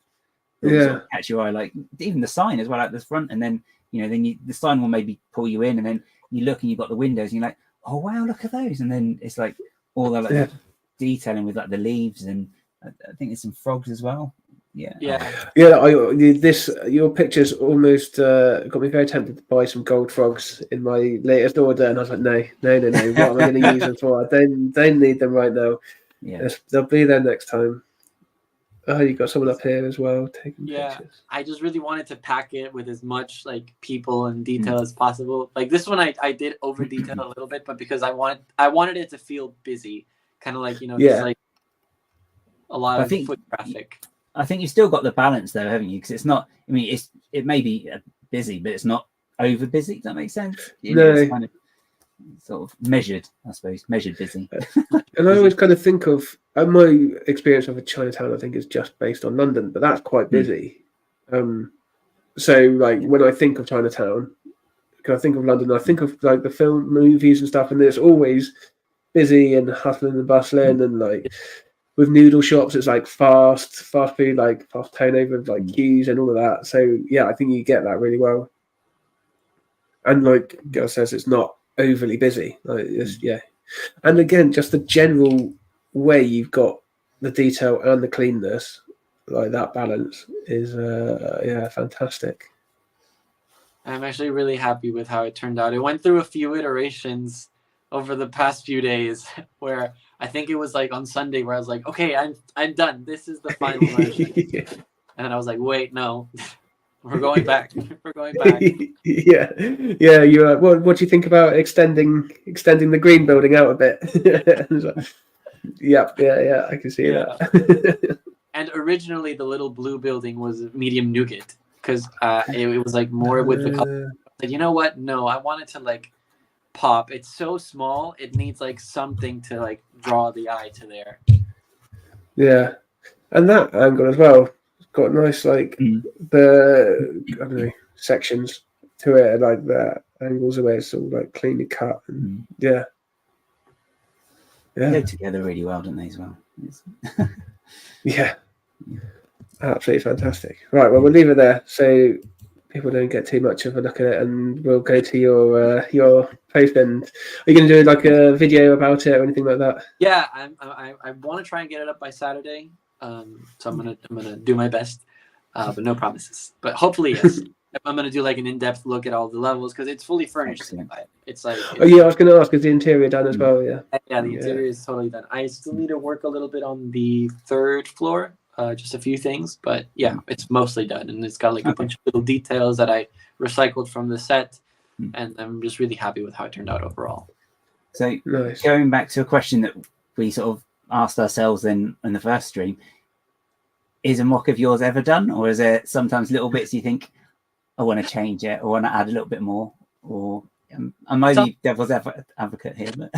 Sort of catch your eye, like even the sign as well at the front, and then the sign will maybe pull you in, and then you look and you've got the windows and you're like, oh wow, look at those, and then it's like all the detailing with like the leaves, and I think there's some frogs as well. Your pictures almost got me very tempted to buy some gold frogs in my latest order, and I was like, no. What am I going to use them for? I don't need them right now. Yeah, they'll be there next time. Oh, you got someone up here as well taking pictures. I just really wanted to pack it with as much like people and detail as possible. Like this one, I did over detail a little bit, but because I wanted it to feel busy, kind of like just like a lot of foot traffic. I think you've still got the balance though, haven't you? Because it's not. I mean, it may be busy, but it's not over busy. Does that make sense? It's kind of sort of measured, I suppose. Measured busy. And I always kind of think of my experience of a Chinatown. I think is just based on London, but that's quite busy. So like when I think of Chinatown, I think of London. I think of like the film, movies, and stuff, and it's always busy and hustling and bustling, and like. With noodle shops, it's like fast food, like fast turnover, like queues and all of that. So I think you get that really well. And like Gail says, it's not overly busy. Like and again, just the general way you've got the detail and the cleanness, like that balance is fantastic. I'm actually really happy with how it turned out. It went through a few iterations over the past few days where. I think it was like on Sunday where I was like, okay, I'm done. This is the final version. And I was like, wait, no, we're going back. We're going back. Yeah. You're like, what do you think about extending the green building out a bit? Yeah, I can see that. And originally the little blue building was medium nougat because it was like more with the color. Like, you know what? No, I wanted to like pop. It's so small. It needs like something to like draw the eye to there. Yeah, and that angle as well. It's got nice like the sections to it, like the angles where it's all like cleanly cut. And, They go together really well, don't they? As well. Yeah, absolutely fantastic. Right, well, we'll leave it there so people don't get too much of a look at it, and we'll go to your post. And are you going to do like a video about it or anything like that? Yeah, I want to try and get it up by Saturday. So I'm gonna do my best, but no promises. But hopefully, yes. I'm gonna do like an in-depth look at all the levels because it's fully furnished. Excellent. It's like I was going to ask, is the interior done as well? Yeah, the interior is totally done. I still need to work a little bit on the third floor. Just a few things, but it's mostly done, and it's got like a bunch of little details that I recycled from the set, and I'm just really happy with how it turned out overall. So going back to a question that we sort of asked ourselves in the first stream, is a MOC of yours ever done, or is there sometimes little bits you think I want to change it or want to add a little bit more, or I'm only devil's advocate here, but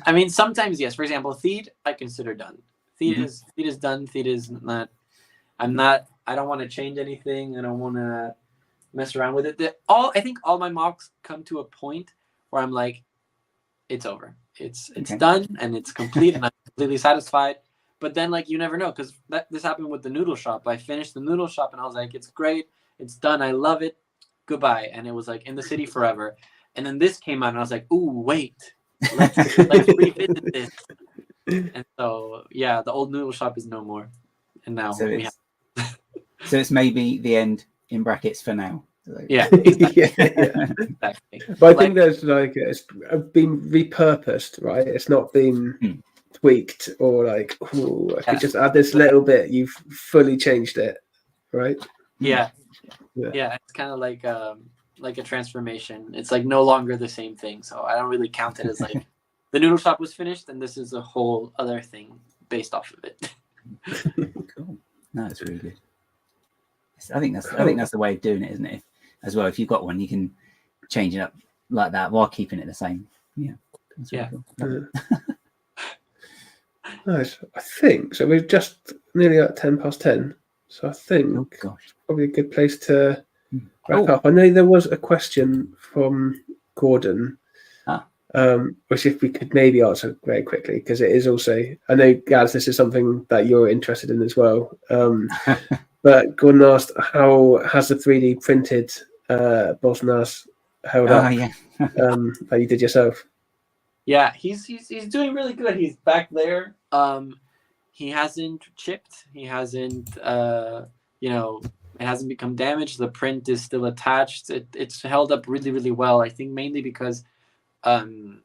I mean sometimes yes. For example, Theed I consider done. Theed is done. Theed is not. I don't want to change anything. I don't want to mess around with it. I think all my MOCs come to a point where I'm like, it's over. It's done and it's complete, and I'm completely satisfied. But then like you never know, because this happened with the noodle shop. I finished the noodle shop and I was like, it's great. It's done. I love it. goodbye, and it was like in the city forever. And then this came out, and I was like, ooh, wait, let's revisit this. And so yeah, the old noodle shop is no more, and now So we it's so it's maybe the end in brackets for now. yeah, exactly. Exactly. But I think there's like it's been repurposed, right? It's not been tweaked or like, oh, I could just add this little bit. You've fully changed it, right? Yeah. It's kind of like a transformation. It's like no longer the same thing. So I don't really count it as like the noodle shop was finished, and this is a whole other thing based off of it. Cool. No, it's really good. I think that's the way of doing it, isn't it? As well, if you've got one, you can change it up like that while keeping it the same. Yeah. That's really cool. Nice. I think so. We're just nearly at 10:10. So I think probably a good place to wrap up. I know there was a question from Gordon, which if we could maybe answer very quickly, because it is also, I know, Gaz, this is something that you're interested in as well. But Gordon asked, how has the 3D printed Boss Nass held up that you did yourself? Yeah, he's doing really good. He's back there. He hasn't chipped. He hasn't, it hasn't become damaged. The print is still attached. It's held up really, really well. I think mainly because I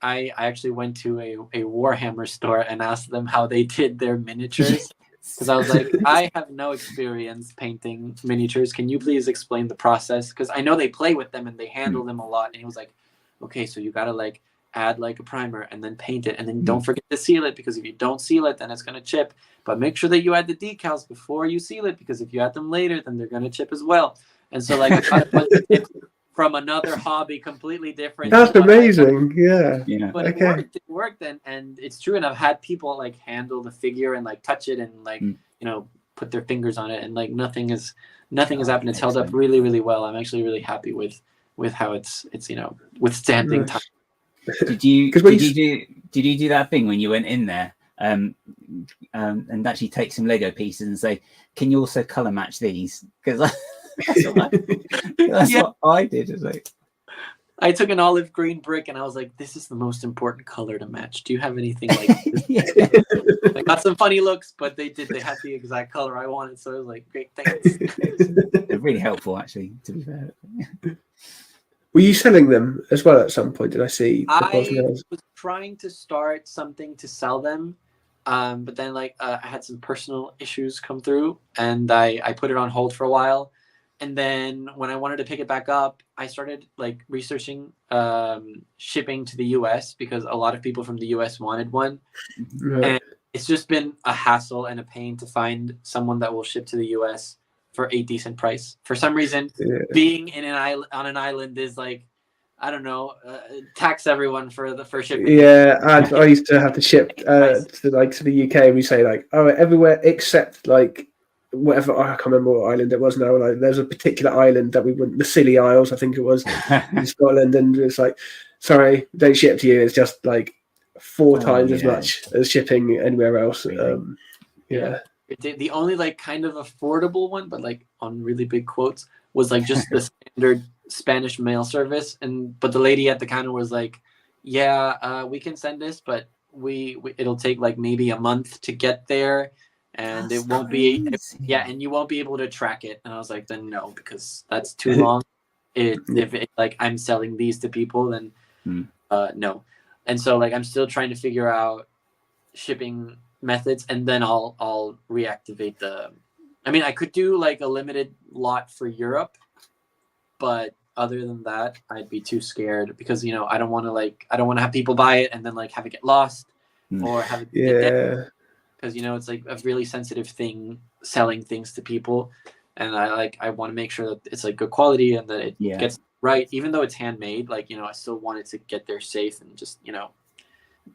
actually went to a Warhammer store and asked them how they did their miniatures. Because I was like, I have no experience painting miniatures. Can you please explain the process? Because I know they play with them and they handle them a lot. And he was like, okay, so you got to like add like a primer and then paint it. And then don't forget to seal it, because if you don't seal it, then it's going to chip. But make sure that you add the decals before you seal it, because if you add them later, then they're going to chip as well. And so like I got a bunch of tips from another hobby, completely different. That's amazing. Yeah. But it worked, and it's true. And I've had people like handle the figure and like touch it and like put their fingers on it, and like nothing has happened. It's held up really, really well. I'm actually really happy with how it's withstanding time. Did you do that thing when you went in there and actually take some Lego pieces and say, can you also color match these? Because that's what I did. Is like, I took an olive green brick and I was like, this is the most important color to match. Do you have anything like this? I got some funny looks, but they had the exact color I wanted. So I was like, great, thanks. They're really helpful, actually, to be fair. Were you selling them as well at some point? Did I see? I was trying to start something to sell them. But then like I had some personal issues come through, and I put it on hold for a while. And then when I wanted to pick it back up, I started like researching shipping to the US, because a lot of people from the US wanted one. Right. And it's just been a hassle and a pain to find someone that will ship to the US for a decent price. For some reason, being in on an island is like, I don't know, tax everyone for shipping. Yeah, and I used to have to ship to the UK. We say like, oh, everywhere except like whatever, I can't remember what island it was now. Like there's a particular island that we went, the Scilly Isles, I think it was, in Scotland, and it's like, sorry, don't ship to you. It's just like 4 times as much as shipping anywhere else. Really? The only like kind of affordable one, but like on really big quotes, was like just the standard Spanish mail service. But the lady at the counter was like, yeah, we can send this, but it'll take like maybe a month to get there. And it won't be, and you won't be able to track it. And I was like, then no, because that's too long. If like I'm selling these to people, then no. And so like I'm still trying to figure out shipping methods, and then I'll reactivate I could do like a limited lot for Europe, but other than that, I'd be too scared, because I don't want to have people buy it and then like have it get lost or have it get dead. Because it's like a really sensitive thing, selling things to people, and I want to make sure that it's like good quality and that it gets right, even though it's handmade. Like I still want it to get there safe, and just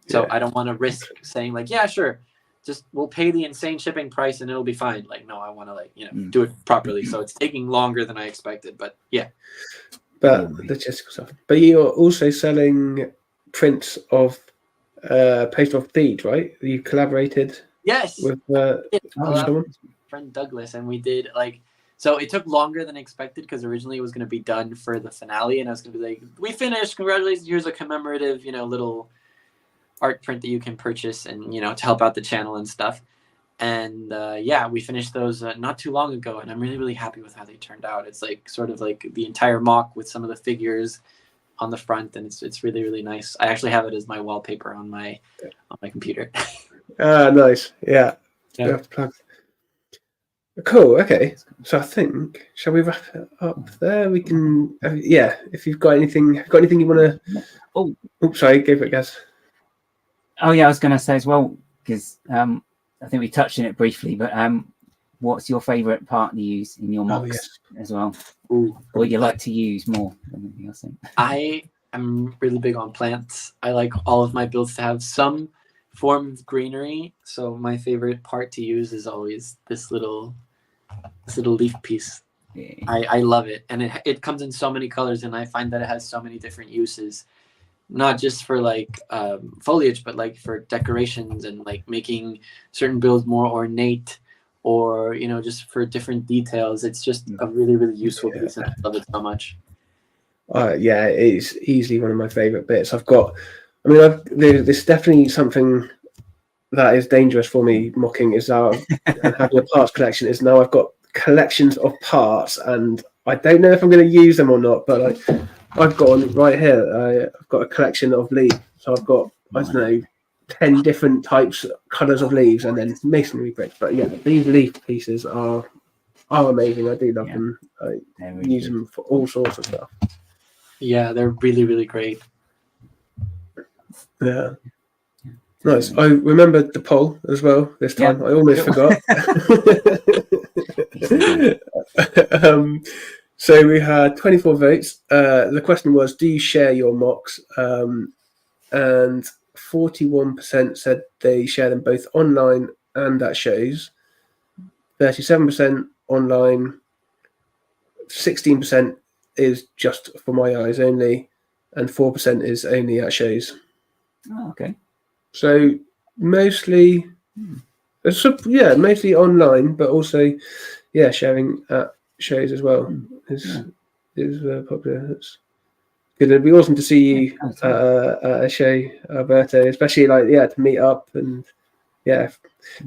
so I don't want to risk saying like, yeah, sure, just we'll pay the insane shipping price and it'll be fine. Like no, I want to do it properly. So it's taking longer than I expected, but But logistical stuff. But you're also selling prints of Paste of Deed, right? You collaborated. Yes. With someone? Friend Douglas, and we did like, So it took longer than expected because originally it was going to be done for the finale, and I was going to be like, "We finished! Congratulations! Here's a commemorative, little art print that you can purchase, and to help out the channel and stuff." And we finished those not too long ago, and I'm really, really happy with how they turned out. It's like sort of like the entire MOC with some of the figures on the front, and it's really, really nice. I actually have it as my wallpaper on my computer. Nice. Yeah. Yeah. Cool. Okay. So I think, shall we wrap it up there? We can. If you've got anything, you want to? Oh, sorry. Go for it, Gaz. Oh yeah, I was going to say as well, because I think we touched on it briefly, but what's your favourite part to use in your MOCs as well? Ooh. Or you like to use more than anything else? I am really big on plants. I like all of my builds to have some form of greenery. So my favorite part to use is always this little leaf piece. Yeah. I love it, and it comes in so many colors, and I find that it has so many different uses. Not just for like foliage, but like for decorations and like making certain builds more ornate, or just for different details. It's just a really, really useful piece, and I love it so much. It's easily one of my favorite bits. There's definitely something that is dangerous for me MOCing is and having a parts collection is now I've got collections of parts, and I don't know if I'm going to use them or not, but I've got one right here. I've got a collection of leaves. So I've got, 10 different colours of leaves, and then masonry bricks. But yeah, these leaf pieces are amazing. I do love them. I use them for all sorts of stuff. Yeah, they're really, really great. Yeah. Nice. I remembered the poll as well this time. I almost forgot. So we had 24 votes. The question was, do you share your MOCs? And 41% said they share them both online and at shows. 37% online. 16% is just for my eyes only. And 4% is only at shows. Oh, okay. So mostly online, but also, sharing at shows as well is popular. It's good. It'd be awesome to see you at a show, Alberto, especially to meet up and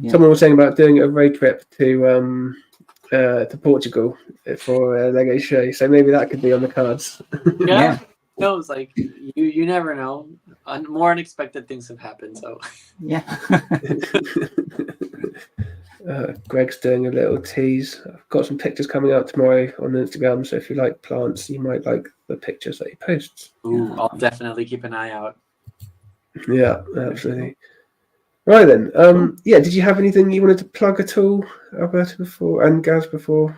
Someone was saying about doing a road trip to Portugal for a Lego show, so maybe that could be on the cards. Yeah. No, it's like you never know. More unexpected things have happened. So Greg's doing a little tease. I've got some pictures coming out tomorrow on Instagram, so if you like plants, you might like the pictures that he posts. Ooh, I'll definitely keep an eye out. Yeah, absolutely. Right then. Did you have anything you wanted to plug at all, Alberto, before and Gaz before?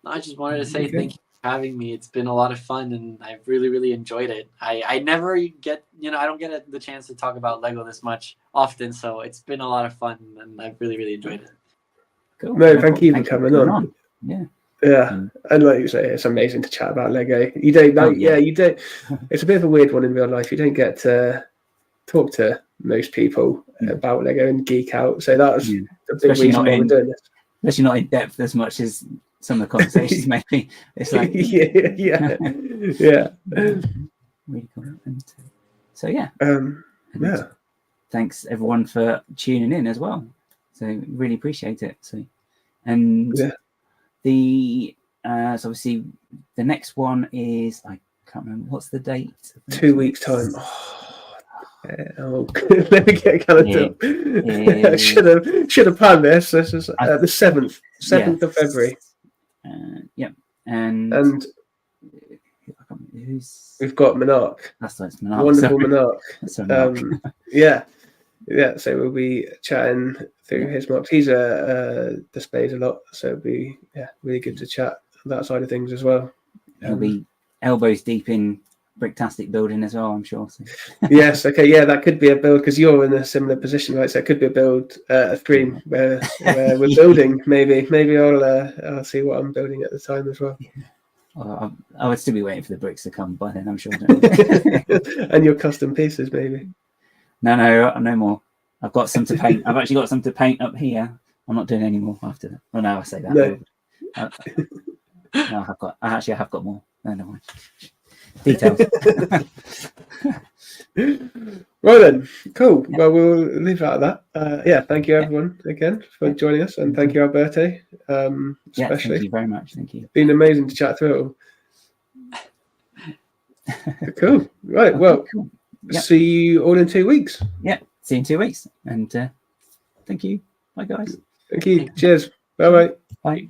I just wanted to say thank you for having me. It's been a lot of fun, and I've really, really enjoyed it. I never get, I don't get the chance to talk about Lego this much often, so it's been a lot of fun, and I've really, really enjoyed it. Cool. No, thank you for coming on. Yeah, and like you say, it's amazing to chat about Lego. You don't, you don't. It's a bit of a weird one in real life. You don't get to talk to most people about Lego and geek out. So that's a big reason why we're doing this. Especially not in depth as much as some of the conversations. Maybe it's like really cool. And so thanks everyone for tuning in as well. So really appreciate it. So the so obviously the next one is, I can't remember what's the date. 2 weeks time. Let me get a calendar. Should have planned this. This is the 7th of February. And we've got Monarch. That's right, Monarch. Wonderful Monarch. Monarch. So we'll be chatting through his MOCs. He's displays a lot, so it'll be really good to chat that side of things as well. He'll be elbows deep in Bricktastic building as well, I'm sure. So. Yes, okay, that could be a build because you're in a similar position, right? So it could be a build, a stream where we're building. Maybe I'll see what I'm building at the time as well. Well, I would still be waiting for the bricks to come by then, I'm sure. And your custom pieces, maybe. No more. I've got some to paint. I've actually got some to paint up here. I'm not doing any more after that. Well, now I say that. No. No, I have got more. No, never mind. Details. Right then, cool. Well, we'll leave it at that. Yeah, thank you everyone again for joining us, and thank you Alberto, especially. Thank you very much. Thank you. Been amazing to chat through it all. Cool. Right. Okay, well, cool. see you all in 2 weeks. Yeah. See you in 2 weeks. And thank you. Bye, guys. Thank you. Cheers. Bye bye. Bye.